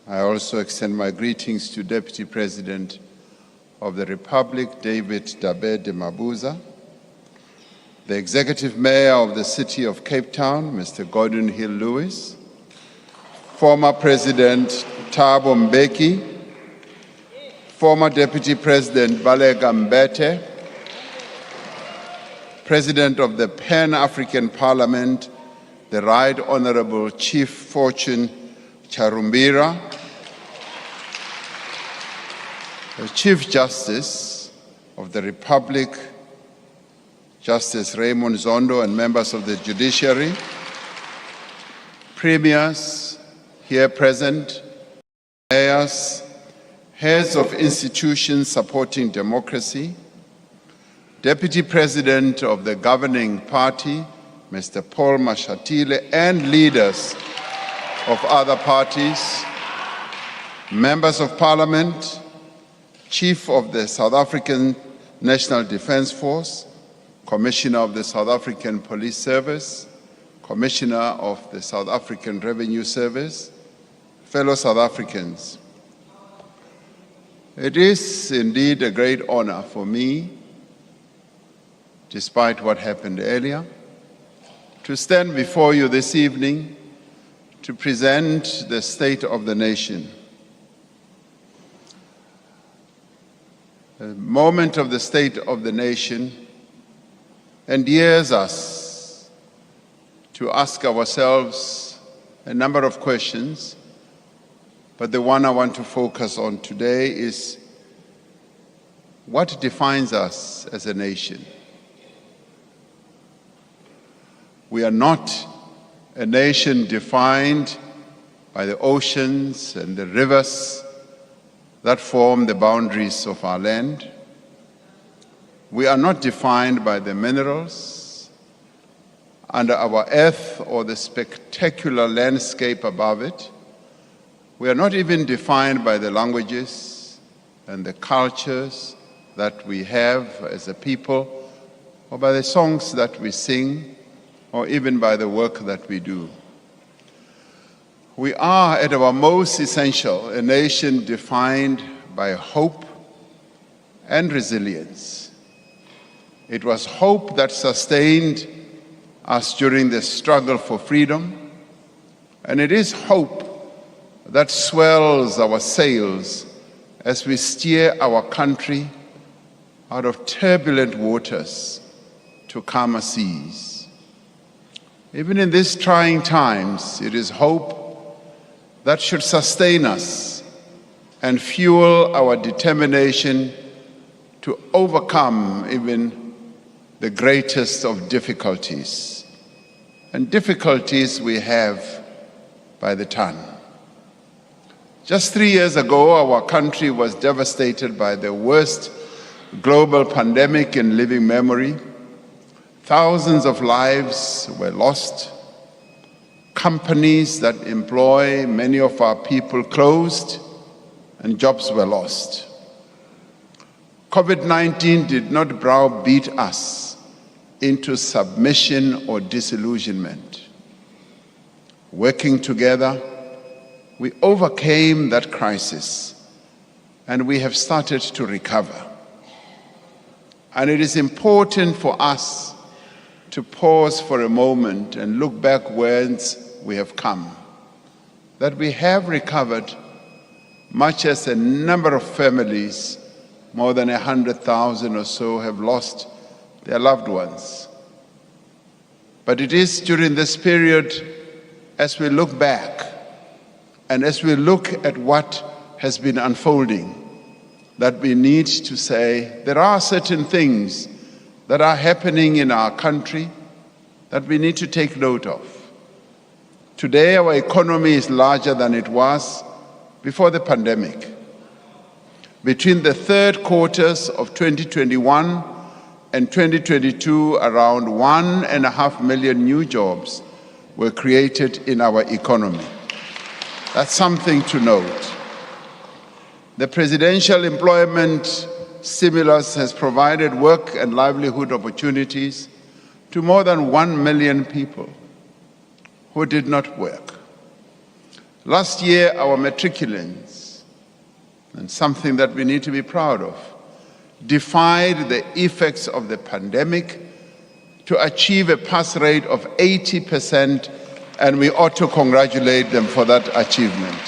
I also extend my greetings to Deputy President of the Republic, David Dabe de Mabuza, the Executive Mayor of the City of Cape Town, Mr. Gordon Hill Lewis, former President Thabo Mbeki, former Deputy President Balega Mbete, President of the Pan-African Parliament, the Right Honorable Chief Fortune Charumbira, the Chief Justice of the Republic, Justice Raymond Zondo, and members of the judiciary, premiers here present, mayors, heads of institutions supporting democracy, Deputy President of the governing party, Mr. Paul Mashatile, and leaders of other parties, members of Parliament, Chief of the South African National Defence Force, Commissioner of the South African Police Service, Commissioner of the South African Revenue Service, fellow South Africans. It is indeed a great honor for me, despite what happened earlier, to stand before you this evening to present the state of the nation. The moment of the state of the nation endears us to ask ourselves a number of questions, but the one I want to focus on today is what defines us as a nation. We are not a nation defined by the oceans and the rivers that form the boundaries of our land. We are not defined by the minerals under our earth or the spectacular landscape above it. We are not even defined by the languages and the cultures that we have as a people, or by the songs that we sing, or even by the work that we do. We are, at our most essential, a nation defined by hope and resilience. It was hope that sustained us during the struggle for freedom, and it is hope that swells our sails as we steer our country out of turbulent waters to calmer seas. Even in these trying times, it is hope that should sustain us and fuel our determination to overcome even the greatest of difficulties. And difficulties we have by the ton. Just 3 years ago, our country was devastated by the worst global pandemic in living memory. Thousands of lives were lost. Companies that employ many of our people closed, and jobs were lost. COVID-19 did not browbeat us into submission or disillusionment. Working together, we overcame that crisis, and we have started to recover. And it is important for us to pause for a moment and look back whence we have come. That we have recovered, much as a number of families, more than 100,000 or so, have lost their loved ones. But it is during this period, as we look back and as we look at what has been unfolding, that we need to say there are certain things that are happening in our country that we need to take note of. Today, our economy is larger than it was before the pandemic. Between the third quarters of 2021 and 2022, around 1.5 million new jobs were created in our economy. That's something to note. The presidential employment stimulus has provided work and livelihood opportunities to more than 1 million people who did not work. Last year, our matriculants, and something that we need to be proud of, defied the effects of the pandemic to achieve a pass rate of 80%, and we ought to congratulate them for that achievement.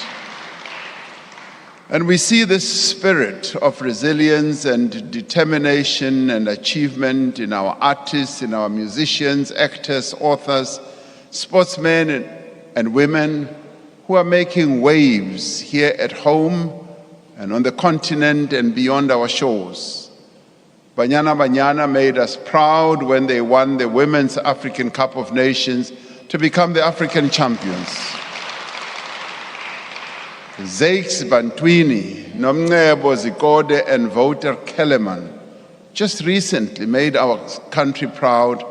And we see this spirit of resilience and determination and achievement in our artists, in our musicians, actors, authors, sportsmen and women who are making waves here at home and on the continent and beyond our shores. Banyana Banyana made us proud when they won the Women's African Cup of Nations to become the African champions. Zakes Bantwini, Nomncebo Zikode, and Wouter Kellerman just recently made our country proud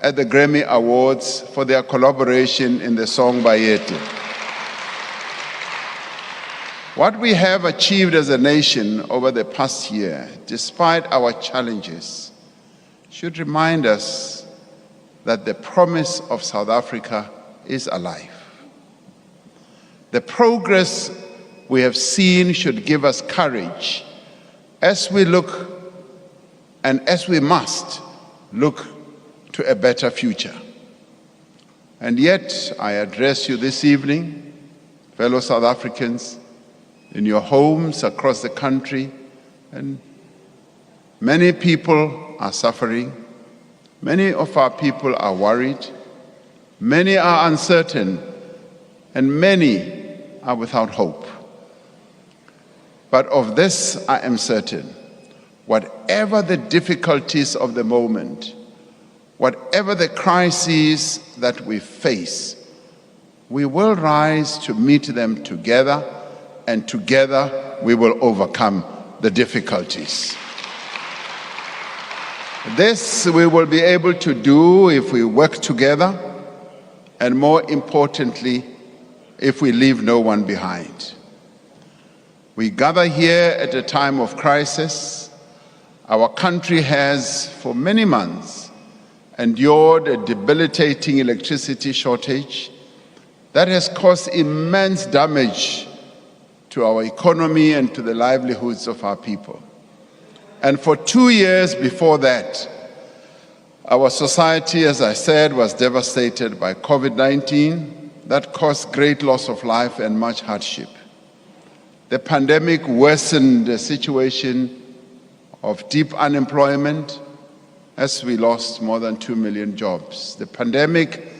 at the Grammy Awards for their collaboration in the song Bayete. What we have achieved as a nation over the past year, despite our challenges, should remind us that the promise of South Africa is alive. The progress we have seen should give us courage as we look and as we must look to a better future. And yet, I address you this evening, fellow South Africans, in your homes across the country, and many people are suffering. Many of our people are worried. Many are uncertain, and many are without hope. But of this I am certain, whatever the difficulties of the moment, whatever the crises that we face, we will rise to meet them together, and together we will overcome the difficulties. This we will be able to do if we work together, and more importantly, if we leave no one behind. We gather here at a time of crisis. Our country has, for many months, endured a debilitating electricity shortage that has caused immense damage to our economy and to the livelihoods of our people. And for 2 years before that, our society, as I said, was devastated by COVID-19 that caused great loss of life and much hardship. The pandemic worsened the situation of deep unemployment as we lost more than 2 million jobs. The pandemic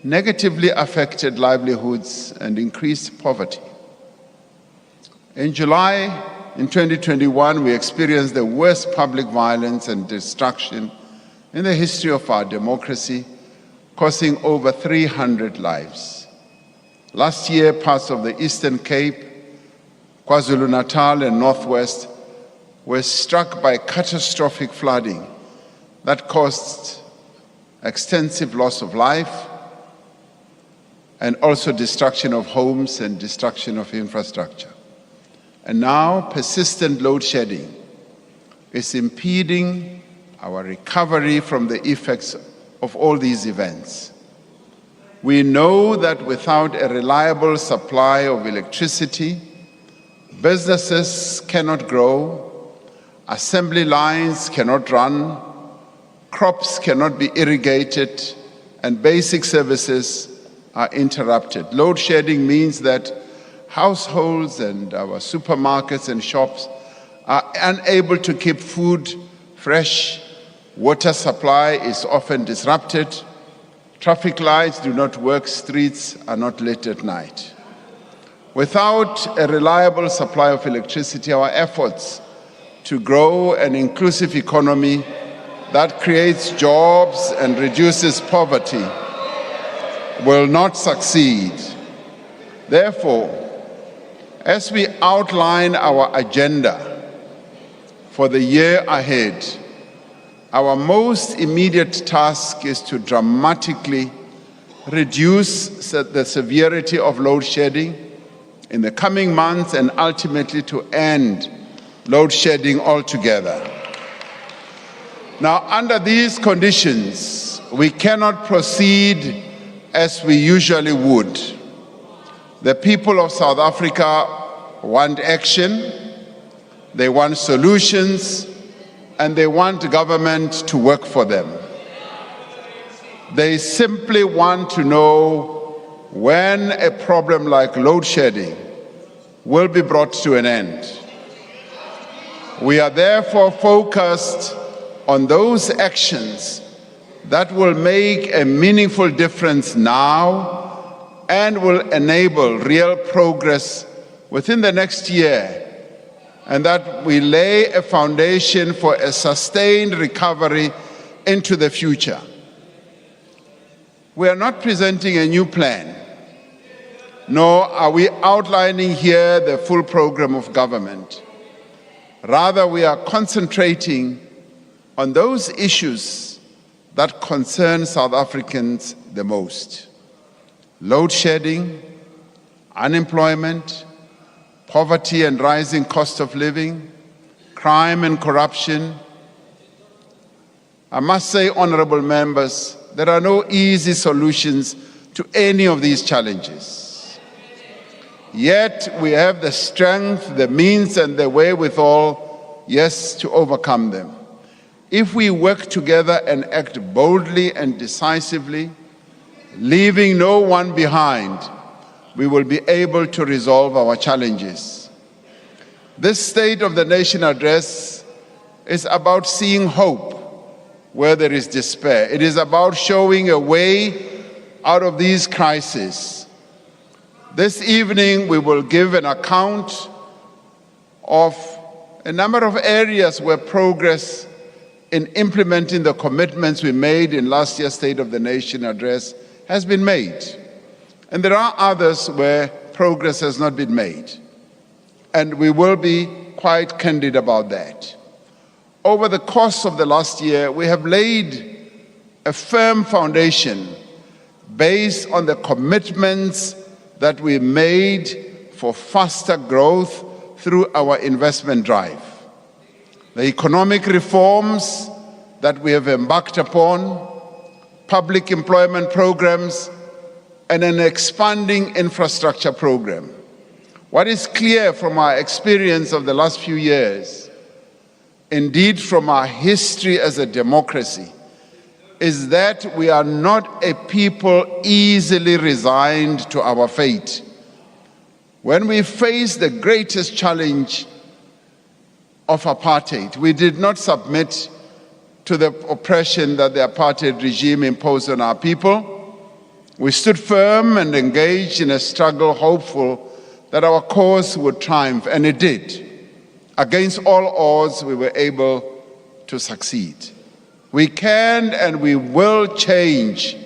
negatively affected livelihoods and increased poverty. In July, in 2021, we experienced the worst public violence and destruction in the history of our democracy, costing over 300 lives. Last year, parts of the Eastern Cape, KwaZulu-Natal and Northwest were struck by catastrophic flooding that caused extensive loss of life and also destruction of homes and destruction of infrastructure. And now persistent load shedding is impeding our recovery from the effects of all these events. We know that without a reliable supply of electricity, businesses cannot grow, assembly lines cannot run, crops cannot be irrigated, and basic services are interrupted. Load shedding means that households and our supermarkets and shops are unable to keep food fresh, water supply is often disrupted, traffic lights do not work, streets are not lit at night. Without a reliable supply of electricity, our efforts to grow an inclusive economy that creates jobs and reduces poverty will not succeed. Therefore, as we outline our agenda for the year ahead, our most immediate task is to dramatically reduce the severity of load shedding in the coming months and ultimately to end load shedding altogether. Now, under these conditions, we cannot proceed as we usually would. The people of South Africa want action, they want solutions, and they want government to work for them. They simply want to know when a problem like load shedding will be brought to an end. We are therefore focused on those actions that will make a meaningful difference now and will enable real progress within the next year, and that we lay a foundation for a sustained recovery into the future. We are not presenting a new plan, nor are we outlining here the full program of government. Rather, we are concentrating on those issues that concern South Africans the most: load shedding, unemployment, poverty and rising cost of living, crime and corruption. I must say, honorable members, there are no easy solutions to any of these challenges. Yet we have the strength, the means, and the wherewithal, yes, to overcome them. If we work together and act boldly and decisively, leaving no one behind, we will be able to resolve our challenges. This State of the Nation address is about seeing hope where there is despair. It is about showing a way out of these crises. This evening, we will give an account of a number of areas where progress in implementing the commitments we made in last year's State of the Nation address has been made. And there are others where progress has not been made. And we will be quite candid about that. Over the course of the last year, we have laid a firm foundation based on the commitments that we made for faster growth through our investment drive. The economic reforms that we have embarked upon, public employment programs, and an expanding infrastructure program. What is clear from our experience of the last few years, indeed from our history as a democracy, is that we are not a people easily resigned to our fate. When we faced the greatest challenge of apartheid, we did not submit to the oppression that the apartheid regime imposed on our people. We stood firm and engaged in a struggle, hopeful that our cause would triumph, and it did. Against all odds, we were able to succeed. We can and we will change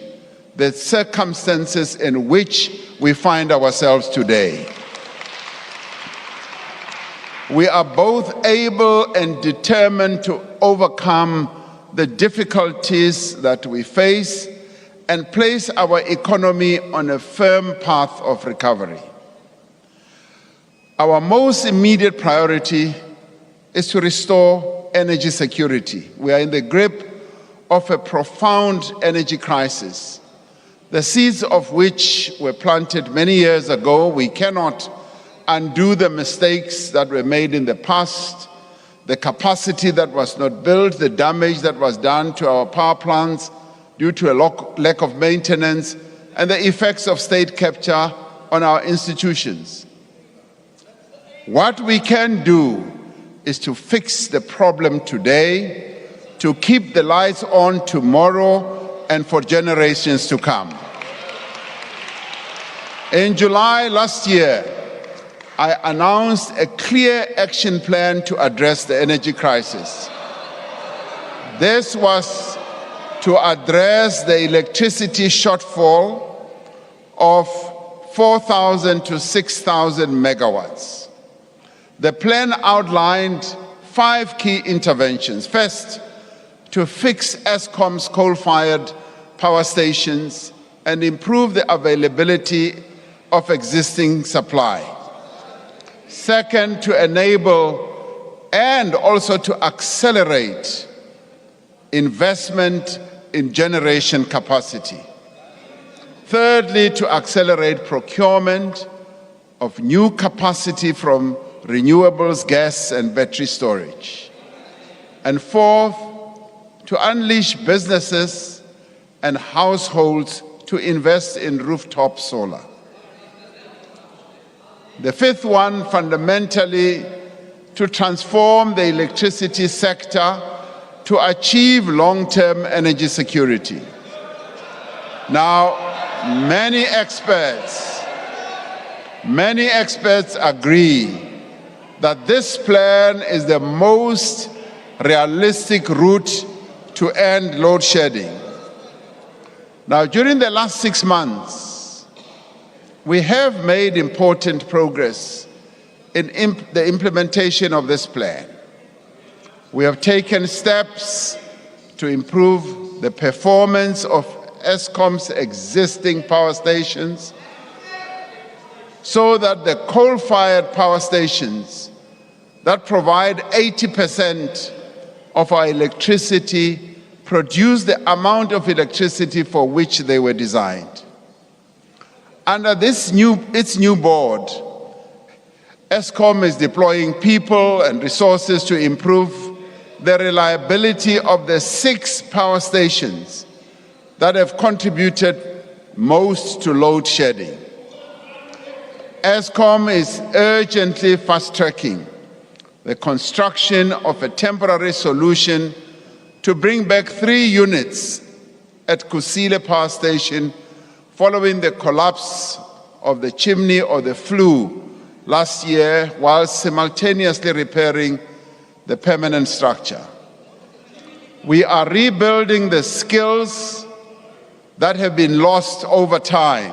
the circumstances in which we find ourselves today. We are both able and determined to overcome the difficulties that we face and place our economy on a firm path of recovery. Our most immediate priority is to restore energy security. We are in the grip of a profound energy crisis, the seeds of which were planted many years ago. We cannot undo the mistakes that were made in the past, the capacity that was not built, the damage that was done to our power plants due to a lack of maintenance, and the effects of state capture on our institutions. What we can do is to fix the problem today, to keep the lights on tomorrow and for generations to come. In July last year, I announced a clear action plan to address the energy crisis. This was to address the electricity shortfall of 4,000 to 6,000 megawatts. The plan outlined 5 key interventions. First, to fix Eskom's coal-fired power stations and improve the availability of existing supply. Second, to enable and also to accelerate investment in generation capacity. Thirdly, to accelerate procurement of new capacity from renewables, gas, and battery storage. And fourth, to unleash businesses and households to invest in rooftop solar. The fifth one, fundamentally, to transform the electricity sector to achieve long-term energy security. Now, many experts agree that this plan is the most realistic route to end load shedding. Now, during the last 6 months, we have made important progress in the implementation of this plan. We have taken steps to improve the performance of Eskom's existing power stations so that the coal-fired power stations that provide 80% of our electricity produce the amount of electricity for which they were designed. Under its new board, Eskom is deploying people and resources to improve the reliability of the 6 power stations that have contributed most to load shedding. Eskom is urgently fast-tracking the construction of a temporary solution to bring back 3 units at Kusile Power Station following the collapse of the chimney or the flue last year, while simultaneously repairing the permanent structure. We are rebuilding the skills that have been lost over time.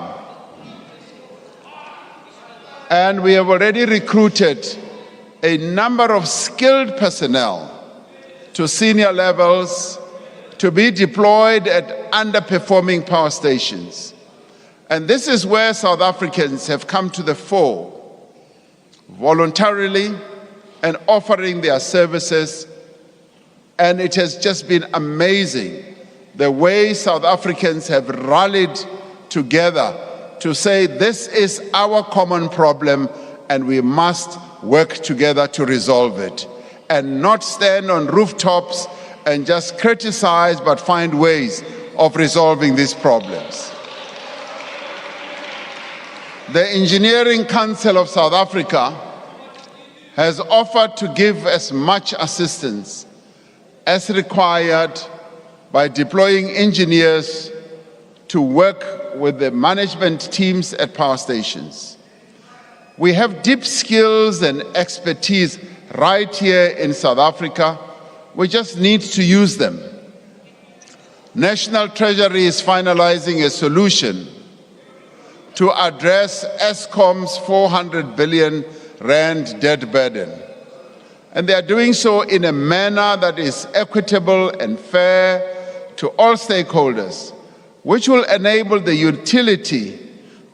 And we have already recruited a number of skilled personnel to senior levels to be deployed at underperforming power stations. And this is where South Africans have come to the fore, voluntarily and offering their services. And it has just been amazing the way South Africans have rallied together to say this is our common problem and we must work together to resolve it, and not stand on rooftops and just criticize, but find ways of resolving these problems. The Engineering Council of South Africa has offered to give as much assistance as required by deploying engineers to work with the management teams at power stations. We have deep skills and expertise right here in South Africa. We just need to use them. National Treasury is finalizing a solution to address Eskom's 400 billion rand debt burden. And they are doing so in a manner that is equitable and fair to all stakeholders, which will enable the utility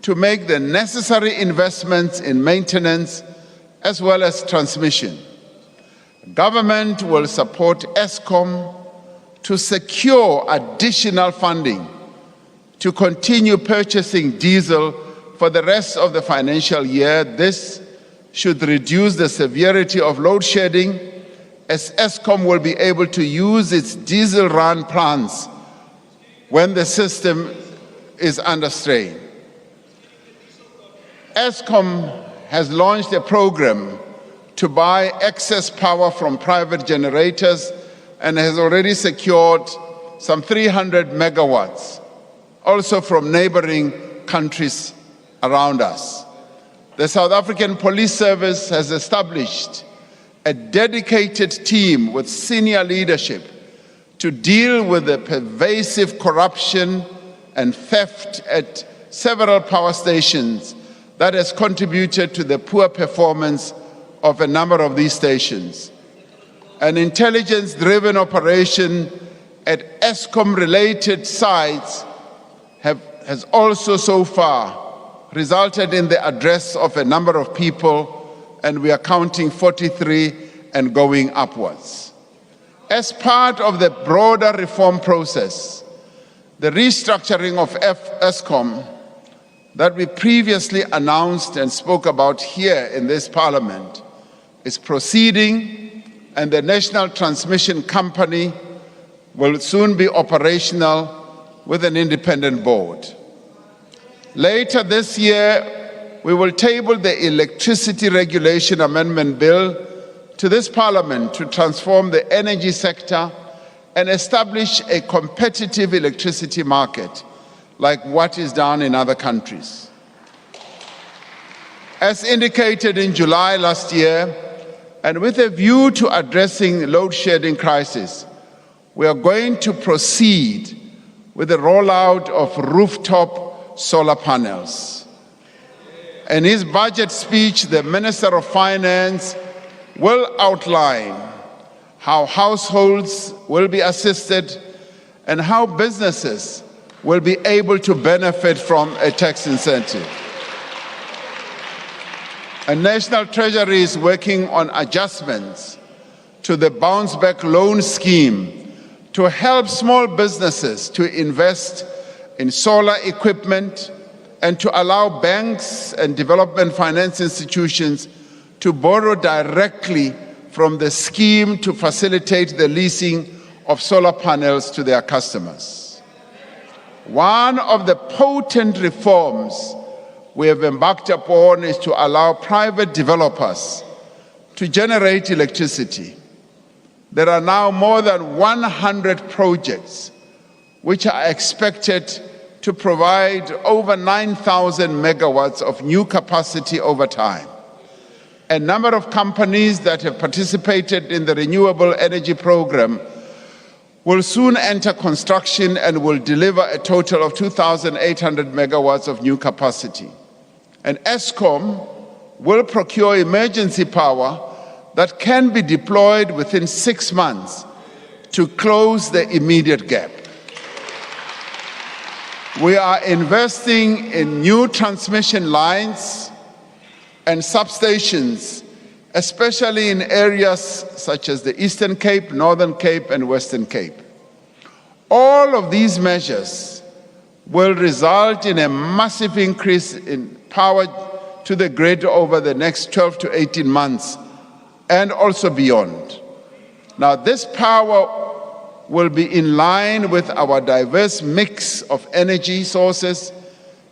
to make the necessary investments in maintenance as well as transmission. Government will support Eskom to secure additional funding to continue purchasing diesel for the rest of the financial year. This should reduce the severity of load shedding, as Eskom will be able to use its diesel run plants when the system is under strain. Eskom has launched a program to buy excess power from private generators and has already secured some 300 megawatts, also from neighboring countries around us. The South African Police Service has established a dedicated team with senior leadership to deal with the pervasive corruption and theft at several power stations that has contributed to the poor performance of a number of these stations. An intelligence-driven operation at Eskom-related sites has also so far resulted in the arrest of a number of people, and we are counting 43 and going upwards. As part of the broader reform process, The restructuring of Eskom that we previously announced and spoke about here in this Parliament is proceeding, and the National Transmission Company will soon be operational with an independent board. Later this year, we will table the Electricity Regulation Amendment Bill to this Parliament to transform the energy sector and establish a competitive electricity market like what is done in other countries. As indicated in July last year, and with a view to addressing load shedding crisis, we are going to proceed with the rollout of rooftop solar panels. In his budget speech, the Minister of Finance will outline how households will be assisted and how businesses will be able to benefit from a tax incentive. And National Treasury is working on adjustments to the Bounce Back Loan Scheme to help small businesses to invest in solar equipment and to allow banks and development finance institutions to borrow directly from the scheme to facilitate the leasing of solar panels to their customers. One of the potent reforms we have embarked upon is to allow private developers to generate electricity. There are now more than 100 projects which are expected to provide over 9,000 megawatts of new capacity over time. A number of companies that have participated in the renewable energy program will soon enter construction and will deliver a total of 2,800 megawatts of new capacity. And Eskom will procure emergency power that can be deployed within 6 months to close the immediate gap. We are investing in new transmission lines and substations, especially in areas such as the Eastern Cape, Northern Cape, and Western Cape. All of these measures will result in a massive increase in power to the grid over the next 12 to 18 months and also beyond. Now, this power will be in line with our diverse mix of energy sources,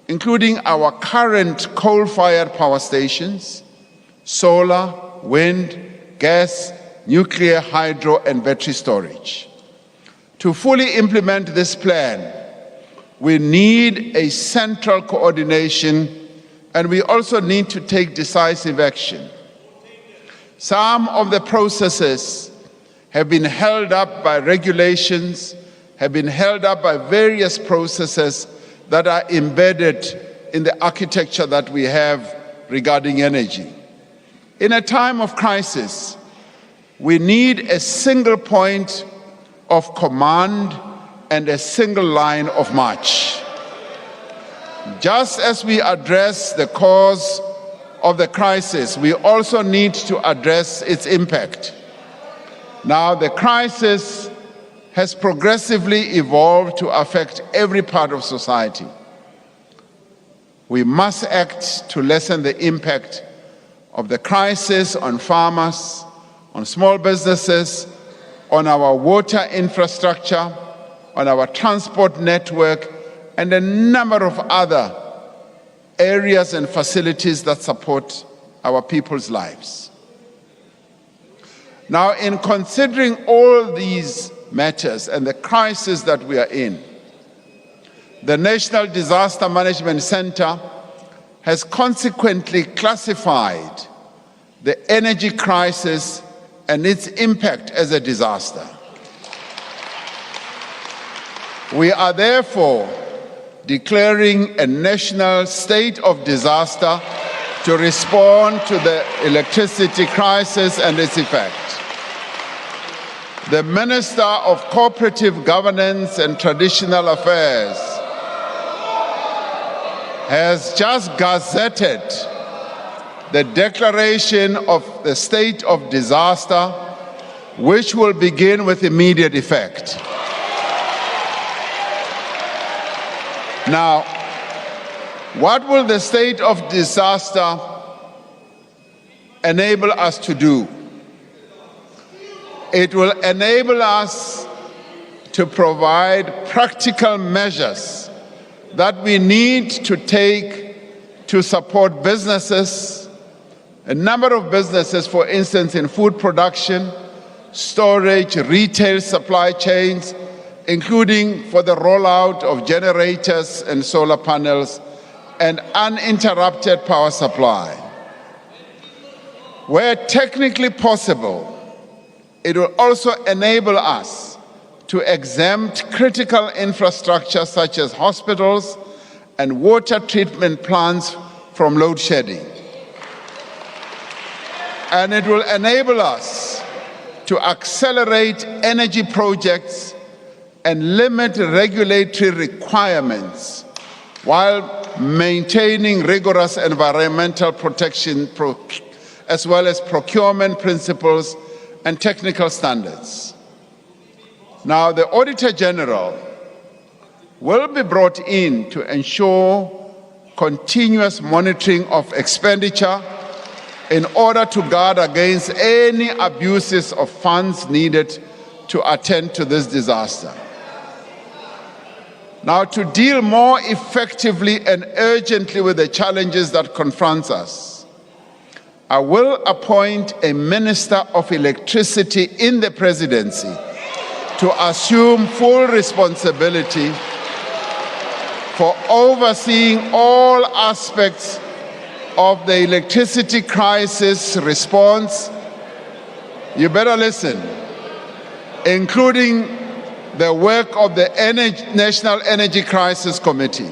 including our current coal-fired power stations, solar, wind, gas, nuclear, hydro, and battery storage. To fully implement this plan, we need a central coordination, and we also need to take decisive action. Some of the processes have been held up by regulations, have been held up by various processes that are embedded in the architecture that we have regarding energy. In a time of crisis, we need a single point of command and a single line of march. Just as we address the cause of the crisis, we also need to address its impact. Now, the crisis has progressively evolved to affect every part of society. We must act to lessen the impact of the crisis on farmers, on small businesses, on our water infrastructure, on our transport network, and a number of other areas and facilities that support our people's lives. Now, in considering all these matters and the crisis that we are in, the National Disaster Management Center has consequently classified the energy crisis and its impact as a disaster. We are therefore declaring a national state of disaster to respond to the electricity crisis and its effect. The Minister of Cooperative Governance and Traditional Affairs has just gazetted the declaration of the state of disaster, which will begin with immediate effect. Now, what will the state of disaster enable us to do? It will enable us to provide practical measures that we need to take to support businesses, a number of businesses, for instance, in food production, storage, retail supply chains, including for the rollout of generators and solar panels and uninterrupted power supply. Where technically possible, it will also enable us to exempt critical infrastructure such as hospitals and water treatment plants from load shedding. And it will enable us to accelerate energy projects and limit regulatory requirements while maintaining rigorous environmental protection as well as procurement principles and technical standards. Now, the Auditor General will be brought in to ensure continuous monitoring of expenditure in order to guard against any abuses of funds needed to attend to this disaster. Now, to deal more effectively and urgently with the challenges that confront us, I will appoint a Minister of Electricity in the Presidency to assume full responsibility for overseeing all aspects of the electricity crisis response. You better listen, including the work of the National Energy Crisis Committee.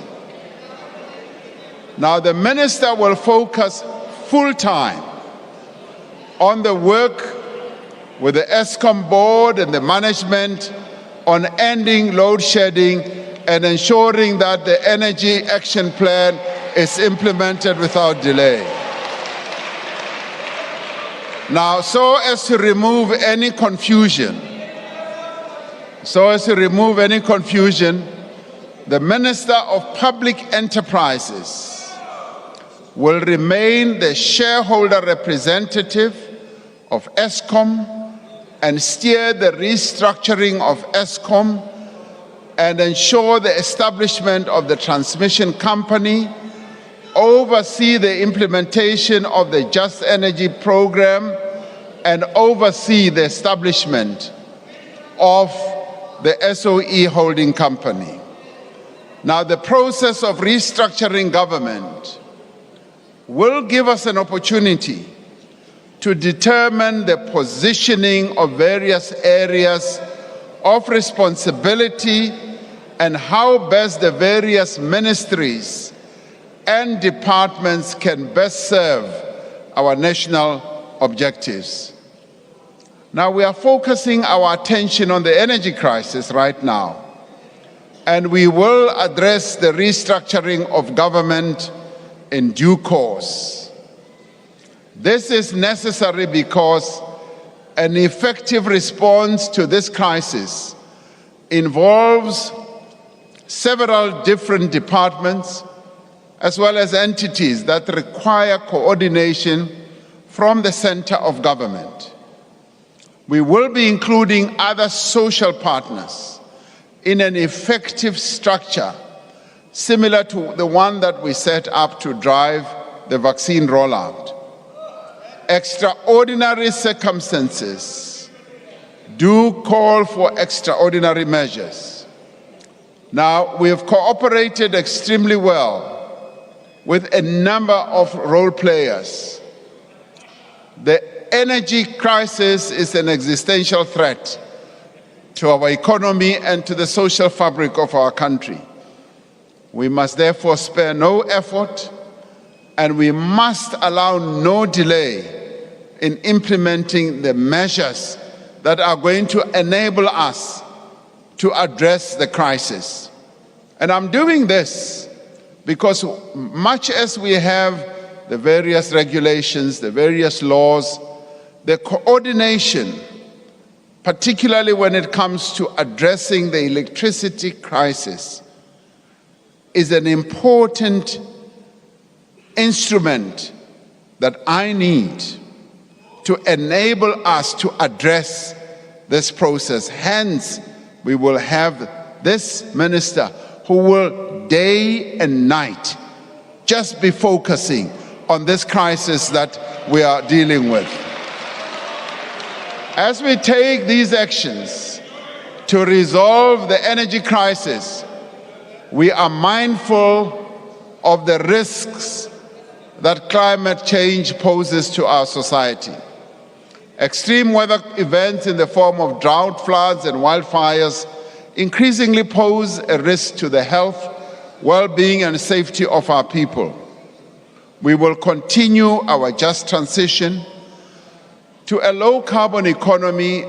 Now, the minister will focus full-time on the work with the Eskom board and the management on ending load shedding and ensuring that the Energy Action Plan is implemented without delay. Now, so as to remove any confusion, the Minister of Public Enterprises will remain the shareholder representative of Eskom and steer the restructuring of Eskom and ensure the establishment of the transmission company, oversee the implementation of the Just Energy program, and oversee the establishment of the SOE holding company. Now, the process of restructuring government will give us an opportunity to determine the positioning of various areas of responsibility and how best the various ministries and departments can best serve our national objectives. Now, we are focusing our attention on the energy crisis right now, and we will address the restructuring of government in due course. This is necessary because an effective response to this crisis involves several different departments as well as entities that require coordination from the center of government. We will be including other social partners in an effective structure similar to the one that we set up to drive the vaccine rollout. Extraordinary circumstances do call for extraordinary measures. Now, we have cooperated extremely well with a number of role players. The energy crisis is an existential threat to our economy and to the social fabric of our country. We must therefore spare no effort, and we must allow no delay in implementing the measures that are going to enable us to address the crisis. And I'm doing this because much as we have the various regulations, the various laws, the coordination, particularly when it comes to addressing the electricity crisis, is an important instrument that I need to enable us to address this process. Hence, we will have this minister who will day and night just be focusing on this crisis that we are dealing with. As we take these actions to resolve the energy crisis, we are mindful of the risks that climate change poses to our society. Extreme weather events in the form of drought, floods, and wildfires increasingly pose a risk to the health, well-being, and safety of our people. We will continue our just transition to a low-carbon economy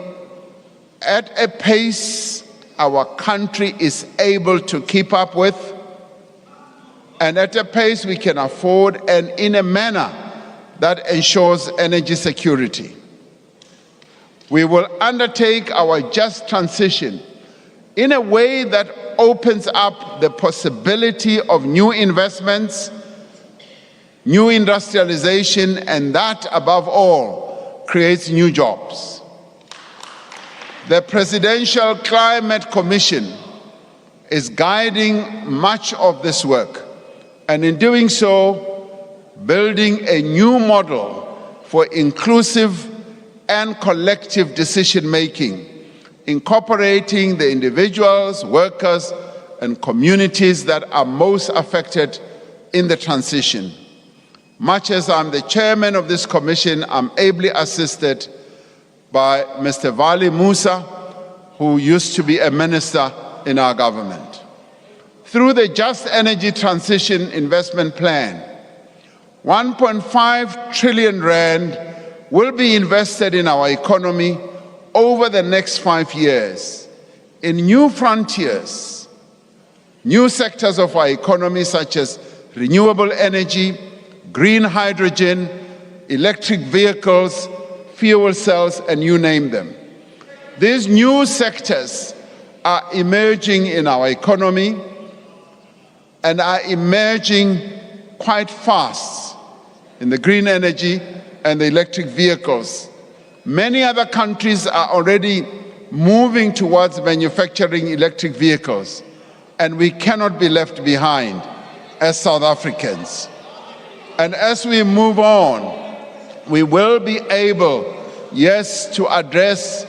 at a pace our country is able to keep up with, and at a pace we can afford, and in a manner that ensures energy security. We will undertake our just transition in a way that opens up the possibility of new investments, new industrialization, and that, above all, creates new jobs. The Presidential Climate Commission is guiding much of this work, and in doing so, building a new model for inclusive and collective decision-making, incorporating the individuals, workers, and communities that are most affected in the transition. Much as I'm the chairman of this commission, I'm ably assisted by Mr. Vali Musa, who used to be a minister in our government. Through the Just Energy Transition Investment Plan, 1.5 trillion rand will be invested in our economy over the next 5 years in new frontiers, new sectors of our economy such as renewable energy, green hydrogen, electric vehicles, fuel cells, and you name them. These new sectors are emerging in our economy and are emerging quite fast in the green energy and the electric vehicles. Many other countries are already moving towards manufacturing electric vehicles, and we cannot be left behind as South Africans. And as we move on, we will be able, yes, to address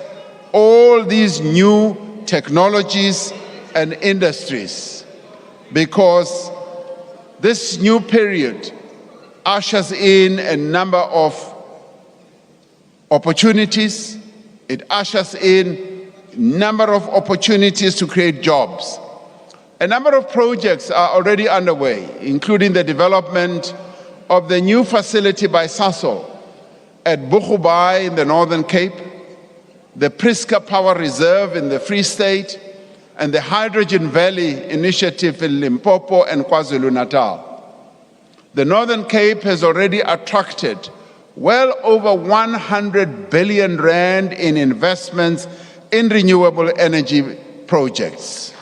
all these new technologies and industries, because this new period ushers in a number of opportunities. It ushers in a number of opportunities to create jobs. A number of projects are already underway, including the development of the new facility by Sasol at Boegoebaai in the Northern Cape, the Priska Power Reserve in the Free State, and the Hydrogen Valley Initiative in Limpopo and KwaZulu-Natal. The Northern Cape has already attracted well over 100 billion rand in investments in renewable energy projects.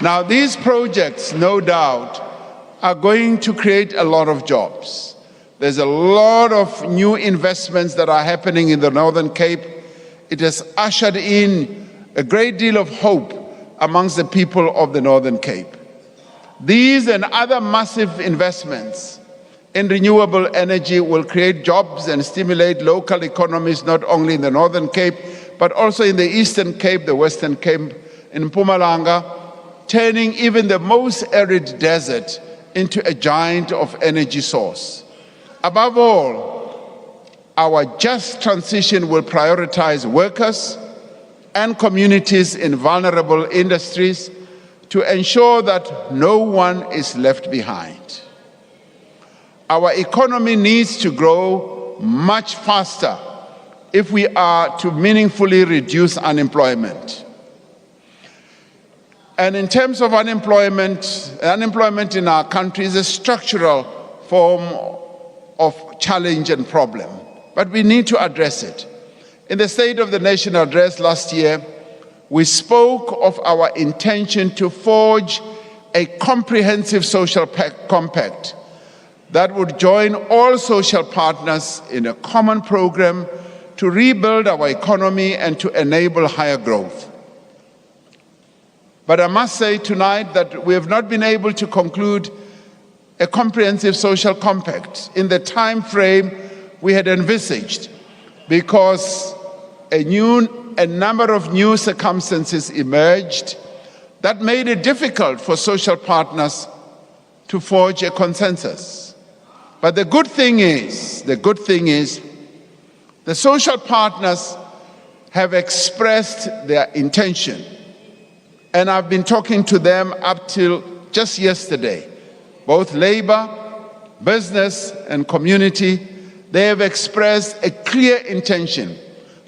Now, these projects, no doubt, are going to create a lot of jobs. There's a lot of new investments that are happening in the Northern Cape. It has ushered in a great deal of hope amongst the people of the Northern Cape. These and other massive investments in renewable energy will create jobs and stimulate local economies, not only in the Northern Cape, but also in the Eastern Cape, the Western Cape, in Mpumalanga, turning even the most arid desert into a giant of energy source. Above all, our just transition will prioritize workers and communities in vulnerable industries to ensure that no one is left behind. Our economy needs to grow much faster if we are to meaningfully reduce unemployment. And in terms of unemployment in our country is a structural form of challenge and problem, but we need to address it. In the State of the Nation address last year, we spoke of our intention to forge a comprehensive social compact that would join all social partners in a common program to rebuild our economy and to enable higher growth. But I must say tonight that we have not been able to conclude a comprehensive social compact in the time frame we had envisaged, because a number of new circumstances emerged that made it difficult for social partners to forge a consensus. But the good thing is, the social partners have expressed their intention, and I've been talking to them up till just yesterday. Both labor, business, and community, they have expressed a clear intention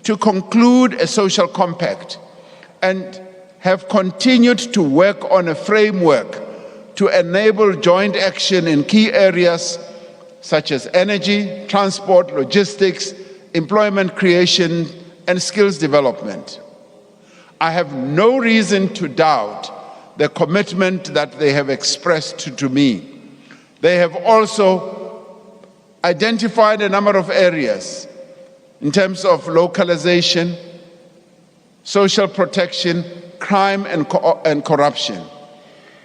to conclude a social compact and have continued to work on a framework to enable joint action in key areas such as energy, transport, logistics, employment creation, and skills development. I have no reason to doubt the commitment that they have expressed to me. They have also identified a number of areas in terms of localization, social protection, crime and corruption.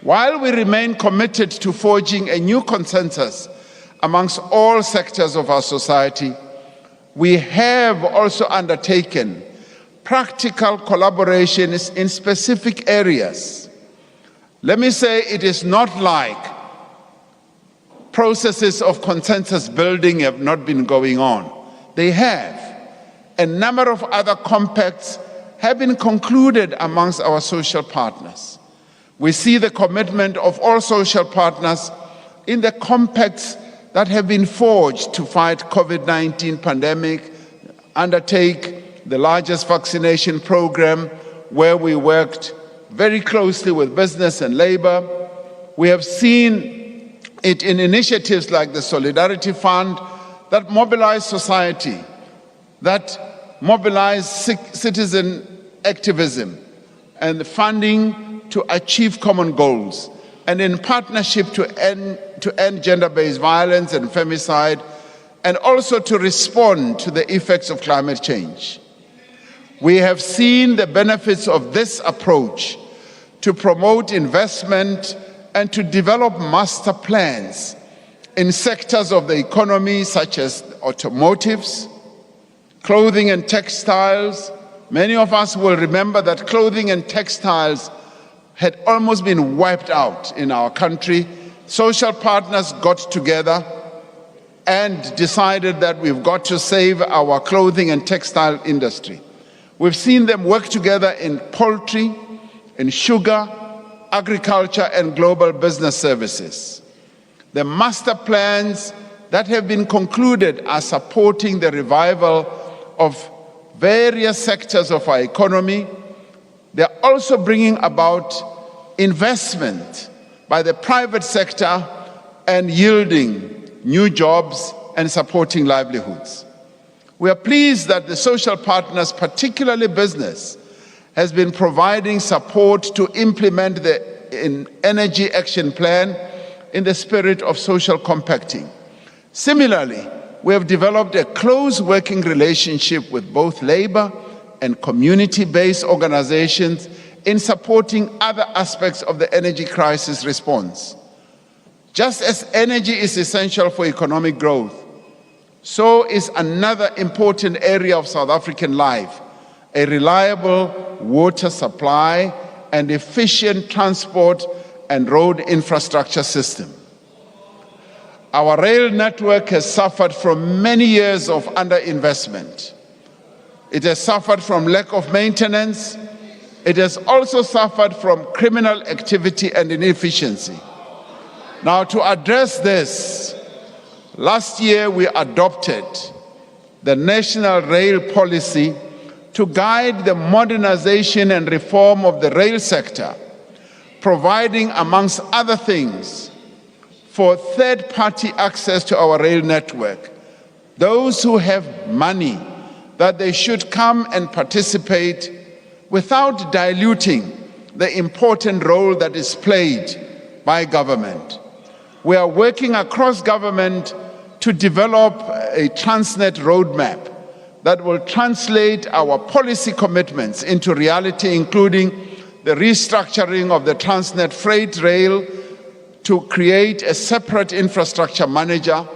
While we remain committed to forging a new consensus amongst all sectors of our society, we have also undertaken practical collaborations in specific areas. Let me say, it is not like processes of consensus building have not been going on. They have. A number of other compacts have been concluded amongst our social partners. We see the commitment of all social partners in the compacts that have been forged to fight COVID-19 pandemic, undertake the largest vaccination program where we worked very closely with business and labor. We have seen it in initiatives like the Solidarity Fund that mobilize society, that mobilize citizen activism and the funding to achieve common goals, and in partnership to end gender-based violence and femicide, and also to respond to the effects of climate change. We have seen the benefits of this approach to promote investment and to develop master plans in sectors of the economy such as automotives, clothing and textiles. Many of us will remember that clothing and textiles had almost been wiped out in our country. Social partners got together and decided that we've got to save our clothing and textile industry. We've seen them work together in poultry, in sugar, agriculture, and global business services. The master plans that have been concluded are supporting the revival of various sectors of our economy. They're also bringing about investment by the private sector and yielding new jobs and supporting livelihoods. We are pleased that the social partners, particularly business, has been providing support to implement the Energy Action Plan in the spirit of social compacting. Similarly, we have developed a close working relationship with both labor and community-based organizations in supporting other aspects of the energy crisis response. Just as energy is essential for economic growth, so is another important area of South African life, a reliable water supply and efficient transport and road infrastructure system. Our rail network has suffered from many years of underinvestment. It has suffered from lack of maintenance. It has also suffered from criminal activity and inefficiency. Now, to address this, last year we adopted the National Rail Policy to guide the modernization and reform of the rail sector, providing, amongst other things, for third-party access to our rail network. Those who have money, that they should come and participate without diluting the important role that is played by government. We are working across government to develop a Transnet roadmap that will translate our policy commitments into reality, including the restructuring of the Transnet freight rail to create a separate infrastructure manager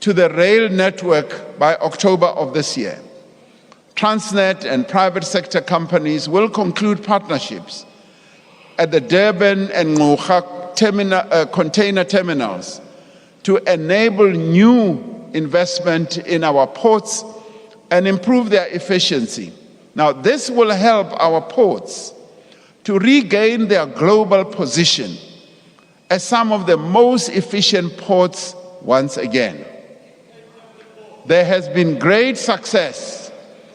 to the rail network by October of this year. Transnet and private sector companies will conclude partnerships at the Durban and Ngqura container terminals to enable new investment in our ports and improve their efficiency. Now, this will help our ports to regain their global position as some of the most efficient ports once again. There has been great success,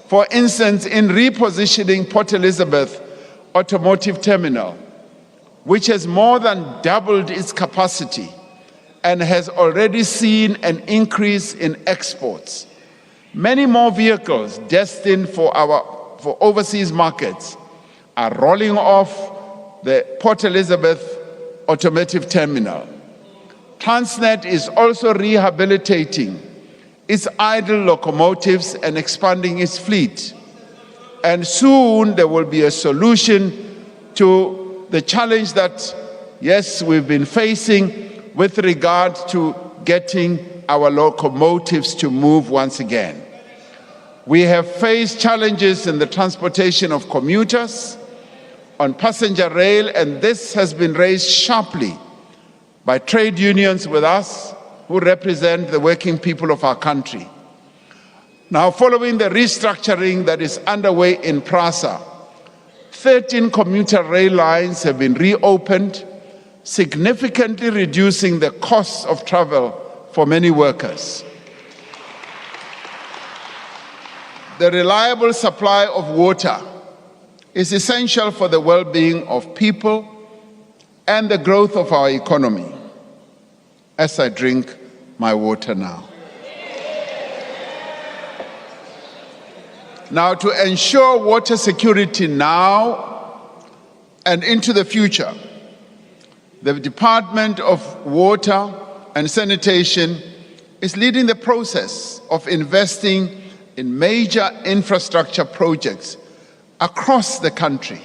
for instance, in repositioning Port Elizabeth Automotive Terminal, which has more than doubled its capacity and has already seen an increase in exports. Many more vehicles destined for overseas markets are rolling off the Port Elizabeth Automotive Terminal. Transnet is also rehabilitating its idle locomotives and expanding its fleet. And soon there will be a solution to the challenge that, yes, we've been facing with regard to getting our locomotives to move once again. We have faced challenges in the transportation of commuters on passenger rail, and this has been raised sharply by trade unions with us who represent the working people of our country. Now, following the restructuring that is underway in PRASA, 13 commuter rail lines have been reopened, significantly reducing the costs of travel for many workers. The reliable supply of water is essential for the well-being of people and the growth of our economy. As I drink my water now. Now, to ensure water security now and into the future, the Department of Water and Sanitation is leading the process of investing in major infrastructure projects across the country.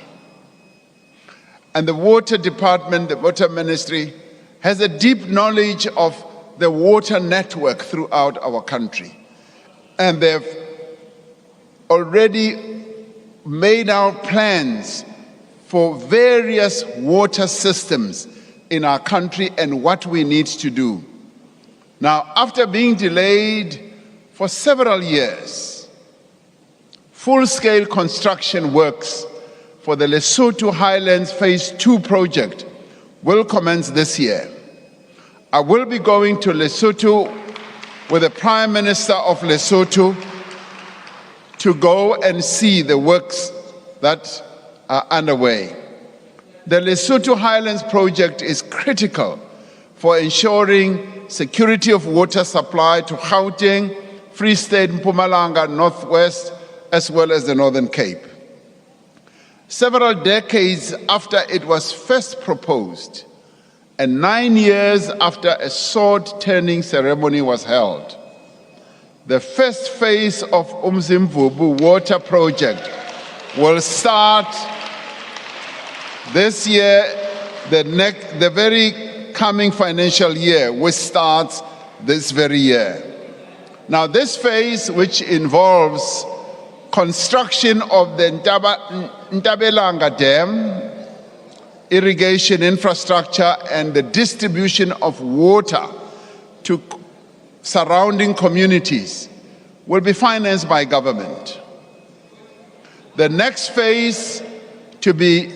And the Water Department, the Water Ministry, has a deep knowledge of the water network throughout our country. And they've already made out plans for various water systems in our country and what we need to do. Now, after being delayed for several years, full-scale construction works for the Lesotho Highlands Phase 2 project will commence this year. I will be going to Lesotho with the Prime Minister of Lesotho to go and see the works that are underway. The Lesotho Highlands project is critical for ensuring security of water supply to Gauteng, Free State, Mpumalanga, Northwest, as well as the Northern Cape. Several decades after it was first proposed, and 9 years after a sword-turning ceremony was held, the first phase of Umzimvubu water project will start this year, the very coming financial year, which starts this very year. Now, this phase, which involves construction of the Ntabelanga Dam, irrigation infrastructure, and the distribution of water to surrounding communities, will be financed by government. The next phase to be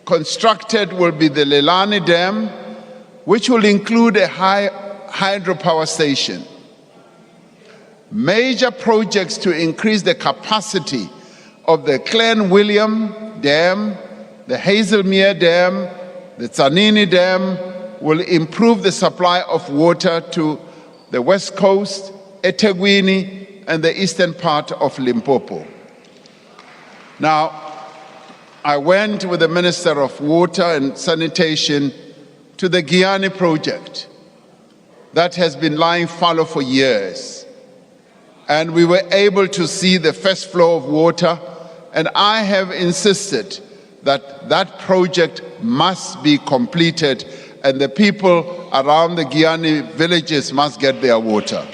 constructed will be the Lelani Dam, which will include a hydropower station. Major projects to increase the capacity of the Clan William Dam, the Hazelmere Dam, the Tzanini Dam will improve the supply of water to the West Coast, eThekwini, and the eastern part of Limpopo. Now, I went with the Minister of Water and Sanitation to the Guyana project that has been lying fallow for years. And we were able to see the first flow of water, and I have insisted that that project must be completed and the people around the Guyana villages must get their water.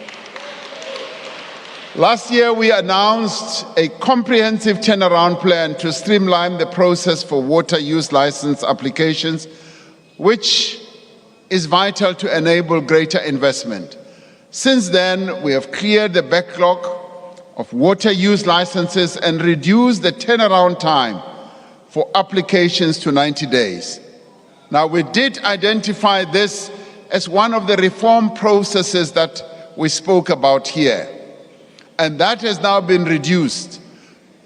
Last year, we announced a comprehensive turnaround plan to streamline the process for water use license applications, which is vital to enable greater investment. Since then, we have cleared the backlog of water use licenses and reduced the turnaround time for applications to 90 days. Now, we did identify this as one of the reform processes that we spoke about here. And that has now been reduced.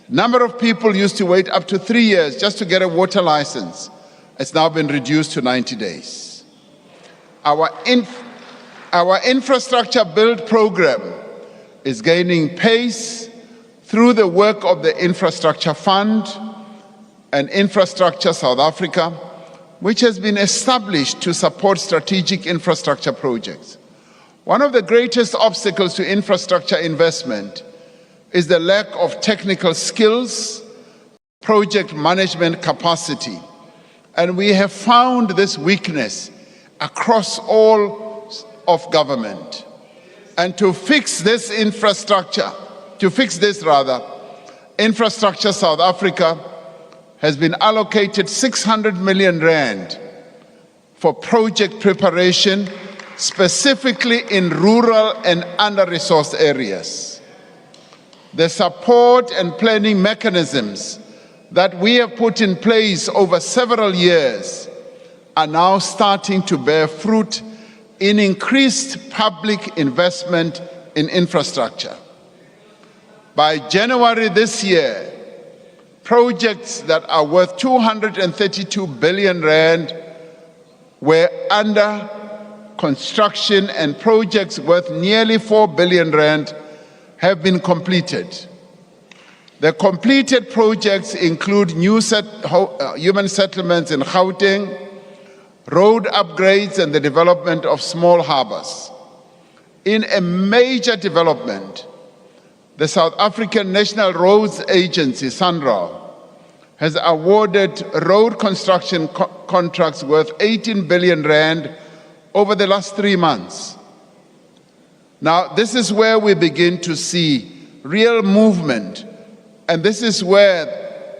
Number of people used to wait up to 3 years just to get a water license. It's now been reduced to 90 days. Our infrastructure build program is gaining pace through the work of the Infrastructure Fund and Infrastructure South Africa, which has been established to support strategic infrastructure projects. One of the greatest obstacles to infrastructure investment is the lack of technical skills, project management capacity. And we have found this weakness across all of government. And to fix this Infrastructure South Africa has been allocated 600 million rand for project preparation, specifically in rural and under-resourced areas. The support and planning mechanisms that we have put in place over several years are now starting to bear fruit in increased public investment in infrastructure. By January this year, projects that are worth 232 billion rand were under construction, and projects worth nearly 4 billion rand have been completed. The completed projects include new human settlements in Gauteng, road upgrades, and the development of small harbors. In a major development, the South African National Roads Agency, SANRAL, has awarded road construction contracts worth 18 billion rand over the last 3 months. Now, this is where we begin to see real movement, and this is where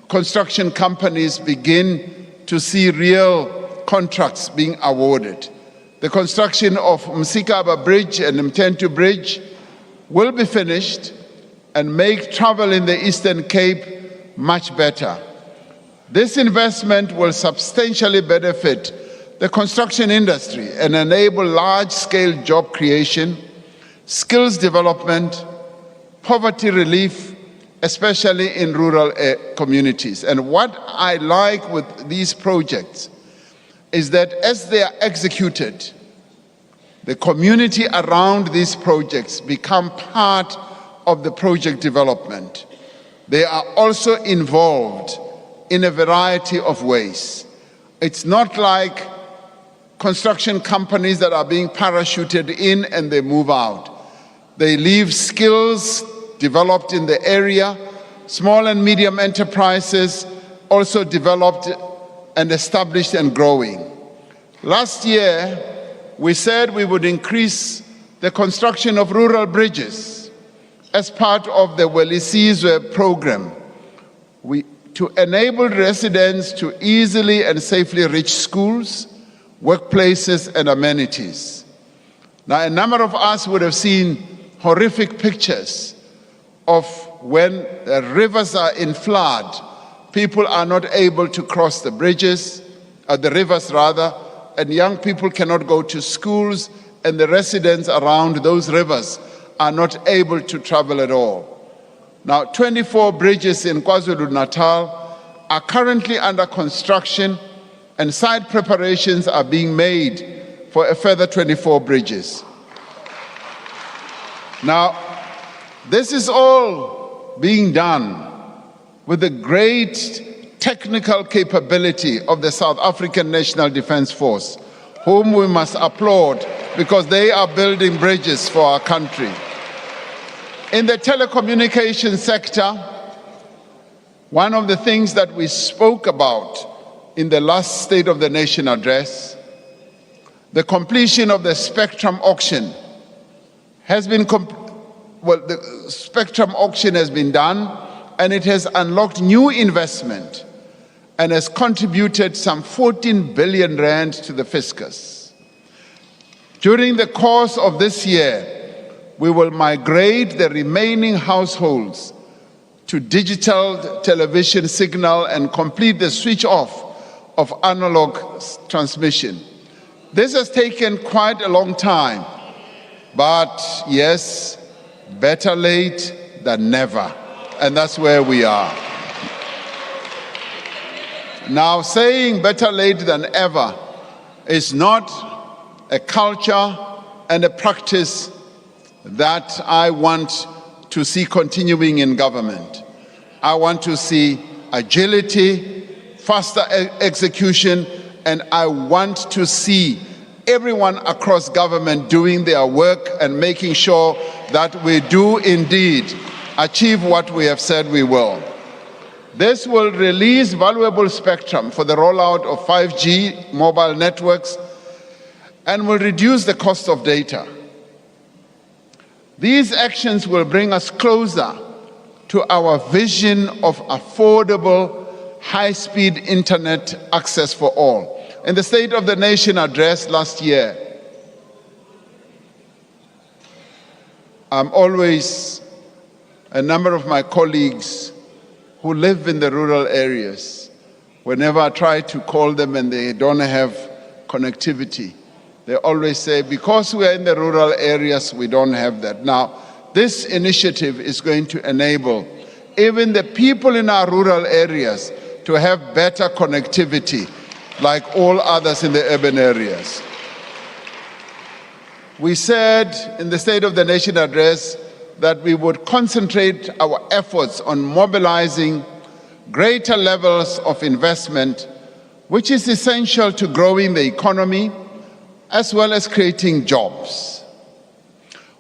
construction companies begin to see real contracts being awarded. The construction of Msikaba Bridge and Mtentu Bridge will be finished and make travel in the Eastern Cape much better. This investment will substantially benefit the construction industry and enable large-scale job creation, skills development, poverty relief, especially in rural communities. And what I like with these projects is that as they are executed, the community around these projects become part of the project development. They are also involved in a variety of ways. It's not like construction companies that are being parachuted in and they move out. They leave skills developed in the area. Small and medium enterprises also developed and established and growing. Last year, we said we would increase the construction of rural bridges as part of the Welisizwe program to enable residents to easily and safely reach schools, workplaces, and amenities. Now, a number of us would have seen horrific pictures of when the rivers are in flood, people are not able to cross the bridges, the rivers rather, and young people cannot go to schools, and the residents around those rivers are not able to travel at all. Now, 24 bridges in KwaZulu-Natal are currently under construction, and site preparations are being made for a further 24 bridges. Now, this is all being done with a great technical capability of the South African National Defence Force, whom we must applaud because they are building bridges for our country. In the telecommunications sector, one of the things that we spoke about in the last State of the Nation address, the completion of the spectrum auction has been the spectrum auction has been done, and it has unlocked new investment and has contributed some 14 billion rand to the fiscus. During the course of this year, we will migrate the remaining households to digital television signal and complete the switch off of analog transmission. This has taken quite a long time, but yes, better late than never. And that's where we are. Now, saying better late than ever is not a culture and a practice that I want to see continuing in government. I want to see agility, faster execution, and I want to see everyone across government doing their work and making sure that we do indeed achieve what we have said we will. This will release valuable spectrum for the rollout of 5G mobile networks and will reduce the cost of data. These actions will bring us closer to our vision of affordable, high-speed internet access for all. In the State of the Nation address last year, a number of my colleagues who live in the rural areas, whenever I try to call them and they don't have connectivity, they always say, because we are in the rural areas, we don't have that. Now, this initiative is going to enable even the people in our rural areas to have better connectivity, like all others in the urban areas. We said in the State of the Nation address that we would concentrate our efforts on mobilizing greater levels of investment, which is essential to growing the economy as well as creating jobs.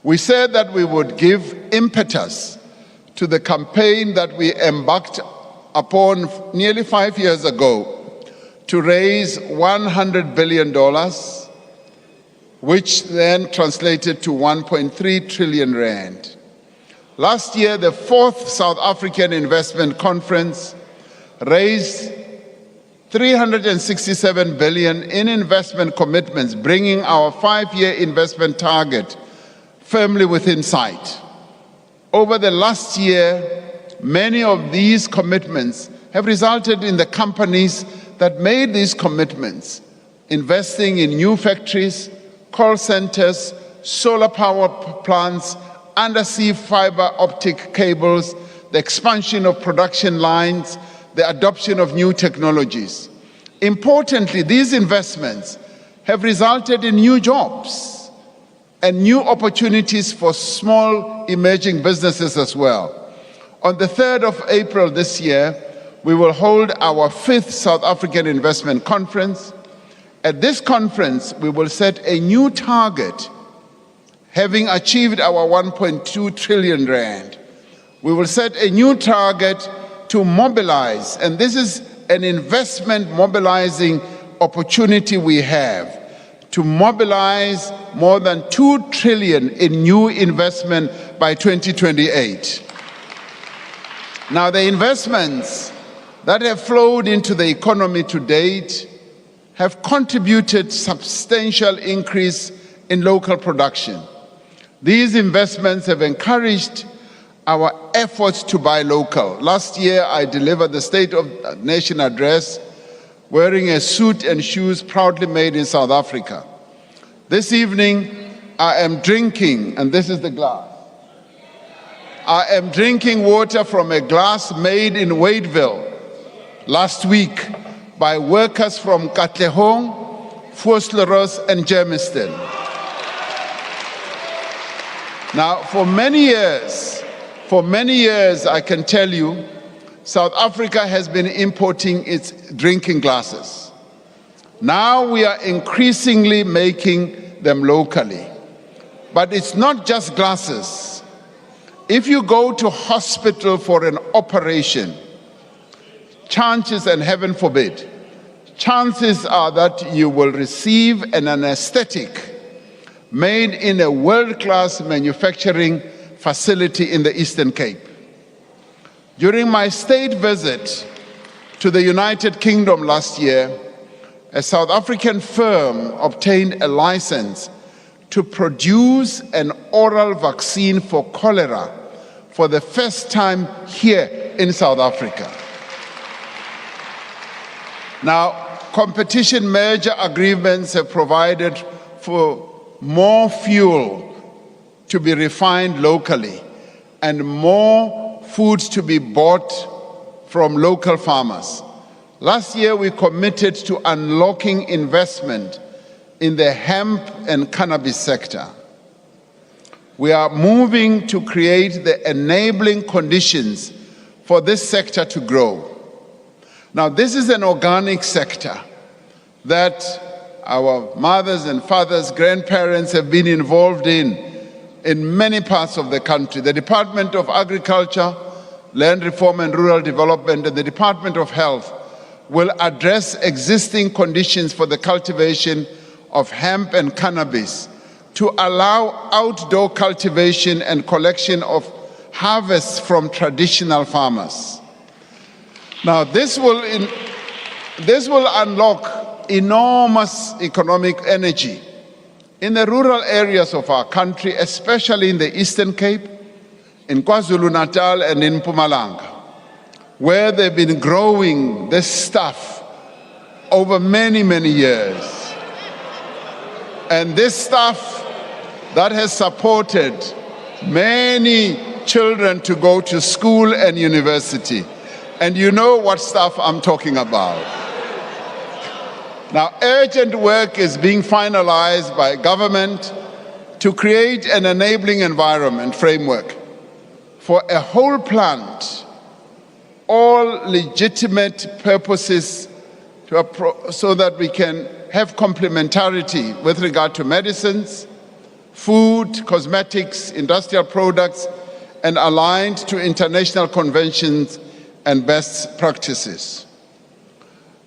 We said that we would give impetus to the campaign that we embarked upon nearly 5 years ago to raise $100 billion, which then translated to 1.3 trillion rand. Last year, the 4th South African Investment Conference raised 367 billion in investment commitments, bringing our 5-year investment target firmly within sight. Over the last year, many of these commitments have resulted in the companies that made these commitments investing in new factories, call centers, solar power plants, undersea fiber optic cables, the expansion of production lines, the adoption of new technologies. Importantly, these investments have resulted in new jobs and new opportunities for small emerging businesses as well. On the 3rd of April this year, we will hold our 5th South African Investment Conference. At this conference, we will set a new target, having achieved our 1.2 trillion rand. We will set a new target to mobilize, and this is an investment mobilizing opportunity we have, to mobilize more than 2 trillion in new investment by 2028. Now, the investments that have flowed into the economy to date have contributed substantial increase in local production. These investments have encouraged our efforts to buy local. Last year, I delivered the State of the Nation address wearing a suit and shoes proudly made in South Africa. This evening, I am drinking, and this is the glass. I am drinking water from a glass made in Wadeville last week by workers from Katlehong, Vosloorus, and Germiston. Now, for many years, I can tell you South Africa has been importing its drinking glasses. Now we are increasingly making them locally. But it's not just glasses. If you go to hospital for an operation, chances, and heaven forbid, chances are that you will receive an anesthetic made in a world-class manufacturing facility in the Eastern Cape. During my state visit to the United Kingdom last year, a South African firm obtained a license to produce an oral vaccine for cholera for the first time here in South Africa. Now, competition merger agreements have provided for more fuel to be refined locally and more foods to be bought from local farmers. Last year, we committed to unlocking investment in the hemp and cannabis sector. We are moving to create the enabling conditions for this sector to grow. Now, this is an organic sector that our mothers and fathers, grandparents have been involved in many parts of the country. The Department of Agriculture, Land Reform and Rural Development, and the Department of Health will address existing conditions for the cultivation of hemp and cannabis to allow outdoor cultivation and collection of harvests from traditional farmers. Now, this will unlock enormous economic energy in the rural areas of our country, especially in the Eastern Cape, in KwaZulu-Natal and in Mpumalanga, where they've been growing this stuff over many, many years. And this stuff that has supported many children to go to school and university. And you know what stuff I'm talking about. Now, urgent work is being finalized by government to create an enabling environment framework for a whole plant, all legitimate purposes so that we can have complementarity with regard to medicines, food, cosmetics, industrial products, and aligned to international conventions and best practices.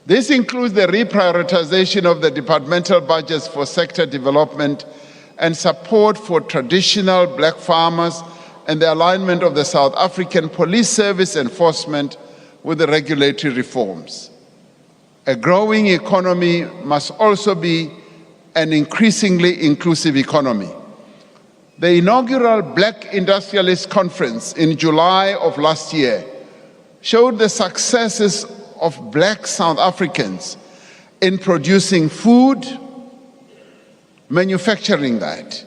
This includes the reprioritization of the departmental budgets for sector development and support for traditional black farmers and the alignment of the South African police service enforcement with the regulatory reforms. A growing economy must also be an increasingly inclusive economy. The inaugural Black Industrialist Conference in July of last year showed the successes of black South Africans in producing food, manufacturing that,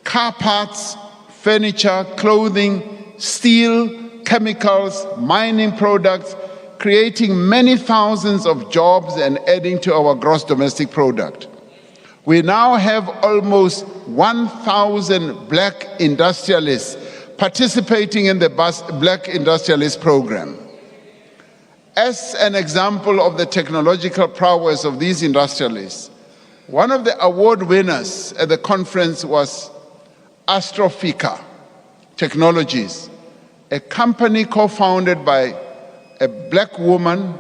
car parts, furniture, clothing, steel, chemicals, mining products, creating many thousands of jobs and adding to our gross domestic product. We now have almost 1,000 black industrialists participating in the Black Industrialist Program. As an example of the technological prowess of these industrialists, one of the award winners at the conference was Astrofika Technologies, a company co-founded by a black woman,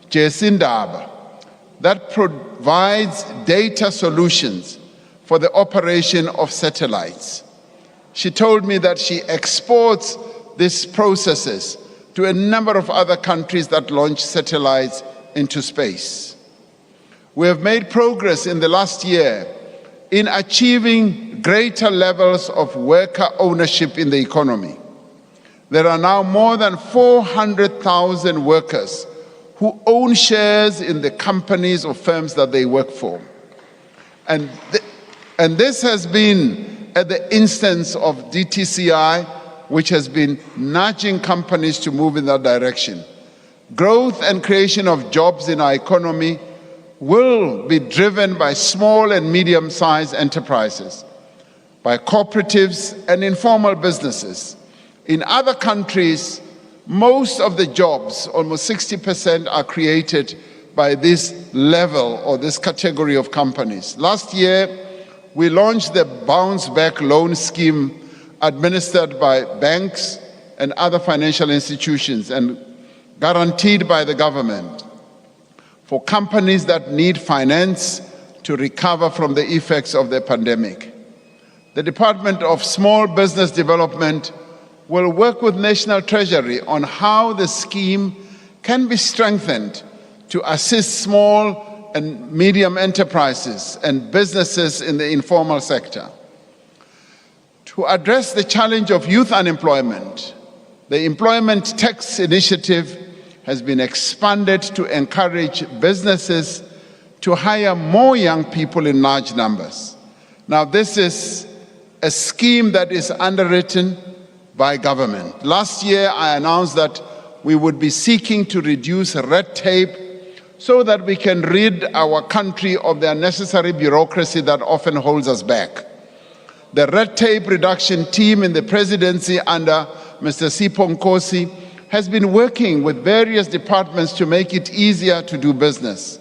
Jesindaba, that provides data solutions for the operation of satellites. She told me that she exports these processes to a number of other countries that launch satellites into space. We have made progress in the last year in achieving greater levels of worker ownership in the economy. There are now more than 400,000 workers who own shares in the companies or firms that they work for. And this has been at the instance of DTCI, which has been nudging companies to move in that direction. Growth and creation of jobs in our economy will be driven by small and medium-sized enterprises, by cooperatives and informal businesses. In other countries, Most of the jobs, almost 60%, are created by this level or this category of companies. Last year, we launched the Bounce Back Loan Scheme administered by banks and other financial institutions and guaranteed by the government for companies that need finance to recover from the effects of the pandemic. The Department of Small Business Development will work with National Treasury on how the scheme can be strengthened to assist small and medium enterprises and businesses in the informal sector. To address the challenge of youth unemployment, the Employment Tax Initiative has been expanded to encourage businesses to hire more young people in large numbers. Now, this is a scheme that is underwritten by government. Last year, I announced that we would be seeking to reduce red tape so that we can rid our country of the unnecessary bureaucracy that often holds us back. The red tape reduction team in the presidency under Mr. Sipho Nkosi has been working with various departments to make it easier to do business.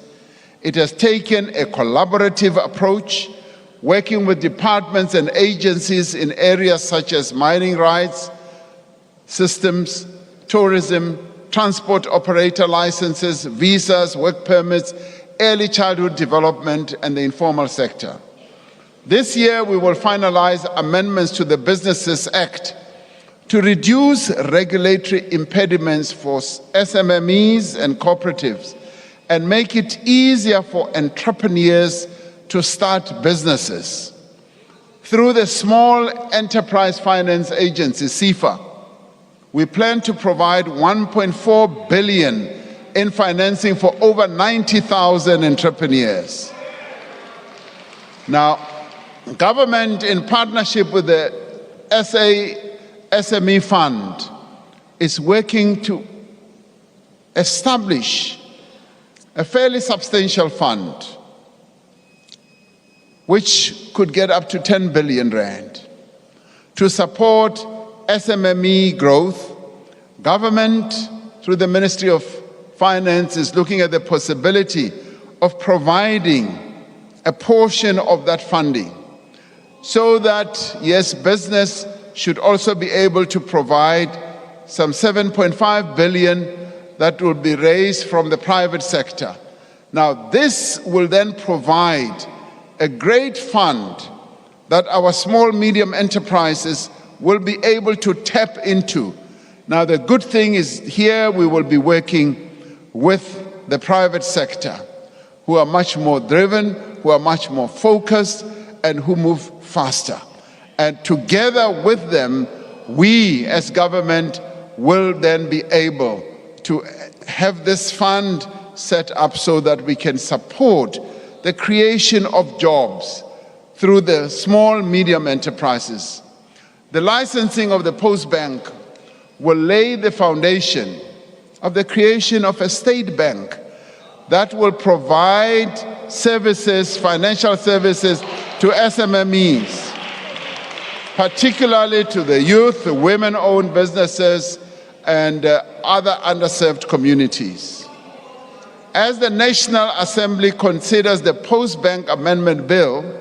It has taken a collaborative approach, working with departments and agencies in areas such as mining rights, systems, tourism, transport operator licenses, visas, work permits, early childhood development, and the informal sector. This year, we will finalize amendments to the Businesses Act to reduce regulatory impediments for SMMEs and cooperatives and make it easier for entrepreneurs to start businesses. Through the Small Enterprise Finance Agency, SEFA, we plan to provide 1.4 billion in financing for over 90,000 entrepreneurs. Now, government, in partnership with the SME Fund, is working to establish a fairly substantial fund which could get up to 10 billion rand to support SMME growth. Government, through the Ministry of Finance, is looking at the possibility of providing a portion of that funding so that, yes, business should also be able to provide some 7.5 billion that will be raised from the private sector. Now, this will then provide a great fund that our small, medium enterprises will be able to tap into. Now, the good thing is here we will be working with the private sector, who are much more driven, who are much more focused, and who move faster. And together with them, we as government will then be able to have this fund set up so that we can support the creation of jobs through the small, medium enterprises. The licensing of the Post Bank will lay the foundation of the creation of a state bank that will provide services, financial services, to SMMEs, particularly to the youth, the women-owned businesses, and other underserved communities. As the National Assembly considers the Post Bank Amendment Bill,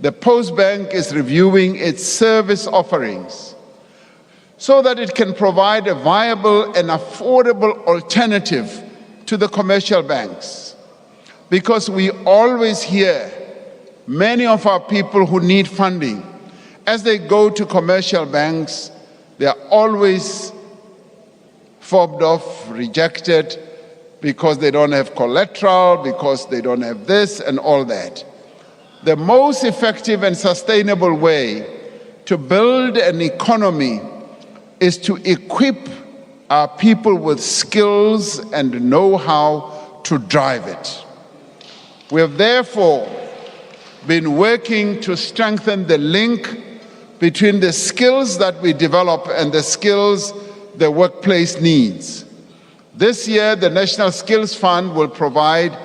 the Post Bank is reviewing its service offerings so that it can provide a viable and affordable alternative to the commercial banks. Because we always hear many of our people who need funding, as they go to commercial banks, they are always fobbed off, rejected, because they don't have collateral, because they don't have this and all that. The most effective and sustainable way to build an economy is to equip our people with skills and know-how to drive it. We have therefore been working to strengthen the link between the skills that we develop and the skills the workplace needs. This year, the National Skills Fund will provide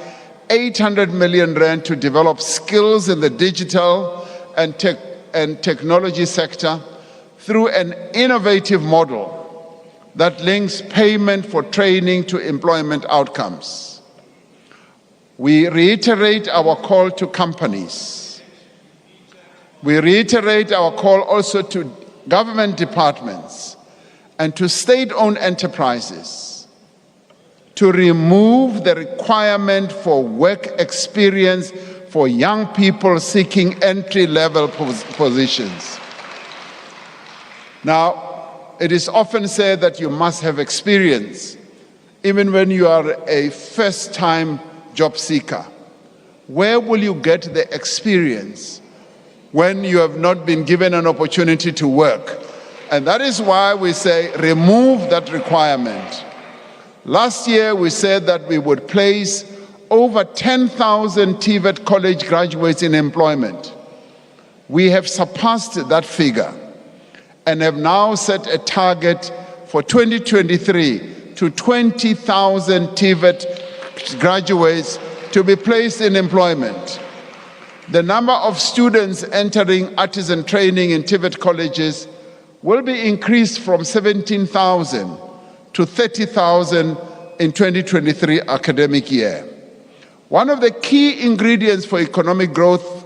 800 million rand to develop skills in the digital and technology sector through an innovative model that links payment for training to employment outcomes. We reiterate our call to companies. We reiterate our call also to government departments and to state-owned enterprises to remove the requirement for work experience for young people seeking entry-level positions. Now, it is often said that you must have experience, even when you are a first-time job seeker. Where will you get the experience when you have not been given an opportunity to work? And that is why we say remove that requirement. Last year, we said that we would place over 10,000 TVET college graduates in employment. We have surpassed that figure and have now set a target for 2023 to 20,000 TVET graduates to be placed in employment. The number of students entering artisan training in TVET colleges will be increased from 17,000 to 30,000 in 2023 academic year. One of the key ingredients for economic growth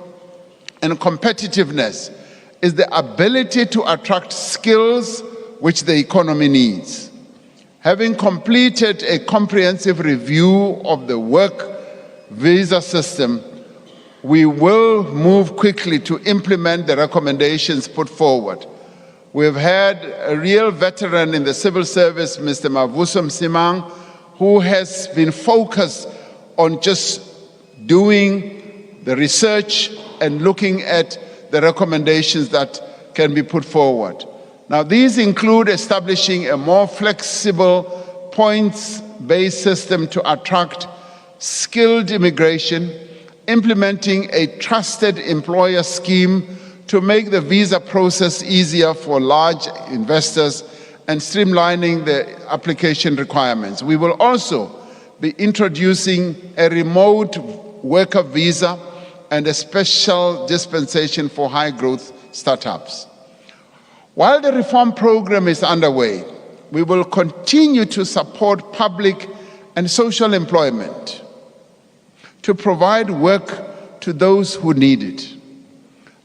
and competitiveness is the ability to attract skills which the economy needs. Having completed a comprehensive review of the work visa system, we will move quickly to implement the recommendations put forward. We've had a real veteran in the civil service, Mr. Mavuso Msimang, who has been focused on just doing the research and looking at the recommendations that can be put forward. Now, these include establishing a more flexible points-based system to attract skilled immigration, implementing a trusted employer scheme to make the visa process easier for large investors, and streamlining the application requirements. We will also be introducing a remote worker visa and a special dispensation for high-growth startups. While the reform program is underway, we will continue to support public and social employment to provide work to those who need it.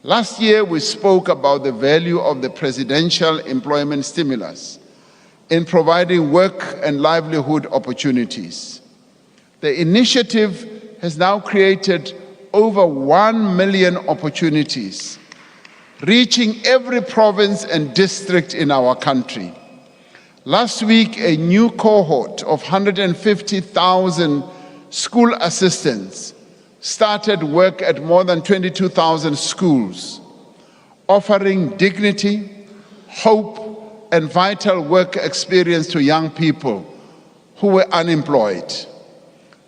Last year, we spoke about the value of the presidential employment stimulus in providing work and livelihood opportunities. The initiative has now created over 1 million opportunities, reaching every province and district in our country. Last week, a new cohort of 150,000 school assistants started work at more than 22,000 schools, offering dignity, hope, and vital work experience to young people who were unemployed.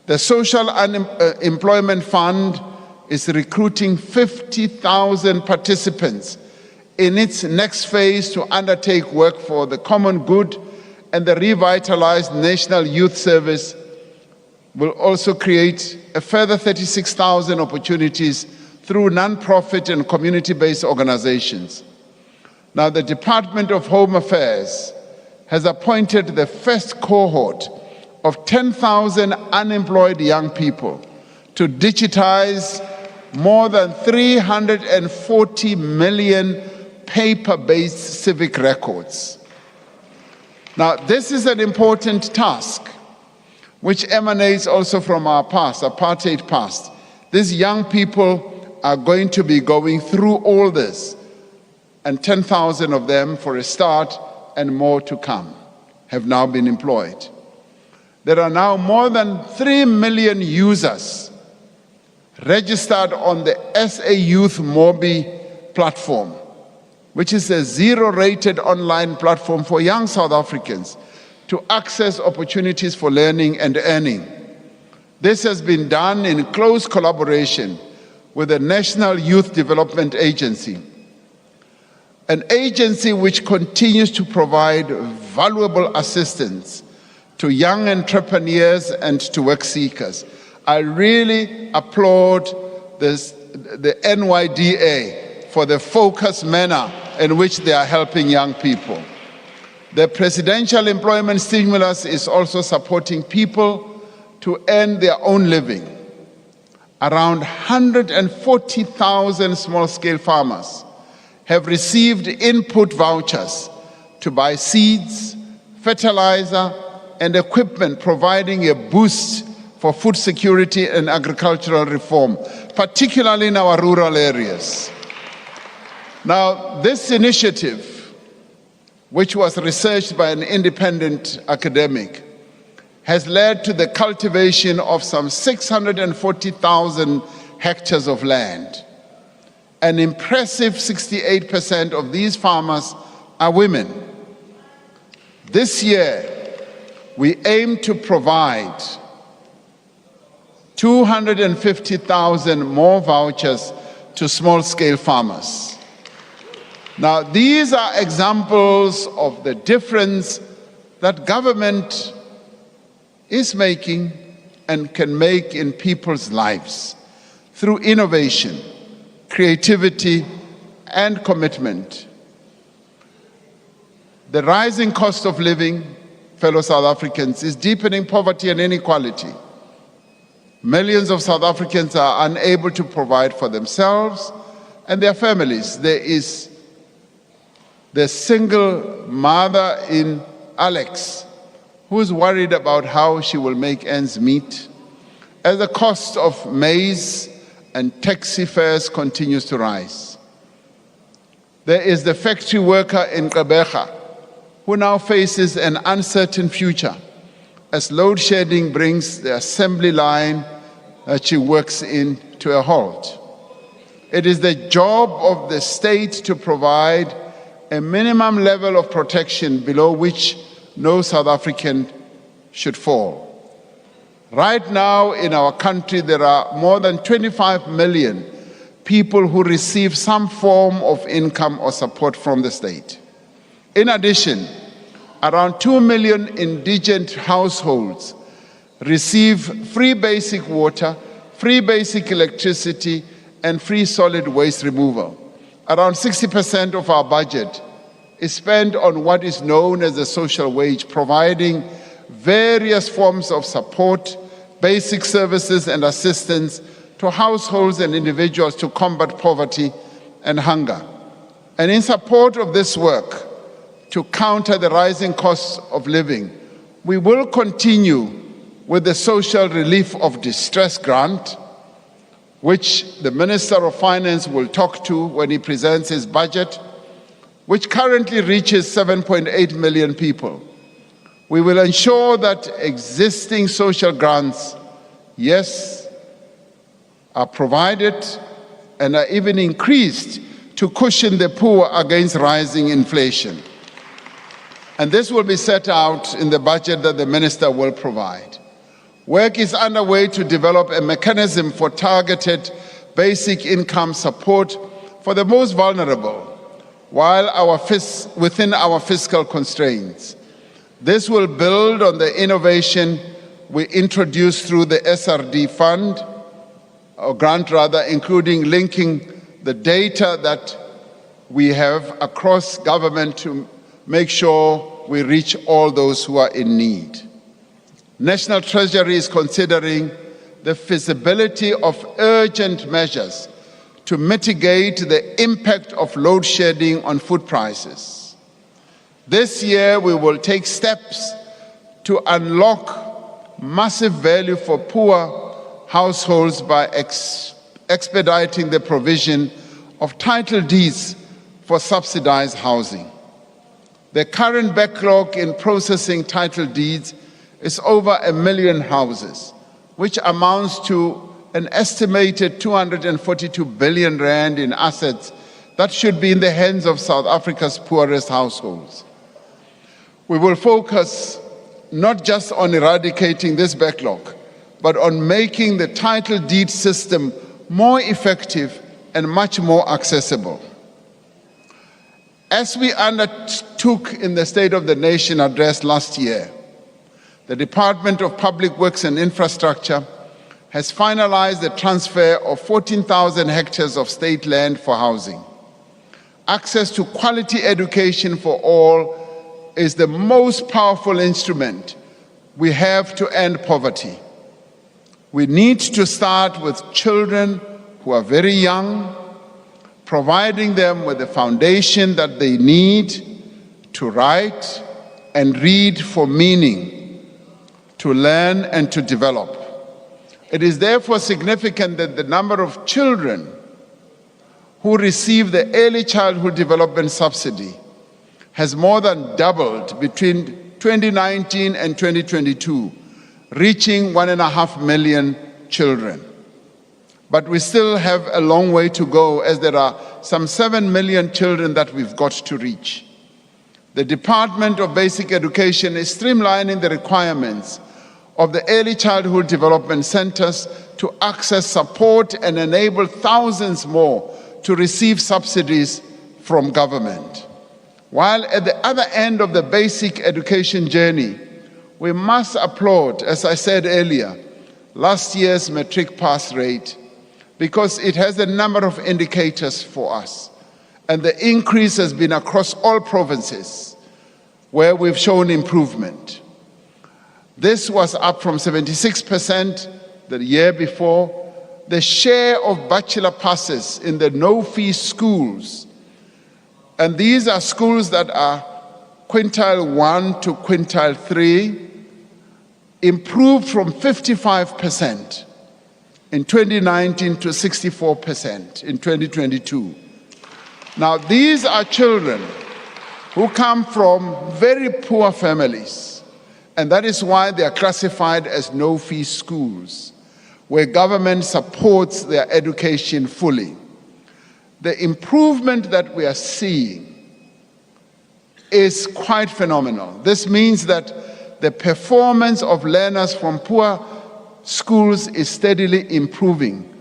The Social Employment Fund is recruiting 50,000 participants in its next phase to undertake work for the common good, and the revitalized National Youth Service will also create a further 36,000 opportunities through non-profit and community-based organizations. Now, the Department of Home Affairs has appointed the first cohort of 10,000 unemployed young people to digitize more than 340 million paper-based civic records. Now, this is an important task which emanates also from our past, apartheid past. These young people are going to be going through all this, and 10,000 of them, for a start, and more to come, have now been employed. There are now more than 3 million users registered on the SA Youth Mobi platform, which is a zero-rated online platform for young South Africans to access opportunities for learning and earning. This has been done in close collaboration with the National Youth Development Agency, an agency which continues to provide valuable assistance to young entrepreneurs and to work seekers. I really applaud the NYDA for the focused manner in which they are helping young people. The presidential employment stimulus is also supporting people to earn their own living. Around 140,000 small-scale farmers have received input vouchers to buy seeds, fertilizer, and equipment, providing a boost for food security and agricultural reform, particularly in our rural areas. Now, this initiative, which was researched by an independent academic, has led to the cultivation of some 640,000 hectares of land. An impressive 68% of these farmers are women. This year, we aim to provide 250,000 more vouchers to small-scale farmers. Now, these are examples of the difference that government is making and can make in people's lives through innovation, creativity, and commitment. The rising cost of living, fellow South Africans, is deepening poverty and inequality. Millions of South Africans are unable to provide for themselves and their families. There is the single mother in Alex who is worried about how she will make ends meet as the cost of maize and taxi fares continues to rise. There is the factory worker in Gqeberha who now faces an uncertain future as load shedding brings the assembly line that she works in to a halt. It is the job of the state to provide a minimum level of protection below which no South African should fall. Right now in our country, there are more than 25 million people who receive some form of income or support from the state. In addition, around 2 million indigent households receive free basic water, free basic electricity, and free solid waste removal. Around 60% of our budget is spent on what is known as the social wage, providing various forms of support, basic services and assistance to households and individuals to combat poverty and hunger. And in support of this work, to counter the rising costs of living, we will continue with the Social Relief of Distress Grant, which the Minister of Finance will talk to when he presents his budget, which currently reaches 7.8 million people. We will ensure that existing social grants, yes, are provided and are even increased to cushion the poor against rising inflation. And this will be set out in the budget that the Minister will provide. Work is underway to develop a mechanism for targeted basic income support for the most vulnerable, while within our fiscal constraints. This will build on the innovation we introduced through the SRD fund, or grant rather, including linking the data that we have across government to make sure we reach all those who are in need. National Treasury is considering the feasibility of urgent measures to mitigate the impact of load shedding on food prices. This year, we will take steps to unlock massive value for poor households by expediting the provision of title deeds for subsidized housing. The current backlog in processing title deeds is over 1 million houses, which amounts to an estimated 242 billion rand in assets that should be in the hands of South Africa's poorest households. We will focus not just on eradicating this backlog, but on making the title deed system more effective and much more accessible. As we undertook in the State of the Nation address last year, the Department of Public Works and Infrastructure has finalized the transfer of 14,000 hectares of state land for housing. Access to quality education for all is the most powerful instrument we have to end poverty. We need to start with children who are very young, providing them with the foundation that they need to write and read for meaning, to learn and to develop. It is therefore significant that the number of children who receive the Early Childhood Development Subsidy has more than doubled between 2019 and 2022, reaching 1.5 million children. But we still have a long way to go, as there are some 7 million children that we've got to reach. The Department of Basic Education is streamlining the requirements of the Early Childhood Development Centers to access support and enable thousands more to receive subsidies from government. While at the other end of the basic education journey, we must applaud, as I said earlier, last year's matric pass rate, because it has a number of indicators for us. And the increase has been across all provinces where we've shown improvement. This was up from 76% the year before. The share of bachelor passes in the no-fee schools, and these are schools that are quintile 1 to quintile 3, improved from 55% in 2019 to 64% in 2022. Now, these are children who come from very poor families, and that is why they are classified as no-fee schools, where government supports their education fully. The improvement that we are seeing is quite phenomenal. This means that the performance of learners from poor schools is steadily improving,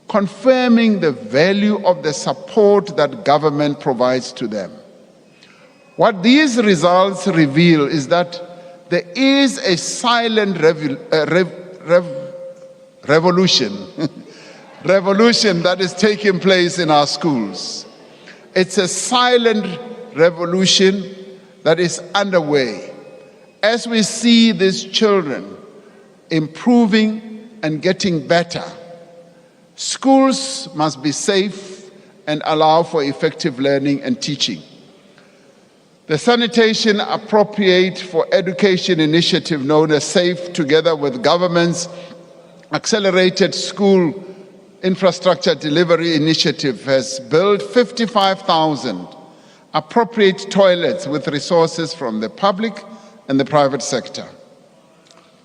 confirming the value of the support that government provides to them. What these results reveal is that there is a silent revolution that is taking place in our schools. It's a silent revolution that is underway. As we see these children improving and getting better, schools must be safe and allow for effective learning and teaching. The Sanitation Appropriate for Education initiative, known as SAFE, together with government's Accelerated School Infrastructure Delivery Initiative, has built 55,000 appropriate toilets with resources from the public and the private sector.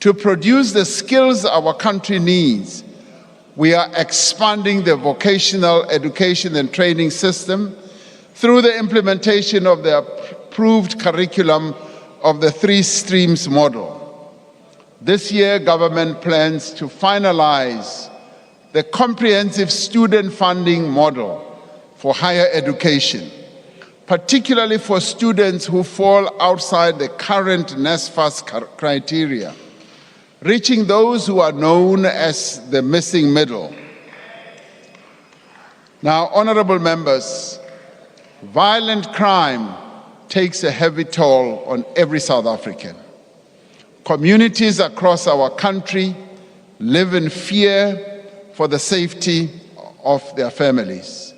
To produce the skills our country needs, we are expanding the vocational education and training system through the implementation of the approved curriculum of the 3 streams model. This year, government plans to finalize the comprehensive student funding model for higher education, particularly for students who fall outside the current NSFAS criteria, reaching those who are known as the missing middle. Now, honorable members, violent crime takes a heavy toll on every South African. Communities across our country live in fear for the safety of their families.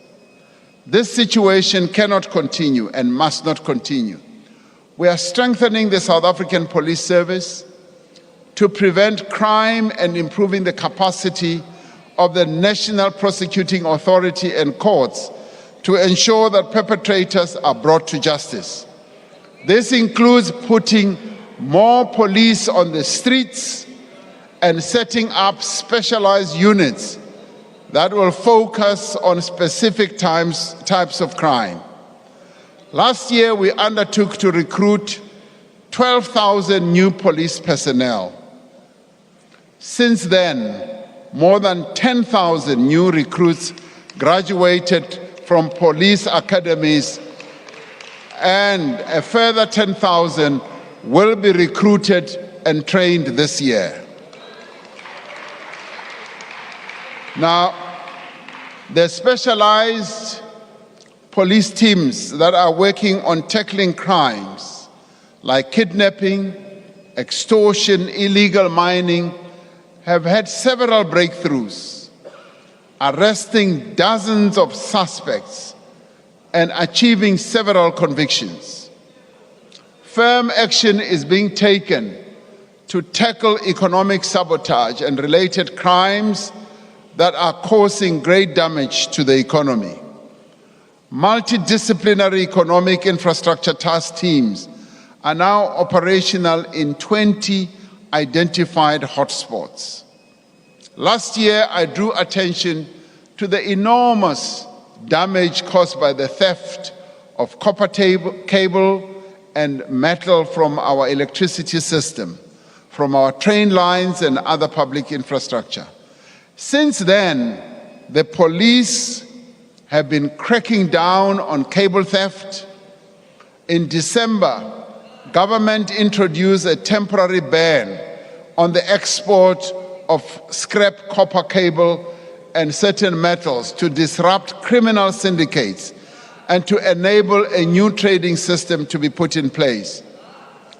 This situation cannot continue and must not continue. We are strengthening the South African Police Service to prevent crime and improving the capacity of the National Prosecuting Authority and courts to ensure that perpetrators are brought to justice. This includes putting more police on the streets and setting up specialized units that will focus on specific types of crime. Last year, we undertook to recruit 12,000 new police personnel. Since then, more than 10,000 new recruits graduated from police academies, and a further 10,000 will be recruited and trained this year. Now, the specialized police teams that are working on tackling crimes like kidnapping, extortion, illegal mining, have had several breakthroughs, arresting dozens of suspects and achieving several convictions. Firm action is being taken to tackle economic sabotage and related crimes that are causing great damage to the economy. Multidisciplinary economic infrastructure task teams are now operational in 20 identified hotspots. Last year, I drew attention to the enormous damage caused by the theft of copper cable and metal from our electricity system, from our train lines and other public infrastructure. Since then, the police have been cracking down on cable theft. In December, government introduced a temporary ban on the export of scrap copper cable and certain metals to disrupt criminal syndicates and to enable a new trading system to be put in place.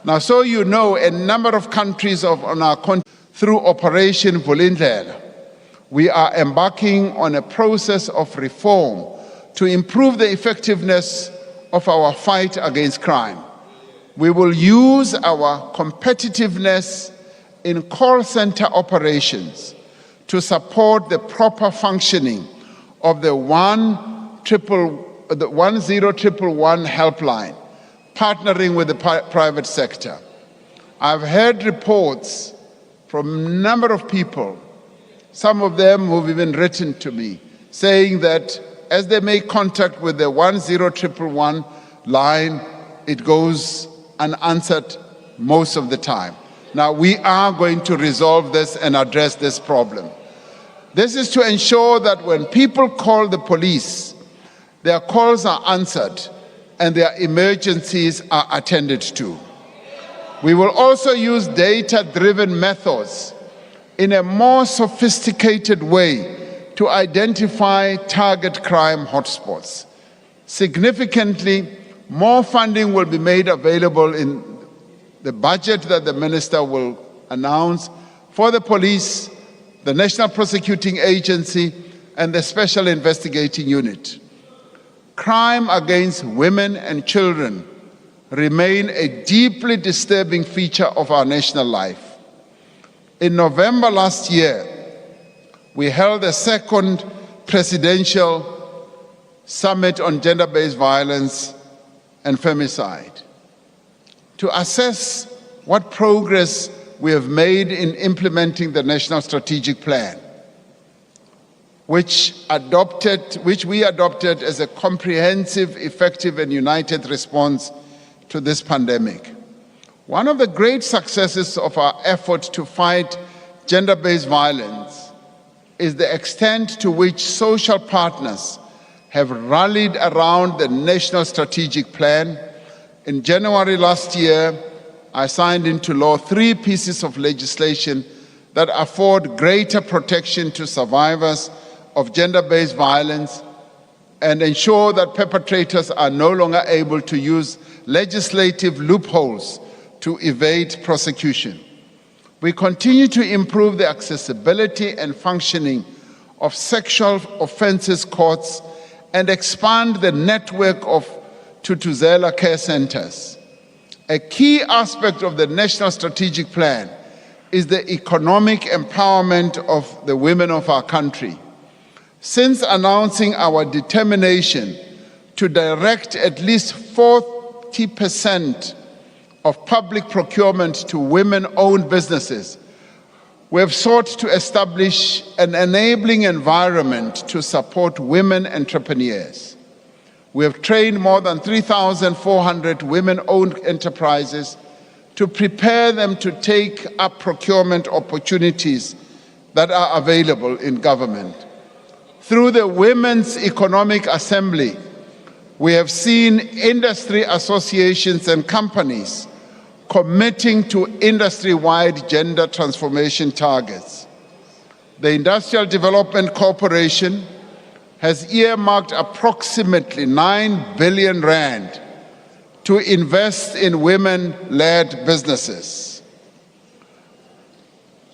Now, so you know, a number of countries on our continent, through Operation Vulindlela, we are embarking on a process of reform to improve the effectiveness of our fight against crime. We will use our competitiveness in call center operations to support the proper functioning of the 10111 helpline, partnering with the private sector. I've heard reports from a number of people, some of them who've even written to me, saying that as they make contact with the 10111 line, it goes unanswered most of the time. Now, we are going to resolve this and address this problem. This is to ensure that when people call the police, their calls are answered and their emergencies are attended to. We will also use data-driven methods in a more sophisticated way to identify target crime hotspots. Significantly, more funding will be made available in the budget that the minister will announce for the police, the National Prosecuting Agency, and the Special Investigating Unit. Crime against women and children remain a deeply disturbing feature of our national life. In November last year, we held a second presidential summit on gender-based violence and femicide to assess what progress we have made in implementing the National Strategic Plan, which we adopted as a comprehensive, effective, and united response to this pandemic. One of the great successes of our effort to fight gender-based violence is the extent to which social partners have rallied around the National Strategic Plan. In January last year, I signed into law 3 pieces of legislation that afford greater protection to survivors of gender-based violence and ensure that perpetrators are no longer able to use legislative loopholes to evade prosecution. We continue to improve the accessibility and functioning of sexual offences courts and expand the network of Tutuzela care centers. A key aspect of the National Strategic Plan is the economic empowerment of the women of our country. Since announcing our determination to direct at least 40% of public procurement to women-owned businesses, we have sought to establish an enabling environment to support women entrepreneurs. We have trained more than 3,400 women-owned enterprises to prepare them to take up procurement opportunities that are available in government. Through the Women's Economic Assembly, we have seen industry associations and companies committing to industry-wide gender transformation targets. The Industrial Development Corporation has earmarked approximately 9 billion rand to invest in women-led businesses.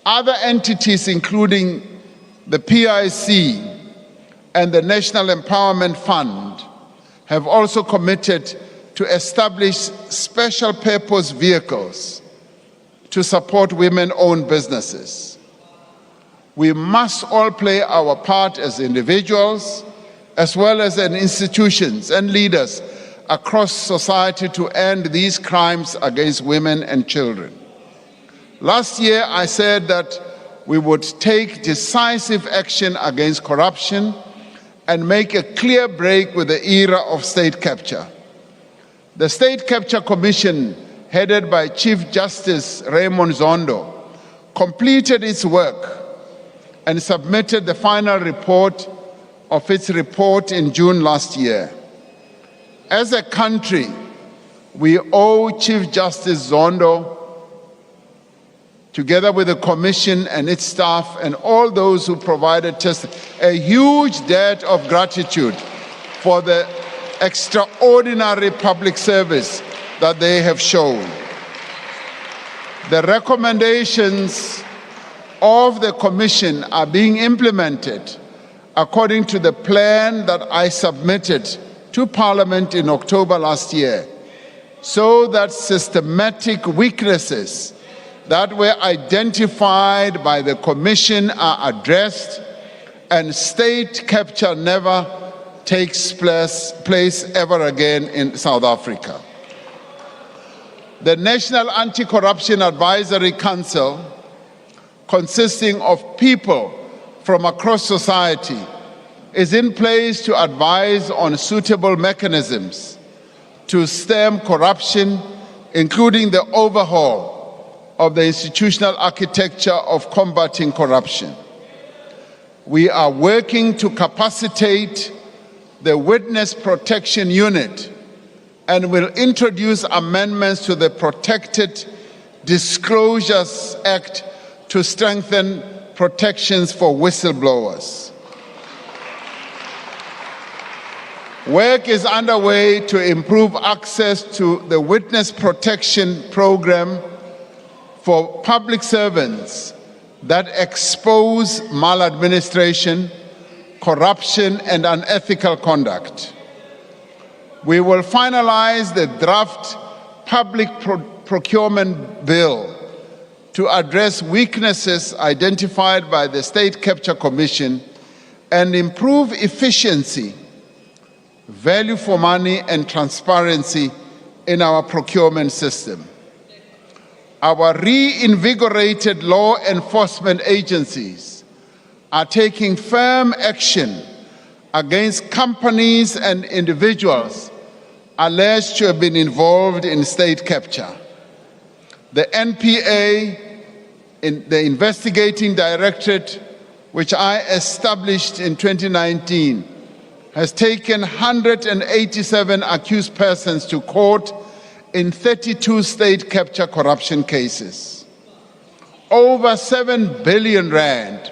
Other entities, including the PIC and the National Empowerment Fund, have also committed to establish special purpose vehicles to support women-owned businesses. We must all play our part as individuals, as well as in institutions and leaders across society to end these crimes against women and children. Last year, I said that we would take decisive action against corruption and make a clear break with the era of state capture. The State Capture Commission, headed by Chief Justice Raymond Zondo, completed its work and submitted the final report of its report in June last year. As a country, we owe Chief Justice Zondo, together with the Commission and its staff and all those who provided testimony, a huge debt of gratitude for the extraordinary public service that they have shown. The recommendations of the Commission are being implemented according to the plan that I submitted to Parliament in October last year, so that systematic weaknesses that were identified by the Commission are addressed and state capture never takes place ever again in South Africa. The National Anti-Corruption Advisory Council, consisting of people from across society, is in place to advise on suitable mechanisms to stem corruption, including the overhaul of the institutional architecture of combating corruption. We are working to capacitate the Witness Protection Unit and will introduce amendments to the Protected Disclosures Act to strengthen protections for whistleblowers. Work is underway to improve access to the Witness Protection Program for public servants that expose maladministration, corruption, and unethical conduct. We will finalize the draft public procurement bill to address weaknesses identified by the State Capture Commission and improve efficiency, value for money, and transparency in our procurement system. Our reinvigorated law enforcement agencies are taking firm action against companies and individuals alleged to have been involved in state capture. The NPA, the investigating directorate, which I established in 2019, has taken 187 accused persons to court in 32 state capture corruption cases. Over 7 billion rand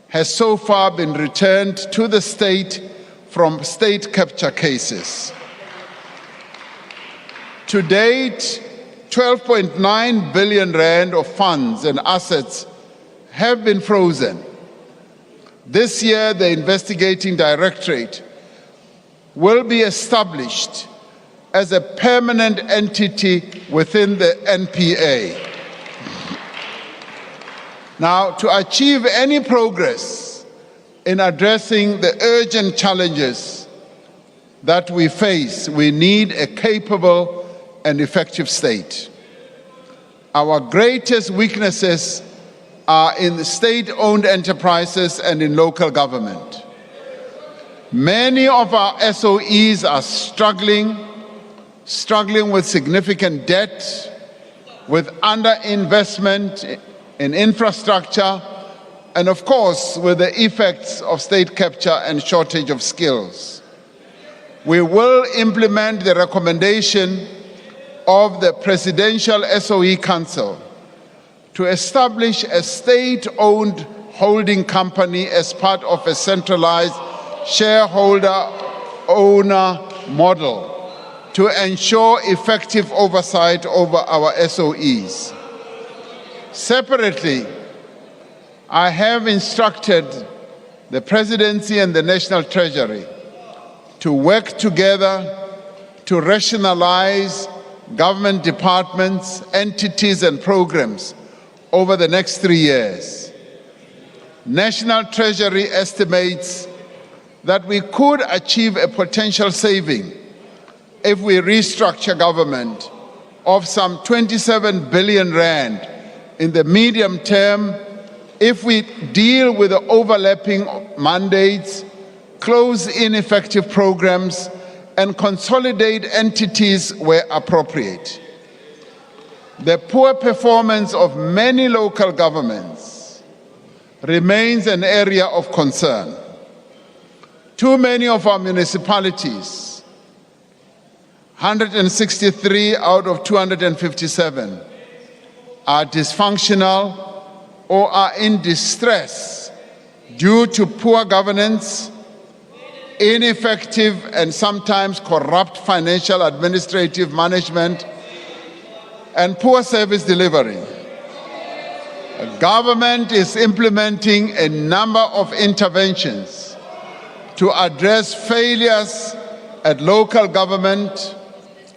has so far been returned to the state from state capture cases. To date, 12.9 billion rand of funds and assets have been frozen. This year, the investigating directorate will be established as a permanent entity within the NPA. Now, to achieve any progress in addressing the urgent challenges that we face, we need a capable and effective state. Our greatest weaknesses are in the state-owned enterprises and in local government. Many of our SOEs are struggling with significant debt, with underinvestment in infrastructure, and of course, with the effects of state capture and shortage of skills. We will implement the recommendation of the Presidential SOE Council to establish a state-owned holding company as part of a centralized shareholder-owner model to ensure effective oversight over our SOEs. Separately, I have instructed the Presidency and the National Treasury to work together to rationalize government departments, entities, and programs over the next 3 years. National Treasury estimates that we could achieve a potential saving if we restructure government of some 27 billion rand in the medium term, if we deal with the overlapping mandates, close ineffective programs, and consolidate entities where appropriate. The poor performance of many local governments remains an area of concern. Too many of our municipalities, 163 out of 257, are dysfunctional or are in distress due to poor governance, ineffective and sometimes corrupt financial administrative management, and poor service delivery. The government is implementing a number of interventions to address failures at local government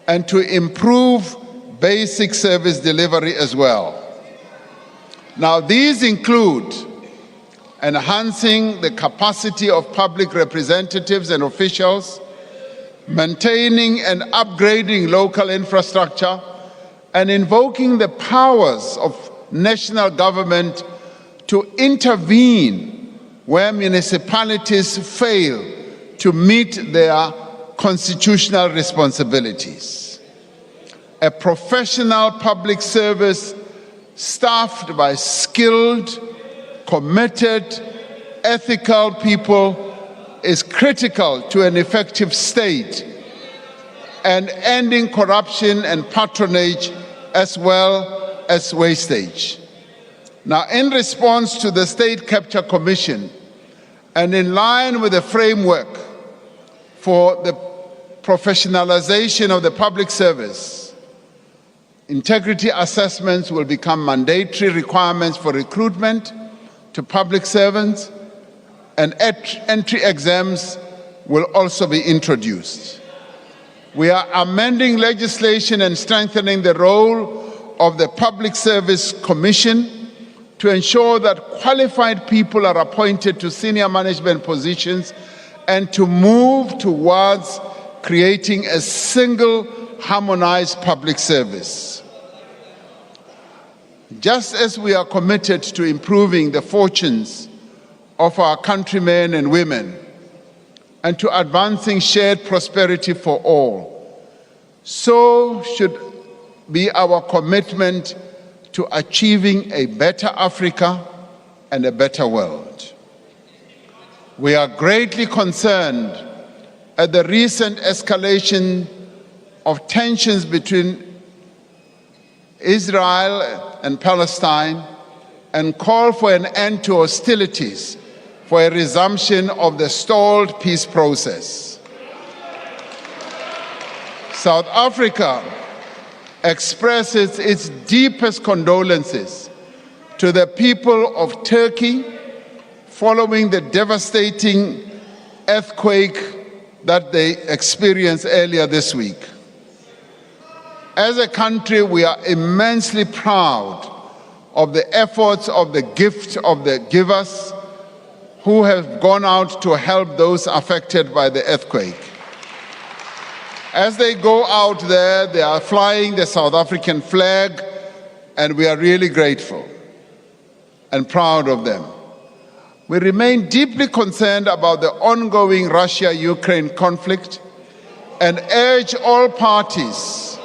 and to improve basic service delivery as well. Now, these include enhancing the capacity of public representatives and officials, maintaining and upgrading local infrastructure, and invoking the powers of national government to intervene where municipalities fail to meet their constitutional responsibilities. A professional public service staffed by skilled, committed, ethical people is critical to an effective state and ending corruption and patronage as well as wastage. Now, in response to the State Capture Commission and in line with the framework for the professionalization of the public service, integrity assessments will become mandatory requirements for recruitment to public servants, and entry exams will also be introduced. We are amending legislation and strengthening the role of the Public Service Commission to ensure that qualified people are appointed to senior management positions and to move towards creating a single harmonized public service. Just as we are committed to improving the fortunes of our countrymen and women and to advancing shared prosperity for all, so should be our commitment to achieving a better Africa and a better world. We are greatly concerned at the recent escalation of tensions between Israel and Palestine and call for an end to hostilities for a resumption of the stalled peace process. South Africa expresses its deepest condolences to the people of Turkey following the devastating earthquake that they experienced earlier this week. As a country, we are immensely proud of the efforts of the gift of the givers who have gone out to help those affected by the earthquake. As they go out there, they are flying the South African flag, and we are really grateful and proud of them. We remain deeply concerned about the ongoing Russia-Ukraine conflict and urge all parties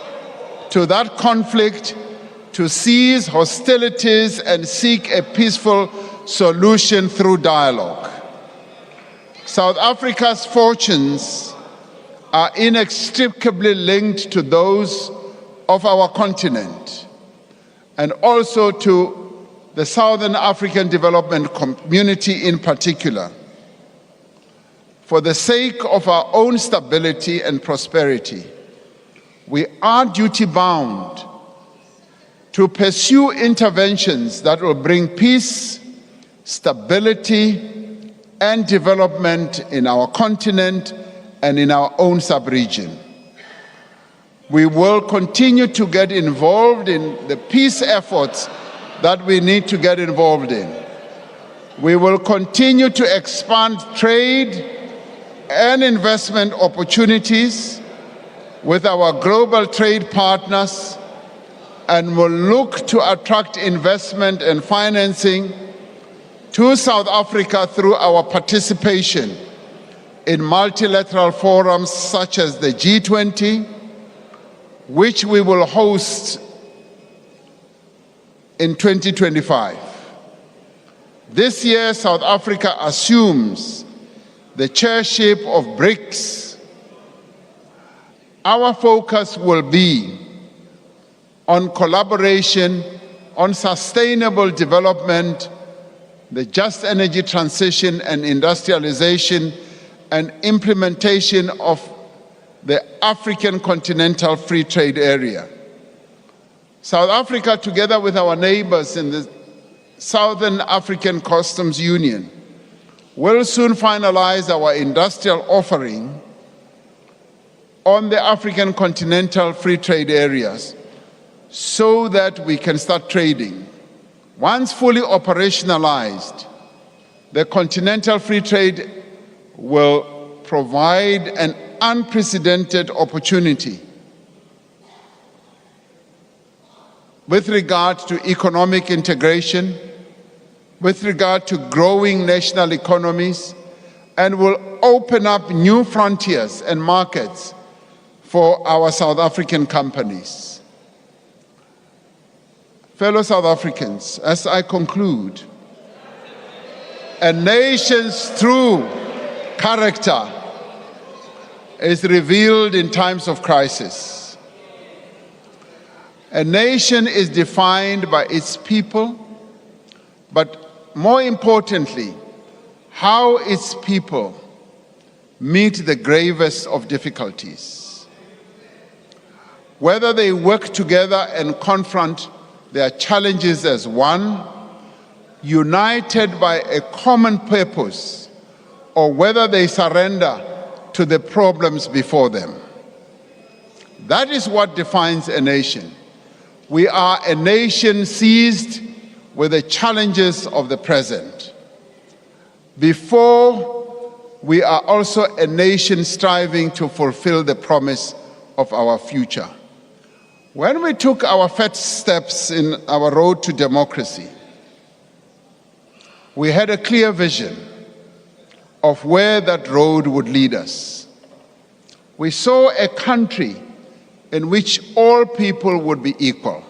to that conflict to cease hostilities and seek a peaceful solution through dialogue. South Africa's fortunes are inextricably linked to those of our continent and also to the Southern African Development Community in particular. For the sake of our own stability and prosperity, we are duty-bound to pursue interventions that will bring peace, stability, and development in our continent and in our own sub-region. We will continue to get involved in the peace efforts that we need to get involved in. We will continue to expand trade and investment opportunities with our global trade partners, and will look to attract investment and financing to South Africa through our participation in multilateral forums such as the G20, which we will host in 2025. This year, South Africa assumes the chairship of BRICS. Our focus will be on collaboration, on sustainable development, the just energy transition and industrialization, and implementation of the African Continental Free Trade Area. South Africa, together with our neighbors in the Southern African Customs Union, will soon finalize our industrial offering on the African Continental Free Trade Areas so that we can start trading. Once fully operationalized, the Continental Free Trade will provide an unprecedented opportunity with regard to economic integration, with regard to growing national economies, and will open up new frontiers and markets for our South African companies. Fellow South Africans, as I conclude, a nation's true character is revealed in times of crisis. A nation is defined by its people, but more importantly, how its people meet the gravest of difficulties. Whether they work together and confront their challenges as one, united by a common purpose, or whether they surrender to the problems before them. That is what defines a nation. We are a nation seized with the challenges of the present. Before, we are also a nation striving to fulfill the promise of our future. When we took our first steps in our road to democracy, we had a clear vision of where that road would lead us. We saw a country in which all people would be equal.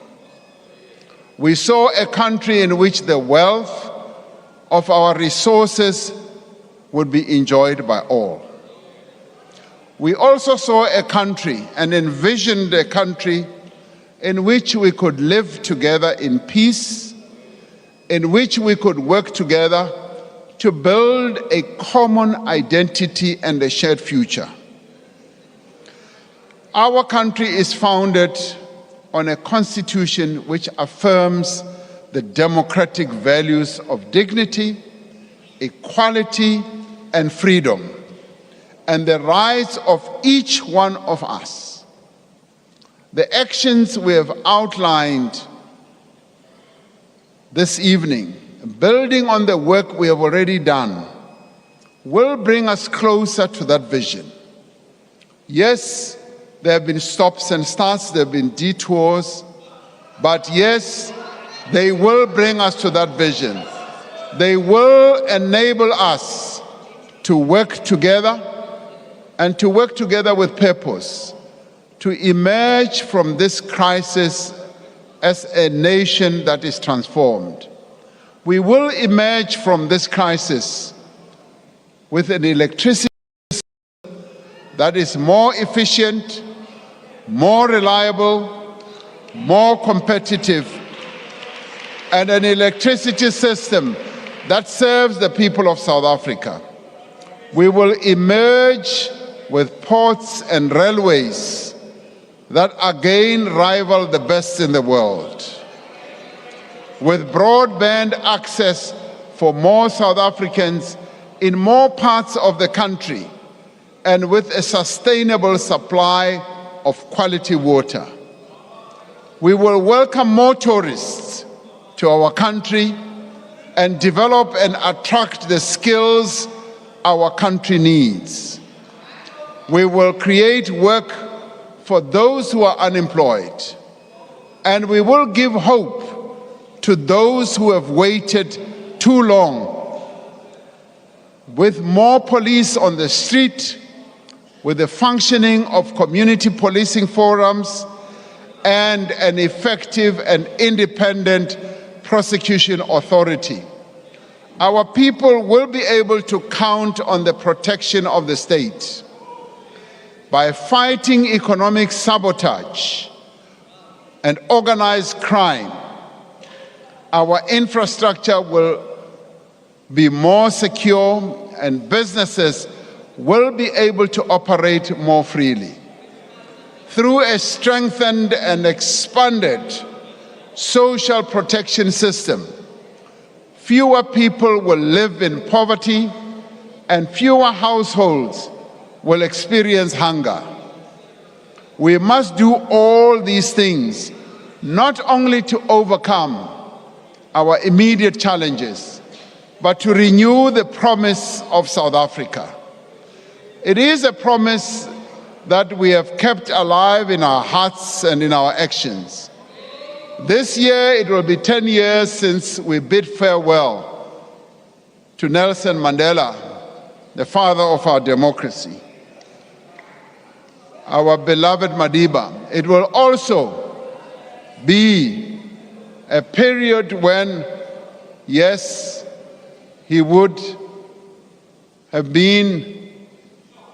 We saw a country in which the wealth of our resources would be enjoyed by all. We also saw a country and envisioned a country in which we could live together in peace, in which we could work together to build a common identity and a shared future. Our country is founded on a constitution which affirms the democratic values of dignity, equality, and freedom, and the rights of each one of us. The actions we have outlined this evening, building on the work we have already done, will bring us closer to that vision. Yes, there have been stops and starts, there have been detours, but yes, they will bring us to that vision. They will enable us to work together and to work together with purpose, to emerge from this crisis as a nation that is transformed. We will emerge from this crisis with an electricity system that is more efficient, more reliable, more competitive, and an electricity system that serves the people of South Africa. We will emerge with ports and railways that again rival the best in the world. With broadband access for more South Africans in more parts of the country, and with a sustainable supply of quality water. We will welcome more tourists to our country and develop and attract the skills our country needs. We will create work for those who are unemployed, and we will give hope to those who have waited too long. With more police on the street, with the functioning of community policing forums, and an effective and independent prosecution authority, our people will be able to count on the protection of the state. By fighting economic sabotage and organized crime, our infrastructure will be more secure and businesses will be able to operate more freely. Through a strengthened and expanded social protection system, fewer people will live in poverty and fewer households will experience hunger. We must do all these things not only to overcome our immediate challenges, but to renew the promise of South Africa. It is a promise that we have kept alive in our hearts and in our actions. This year, it will be 10 years since we bid farewell to Nelson Mandela, the father of our democracy, our beloved Madiba. It will also be a period when, yes, he would have been,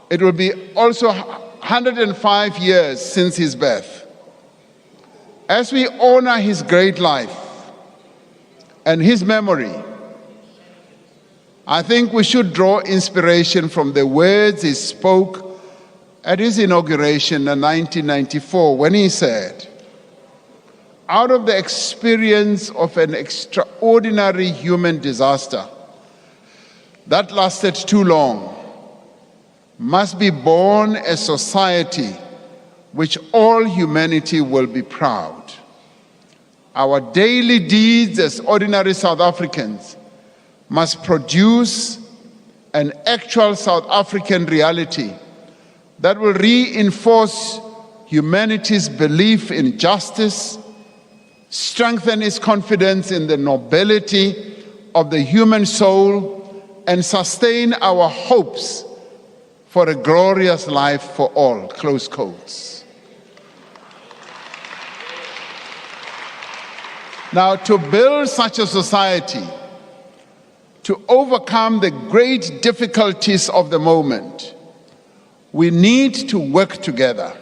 it will be also 105 years since his birth. As we honor his great life and his memory, I think we should draw inspiration from the words he spoke at his inauguration in 1994 when he said, "Out of the experience of an extraordinary human disaster that lasted too long, must be born a society which all humanity will be proud. Our daily deeds as ordinary South Africans must produce an actual South African reality that will reinforce humanity's belief in justice, strengthen its confidence in the nobility of the human soul, and sustain our hopes for a glorious life for all," close quotes. Now, to build such a society, to overcome the great difficulties of the moment, we need to work together.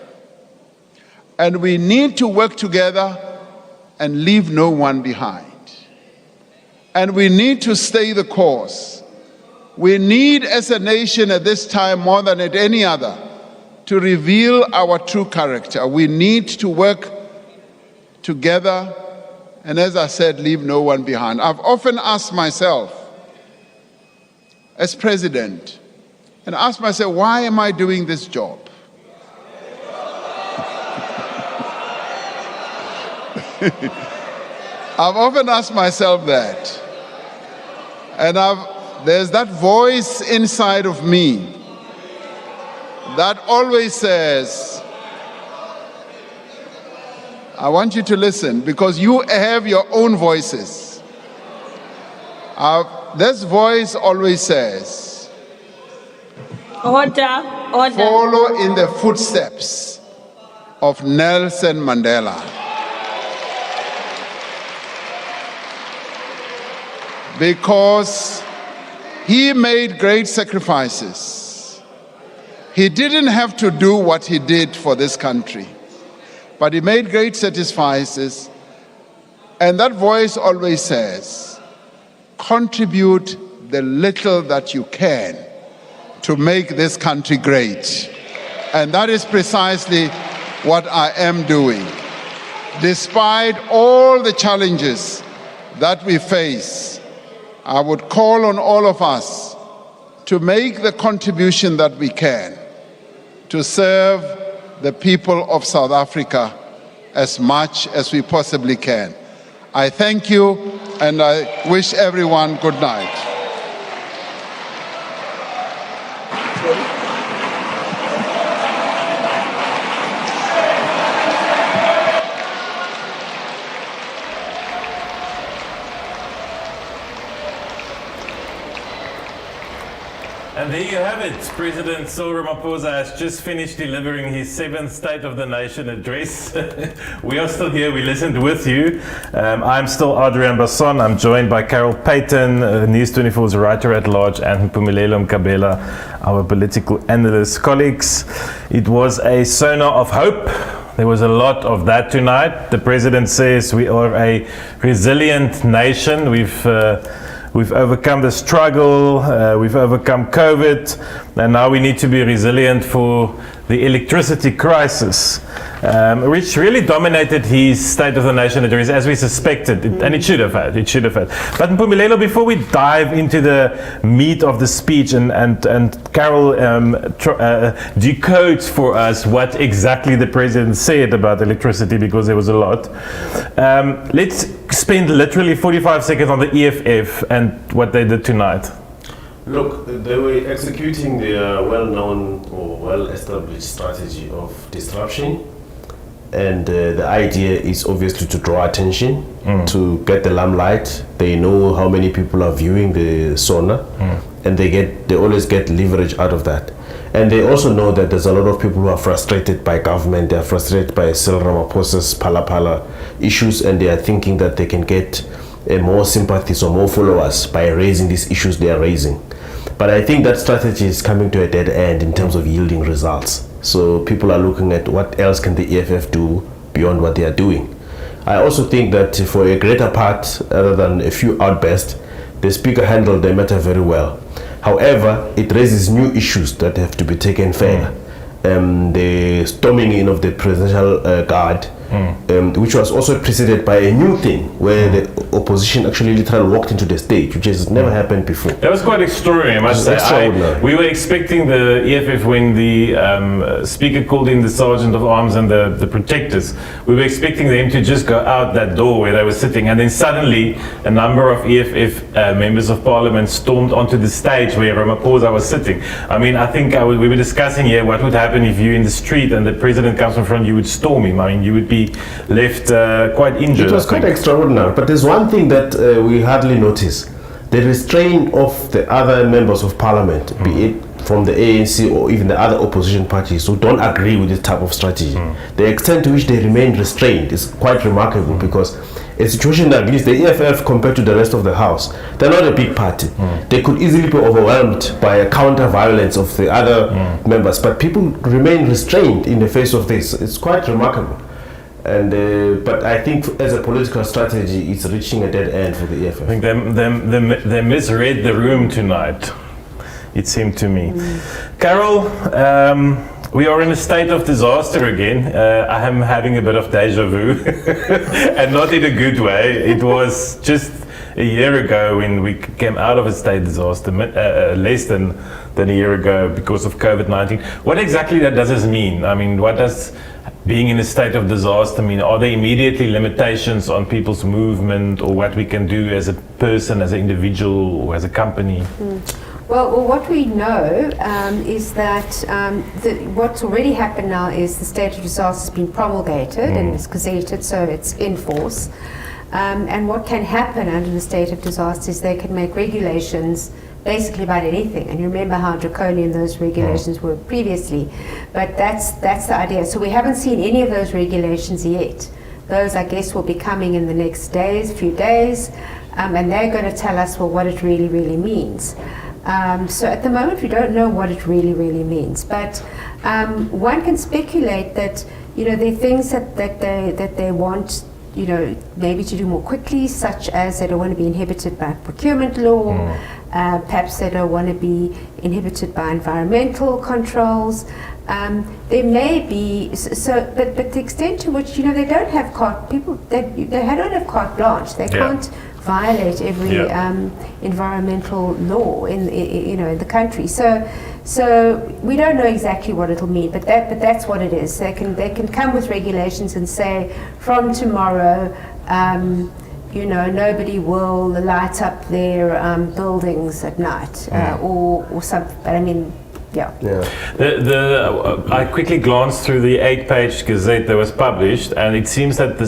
And we need to work together and leave no one behind. And we need to stay the course. We need, as a nation at this time more than at any other, to reveal our true character. We need to work together and, as I said, leave no one behind. I've often asked myself, as president, and asked myself, why am I doing this job? I've often asked myself that. And there's that voice inside of me that always says, I want you to listen, because you have your own voices. This voice always says, Order. Follow in the footsteps of Nelson Mandela. Because he made great sacrifices. He didn't have to do what he did for this country, but he made great sacrifices. And that voice always says, contribute the little that you can to make this country great. And that is precisely what I am doing. Despite all the challenges that we face, I would call on all of us to make the contribution that we can to serve the people of South Africa as much as we possibly can. I thank you and I wish everyone good night. And there you have it. President Cyril Ramaphosa has just finished delivering his 7th State of the Nation address. We are still here. We listened with you. I'm still Adrian Basson. I'm joined by Carol Payton, News24's writer-at-large, and Mpumelelo Mkabela, our political analyst colleagues. It was a SONA of hope. There was a lot of that tonight. The president says we are a resilient nation. We've overcome the struggle, we've overcome COVID, and now we need to be resilient for the electricity crisis, which really dominated his State of the Nation address, as we suspected, and it should have had. But Mpumelelo, before we dive into the meat of the speech, and Carol decodes for us what exactly the president said about electricity, because there was a lot. Let's spend literally 45 seconds on the EFF and what they did tonight. Look, they were executing their well-known or well-established strategy of disruption, and the idea is obviously to draw attention, to get the limelight. They know how many people are viewing the SONA, and they always get leverage out of that. And they also know that there's a lot of people who are frustrated by government. They are frustrated by Cyril Ramaphosa's pala issues, and they are thinking that they can get more sympathies or more followers by raising these issues they are raising. But I think that strategy is coming to a dead end in terms of yielding results. So people are looking at what else can the EFF do beyond what they are doing. I also think that for a greater part, other than a few outbursts, the speaker handled the matter very well. However, it raises new issues that have to be taken further. The storming in of the presidential guard, which was also preceded by a new thing where the opposition actually literally walked into the stage, which has never happened before. That was quite extraordinary, I must say. We were expecting the EFF, when the speaker called in the sergeant of arms and the protectors, we were expecting them to just go out that door where they were sitting, and then suddenly a number of EFF members of parliament stormed onto the stage where Ramaphosa was sitting. I mean, I think we were discussing here what would happen if you're in the street and the president comes in front, you would storm him. I mean, you would be left quite injured. It was quite extraordinary, but there's one thing that we hardly notice: the restraint of the other members of parliament, be it from the ANC or even the other opposition parties who don't agree with this type of strategy. The extent to which they remain restrained is quite remarkable, because a situation like this, the EFF compared to the rest of the House, they're not a big party. They could easily be overwhelmed by a counter-violence of the other members, but people remain restrained in the face of this. It's quite remarkable. And but I think as a political strategy, it's reaching a dead end for the EFF. I think they misread the room tonight, it seemed to me. Carol, we are in a state of disaster again. I am having a bit of deja vu, and not in a good way. It was just a year ago when we came out of a state disaster, less than a year ago because of COVID-19. What exactly does this mean? I mean, what does being in a state of disaster mean? Are there immediately limitations on people's movement, or what we can do as a person, as an individual, or as a company? Well, what we know is that what's already happened now is the state of disaster has been promulgated and it's gazetted, so it's in force. And what can happen under the state of disaster is they can make regulations basically about anything. And you remember how draconian those regulations were previously. But that's the idea. So we haven't seen any of those regulations yet. Those, I guess, will be coming in the next few days. And they're going to tell us, well, what it really, really means. So at the moment, we don't know what it really, really means. But one can speculate that, there are things that they want maybe to do more quickly, such as they don't want to be inhibited by procurement law, perhaps they don't want to be inhibited by environmental controls. There may be, but the extent to which, they don't have they don't have carte blanche. They can't violate every environmental law in the country. So we don't know exactly what it'll mean, but that's what it is. They can come with regulations and say from tomorrow, nobody will light up their buildings at night or something. But I mean. Yeah. I quickly glanced through the 8-page gazette that was published, and it seems that the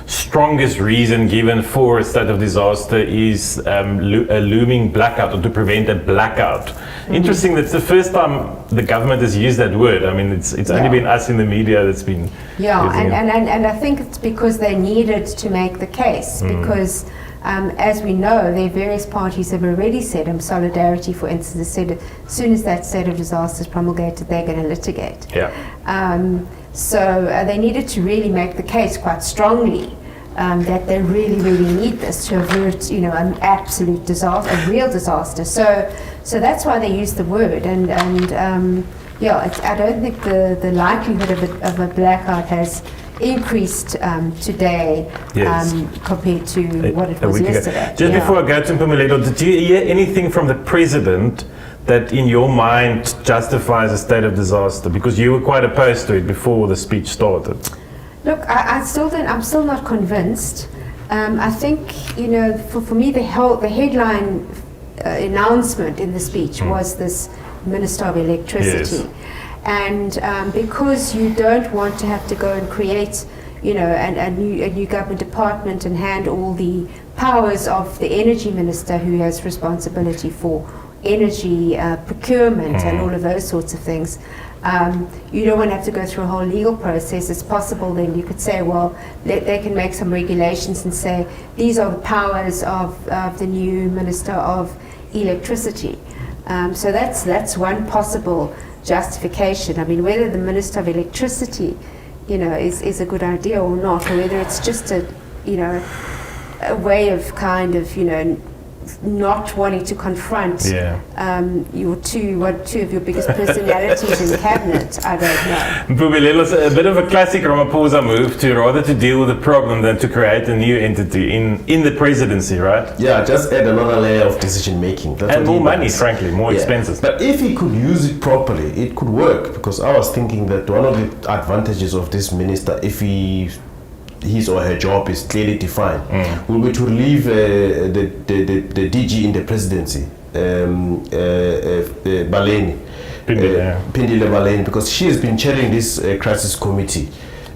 strongest reason given for a state of disaster is a looming blackout, or to prevent a blackout. Interesting, that's the first time the government has used that word. I mean, it's only been us in the media that's been... Yeah, and I think it's because they needed to make the case, because as we know, the various parties have already said, Solidarity, for instance, said as soon as that state of disaster is promulgated, they're going to litigate. So they needed to really make the case quite strongly that they really, really need this to avert, an absolute disaster, a real disaster. So that's why they used the word. And I don't think the likelihood of a blackout has increased today compared to what it was yesterday. Just before I go to Mpumelelo, did you hear anything from the president that in your mind justifies a state of disaster? Because you were quite opposed to it before the speech started. Look, I'm still not convinced. I think, for me the headline announcement in the speech was this Minister of Electricity. And because you don't want to have to go and create, a new government department and hand all the powers of the energy minister, who has responsibility for energy procurement and all of those sorts of things, you don't want to have to go through a whole legal process. It's possible then you could say, well, they can make some regulations and say these are the powers of the new Minister of Electricity. So that's one possible justification. I mean, whether the Minister of Electricity, is a good idea or not, or whether it's just a way of kind of, not wanting to confront two of your biggest personalities in cabinet, I don't know. Mpumelelo, a bit of a classic Ramaphosa move to rather to deal with the problem than to create a new entity in the presidency, right? Yeah, just add another layer of decision making. And more money, frankly, more expenses. But if he could use it properly, it could work, because I was thinking that one of the advantages of this minister, if his or her job is clearly defined, will be to relieve the DG in the presidency, Baleni, Pindile Baleni, because she has been chairing this crisis committee,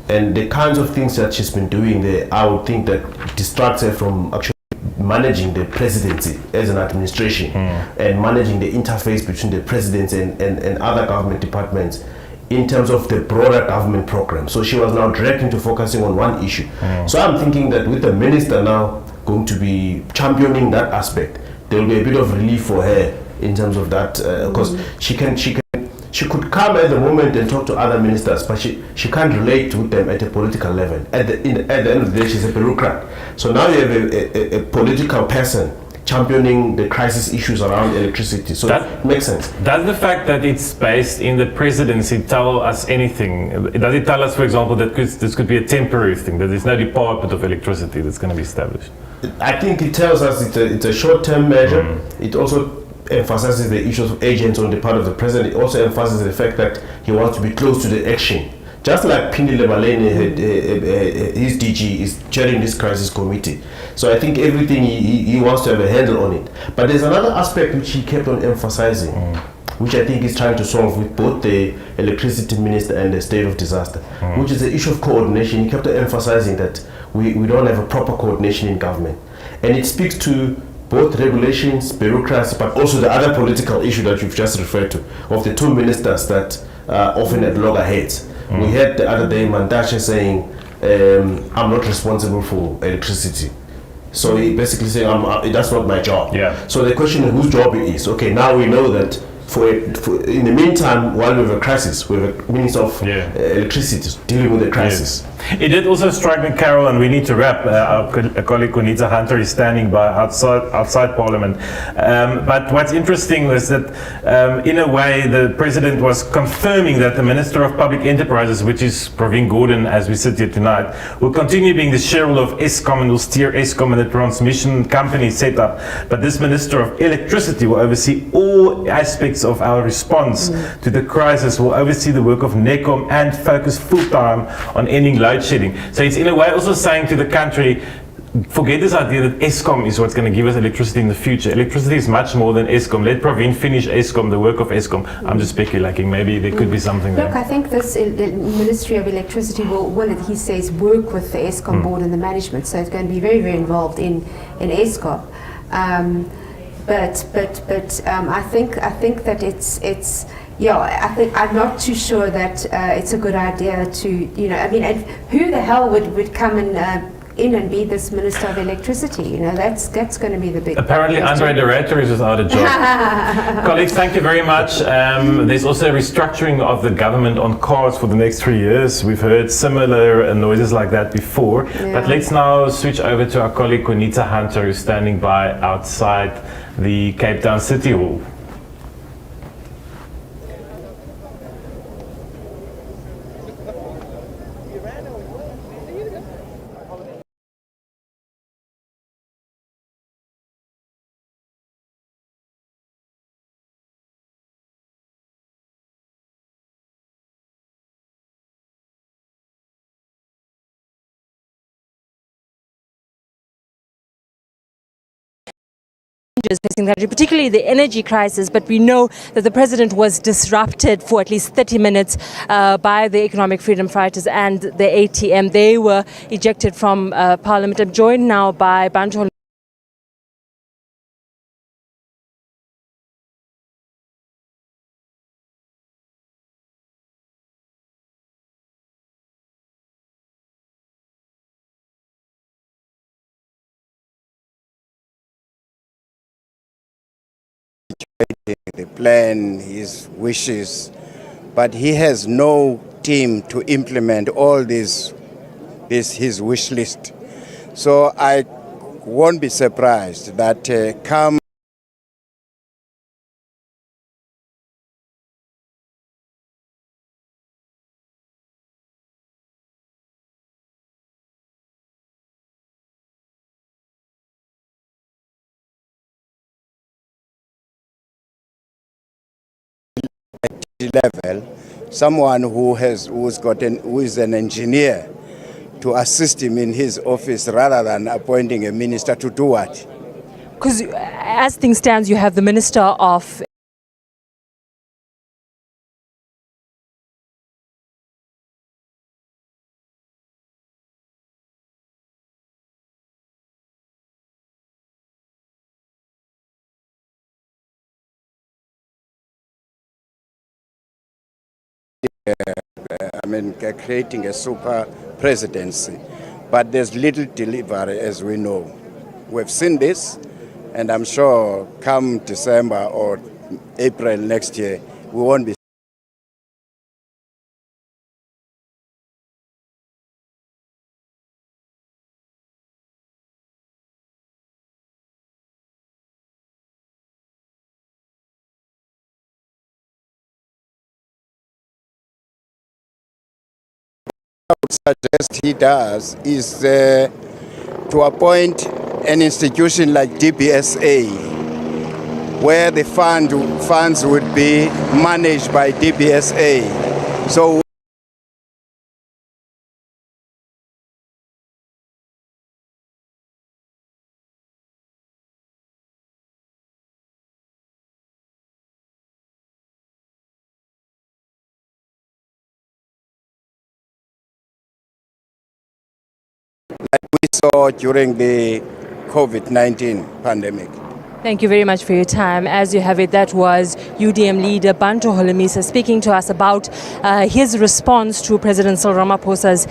and the kinds of things that she's been doing there, I would think that distracts her from actually managing the presidency as an administration and managing the interface between the presidency and other government departments in terms of the broader government program. So she was now dragged into focusing on one issue. So I'm thinking that with the minister now going to be championing that aspect, there will be a bit of relief for her in terms of that, because she could come at the moment and talk to other ministers, but she can't relate with them at a political level. At the end of the day, she's a bureaucrat. So now you have a political person championing the crisis issues around electricity. So that makes sense. Does the fact that it's based in the presidency tell us anything? Does it tell us, for example, that this could be a temporary thing, that there's no department of electricity that's going to be established? I think it tells us it's a short-term measure. It also emphasizes the issues of agents on the part of the president. It also emphasizes the fact that he wants to be close to the action. Just like Pindile Baleni, his DG is chairing this crisis committee. So I think everything he wants to have a handle on it. But there's another aspect which he kept on emphasizing, which I think he's trying to solve with both the electricity minister and the state of disaster, which is the issue of coordination. He kept on emphasizing that we don't have a proper coordination in government. And it speaks to both regulations, bureaucracy, but also the other political issue that you've just referred to, of the two ministers that are often at loggerheads. We heard the other day Mantashe saying, I'm not responsible for electricity. So he basically saying, that's not my job. So the question is whose job it is. Okay, now we know that in the meantime, while we have a crisis, we have a minister of electricity dealing with the crisis. It did also strike me, Carol, and we need to wrap. Our colleague Konita Hunter is standing by outside Parliament. But what's interesting was that, in a way, the President was confirming that the Minister of Public Enterprises, which is Pravin Gordhan, as we sit here tonight, will continue being the shareholder of Eskom and will steer Eskom and the transmission company setup. But this Minister of Electricity will oversee all aspects of our response to the crisis, will oversee the work of NECOM and focus full-time on ending load shedding. So it's in a way also saying to the country, forget this idea that Eskom is what's going to give us electricity in the future. Electricity is much more than Eskom. Let Pravin finish Eskom, the work of Eskom. I'm just speculating. Maybe there could be something there. Look, I think this Ministry of Electricity will, he says, work with the Eskom board and the management. So it's going to be very, very involved in Eskom. But I think that it's yeah, I'm not too sure that it's a good idea to, you know, I mean, and who the hell would come and in and be this Minister of Electricity? You know, that's going to be the big. Apparently, Andre de Ruyter is without a job. Colleagues, thank you very much. There's also a restructuring of the government on cards for the next 3 years. We've heard similar noises like that before. Yeah. But let's now switch over to our colleague Konita Hunter, who's standing by outside the Cape Town City Hall. Facing the country, particularly the energy crisis, but we know that the president was disrupted for at least 30 minutes by the economic freedom fighters and the ATM. They were ejected from Parliament. I'm joined now by Bantu. The plan, his wishes, but he has no team to implement all his wish list. So I won't be surprised that come level, someone who is an engineer to assist him in his office rather than appointing a minister to do what? Because as things stand, you have the Minister of creating a super presidency, but there's little delivery, as we know. We've seen this, and I'm sure come December or April next year, we won't be. I would suggest he does is to appoint an institution like DBSA, where the funds would be managed by DBSA. So like we saw during the COVID-19 pandemic. Thank you very much for your time. As you have it, that was UDM leader Bantu Holomisa speaking to us about his response to President Cyril Ramaphosa's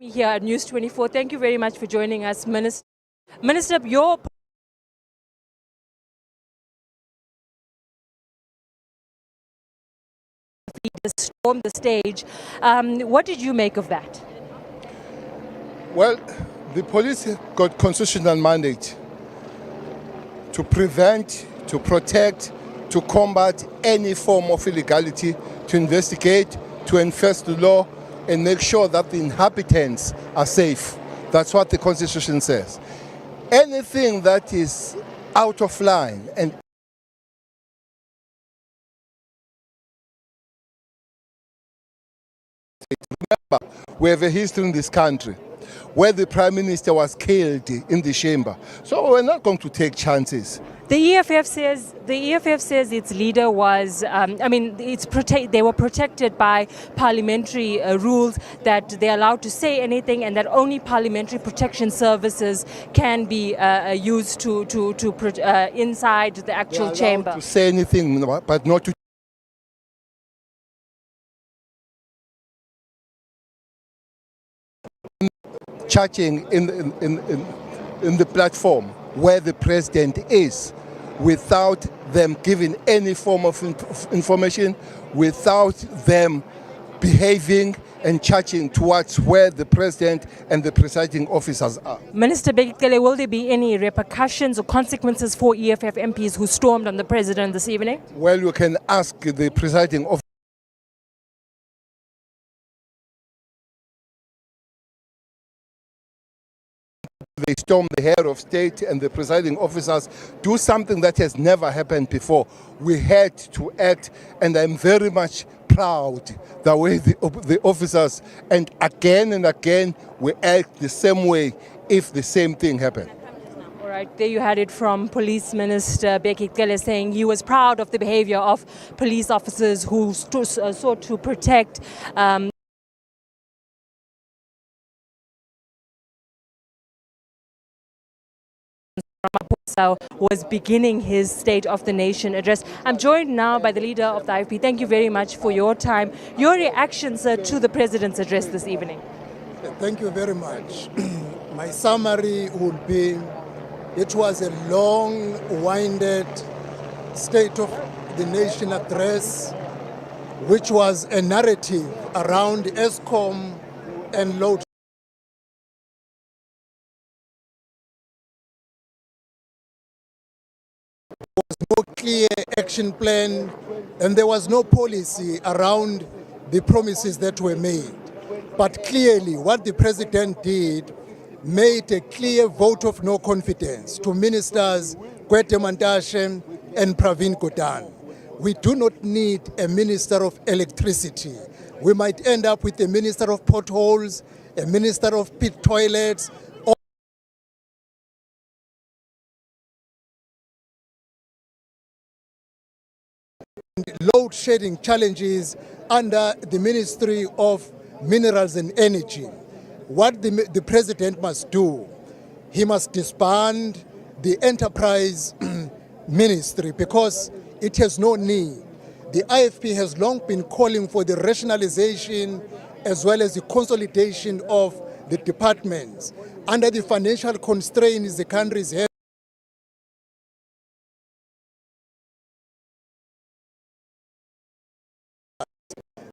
Here at News24, thank you very much for joining us, Minister. Minister, your leaders stormed the stage. What did you make of that? Well, the police got constitutional mandate to prevent, to protect, to combat any form of illegality, to investigate, to enforce the law, and make sure that the inhabitants are safe. That's what the Constitution says. Anything that is out of line and remember, we have a history in this country where the Prime Minister was killed in the chamber. So we're not going to take chances. The EFF says its leader was, they were protected by parliamentary rules that they're allowed to say anything and that only parliamentary protection services can be used to inside the actual chamber. To say anything, but not to chatting in the platform where the president is, without them giving any form of information, without them behaving and chatting towards where the president and the presiding officers are. Minister Bekele, will there be any repercussions or consequences for EFF MPs who stormed on the president this evening? Well, you can ask the presiding officer. They storm the head of state and the presiding officers, do something that has never happened before. We had to act, and I'm very much proud the way the officers, and again, we act the same way if the same thing happened. All right, there you had it from Police Minister Bekele saying he was proud of the behavior of police officers who sought to protect Ramaphosa was beginning his State of the Nation address. I'm joined now by the leader of the IFP. Thank you very much for your time. Your reactions to the President's address this evening. Thank you very much. My summary would be, it was a long-winded State of the Nation address, which was a narrative around Eskom and load. There was no clear action plan, and there was no policy around the promises that were made. But clearly, what the president did made a clear vote of no confidence to ministers Gwede Mantashe and Pravin Gordhan. We do not need a minister of electricity. We might end up with a minister of potholes, a minister of pit toilets, load shedding challenges under the Ministry of Minerals and Energy. What the president must do, he must disband the enterprise ministry because it has no need. The IFP has long been calling for the rationalization as well as the consolidation of the departments. Under the financial constraints the countries have,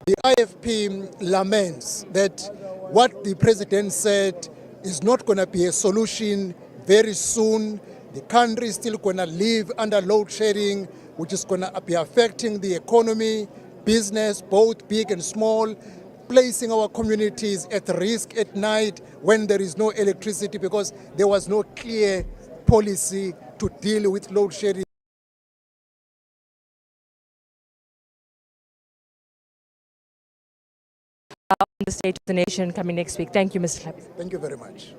the IFP laments that what the president said is not going to be a solution very soon. The country is still going to live under load shedding, which is going to be affecting the economy, business, both big and small, placing our communities at risk at night when there is no electricity because there was no clear policy to deal with load shedding. The State of the Nation coming next week. Thank you, Mr. Hlappi. Thank you very much.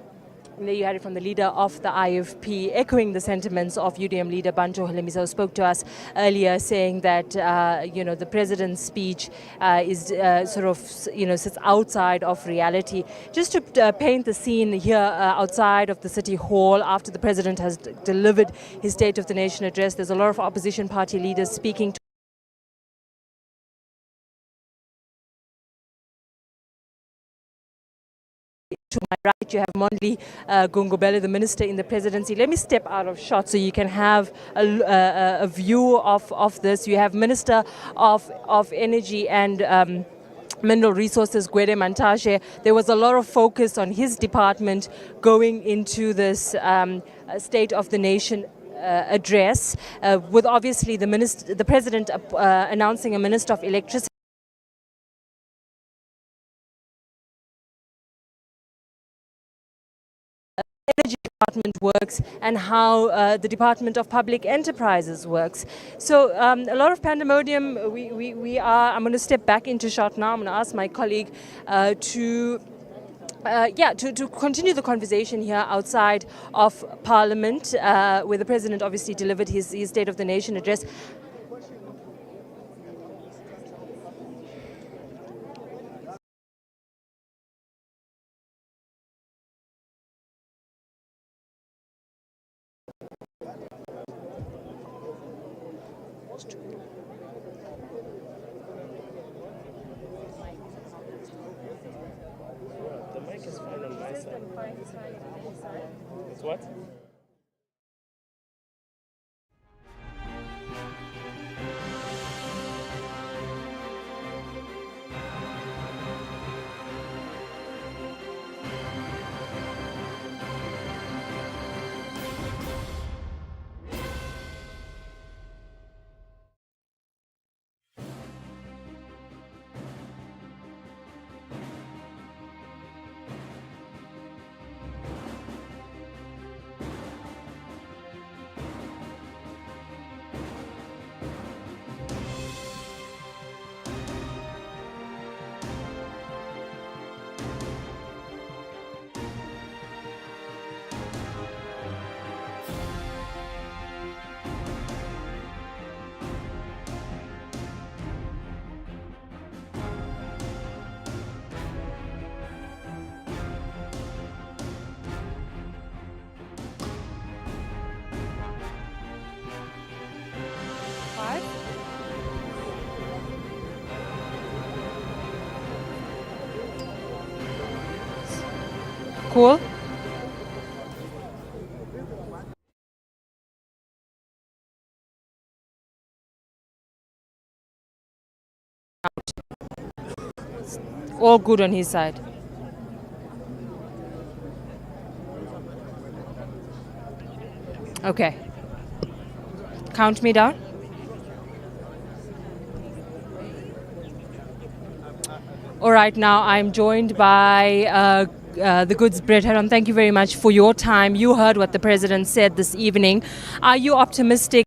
And there you had it from the leader of the IFP, echoing the sentiments of UDM leader Bantu Holemiso, who spoke to us earlier, saying that the president's speech sits outside of reality. Just to paint the scene here outside of the City Hall, after the president has delivered his State of the Nation address, there's a lot of opposition party leaders speaking to right, you have Mondli Gungubele, the minister in the presidency. Let me step out of shot so you can have a view of this. You have Minister of Energy and Mineral Resources, Gwede Mantashe. There was a lot of focus on his department going into this State of the Nation address, with obviously the president announcing a minister of electricity. Energy department works and how the Department of Public Enterprises works. So a lot of pandemonium. I'm going to step back into shot now. I'm going to ask my colleague to continue the conversation here outside of Parliament, where the President obviously delivered his State of the Nation address. The mic is fine on my side. It's what? Cool. All good on his side. Okay. Count me down. All right, now I'm joined by the goods Brett Haram. Thank you very much for your time. You heard what the president said this evening. Are you optimistic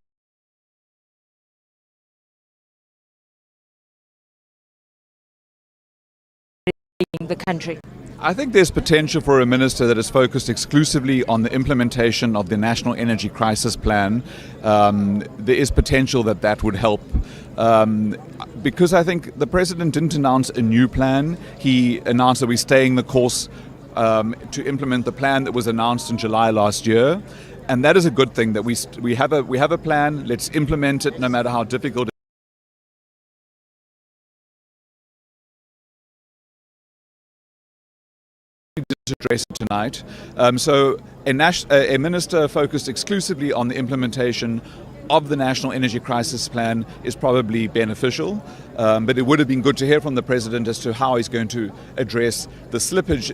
in the country? I think there's potential for a minister that is focused exclusively on the implementation of the National Energy Crisis Plan. There is potential that that would help. Because I think the president didn't announce a new plan. He announced that we're staying the course to implement the plan that was announced in July last year. And that is a good thing, that we have a plan. Let's implement it no matter how difficult it is. To address it tonight. So a minister focused exclusively on the implementation of the National Energy Crisis Plan is probably beneficial, but it would have been good to hear from the president as to how he's going to address the slippage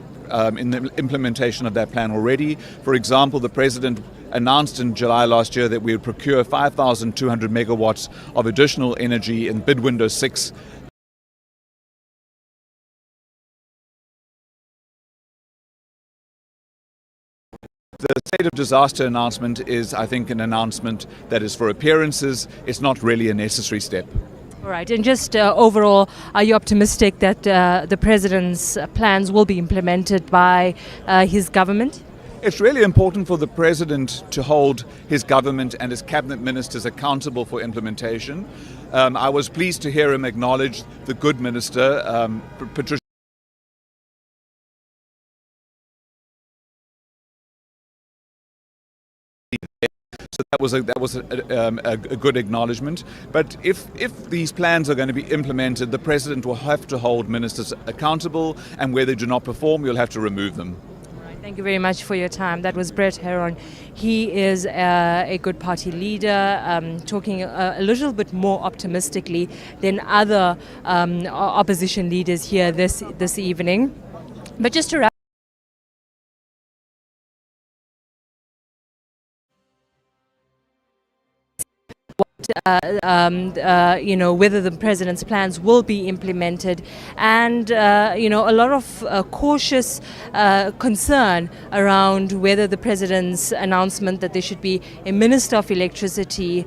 in the implementation of that plan already. For example, the president announced in July last year that we would procure 5,200 megawatts of additional energy in bid window 6. The state of disaster announcement is, I think, an announcement that is for appearances. It's not really a necessary step. All right, and just overall, are you optimistic that the president's plans will be implemented by his government? It's really important for the president to hold his government and his cabinet ministers accountable for implementation. I was pleased to hear him acknowledge the good minister, Patricia. So that was a good acknowledgement. But if these plans are going to be implemented, the president will have to hold ministers accountable, and where they do not perform, you'll have to remove them. Thank you very much for your time. That was Brett Heron. He is a good party leader, talking a little bit more optimistically than other opposition leaders here this evening. But just to wrap whether the president's plans will be implemented, and a lot of cautious concern around whether the president's announcement that there should be a minister of electricity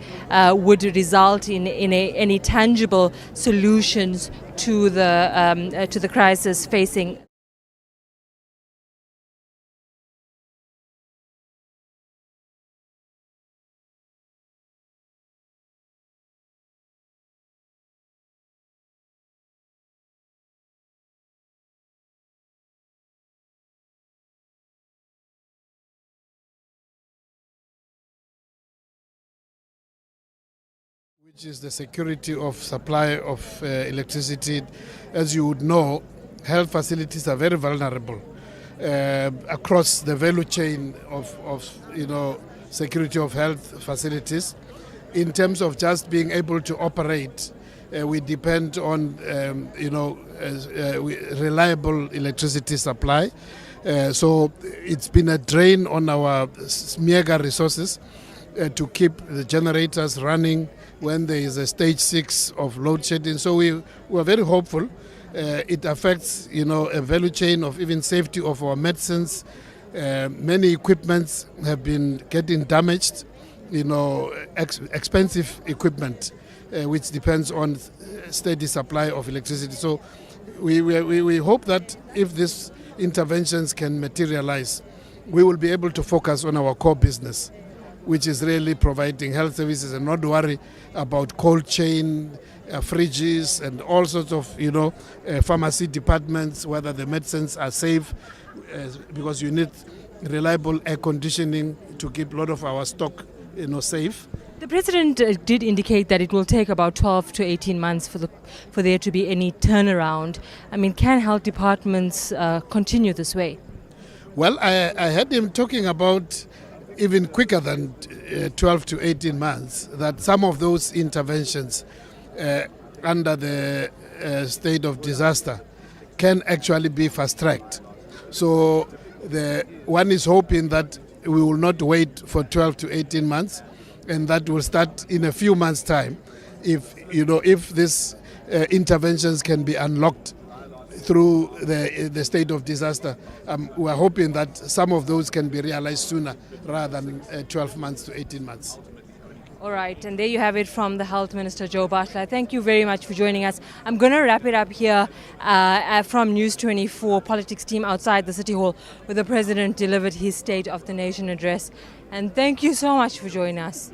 would result in any tangible solutions to the crisis facing which is the security of supply of electricity. As you would know, health facilities are very vulnerable across the value chain of security of health facilities. In terms of just being able to operate, we depend on reliable electricity supply. So it's been a drain on our meager resources to keep the generators running when there is a stage 6 of load shedding. So we are very hopeful. It affects, a value chain of even safety of our medicines. Many equipments have been getting damaged, expensive equipment, which depends on steady supply of electricity. So we hope that if these interventions can materialize, we will be able to focus on our core business, which is really providing health services, and not worry about cold chain, fridges, and all sorts of, pharmacy departments, whether the medicines are safe, because you need reliable air conditioning to keep a lot of our stock, safe. The president did indicate that it will take about 12 to 18 months for there to be any turnaround. I mean, can health departments continue this way? Well, I heard him talking about even quicker than 12 to 18 months, that some of those interventions under the state of disaster can actually be fast-tracked. So one is hoping that we will not wait for 12 to 18 months, and that will start in a few months' time. If these interventions can be unlocked through the state of disaster, we are hoping that some of those can be realized sooner rather than 12 months to 18 months. All right, and there you have it from the Health Minister, Joe Butler. Thank you very much for joining us. I'm going to wrap it up here from News24 politics team outside the City Hall, where the President delivered his State of the Nation address. And thank you so much for joining us.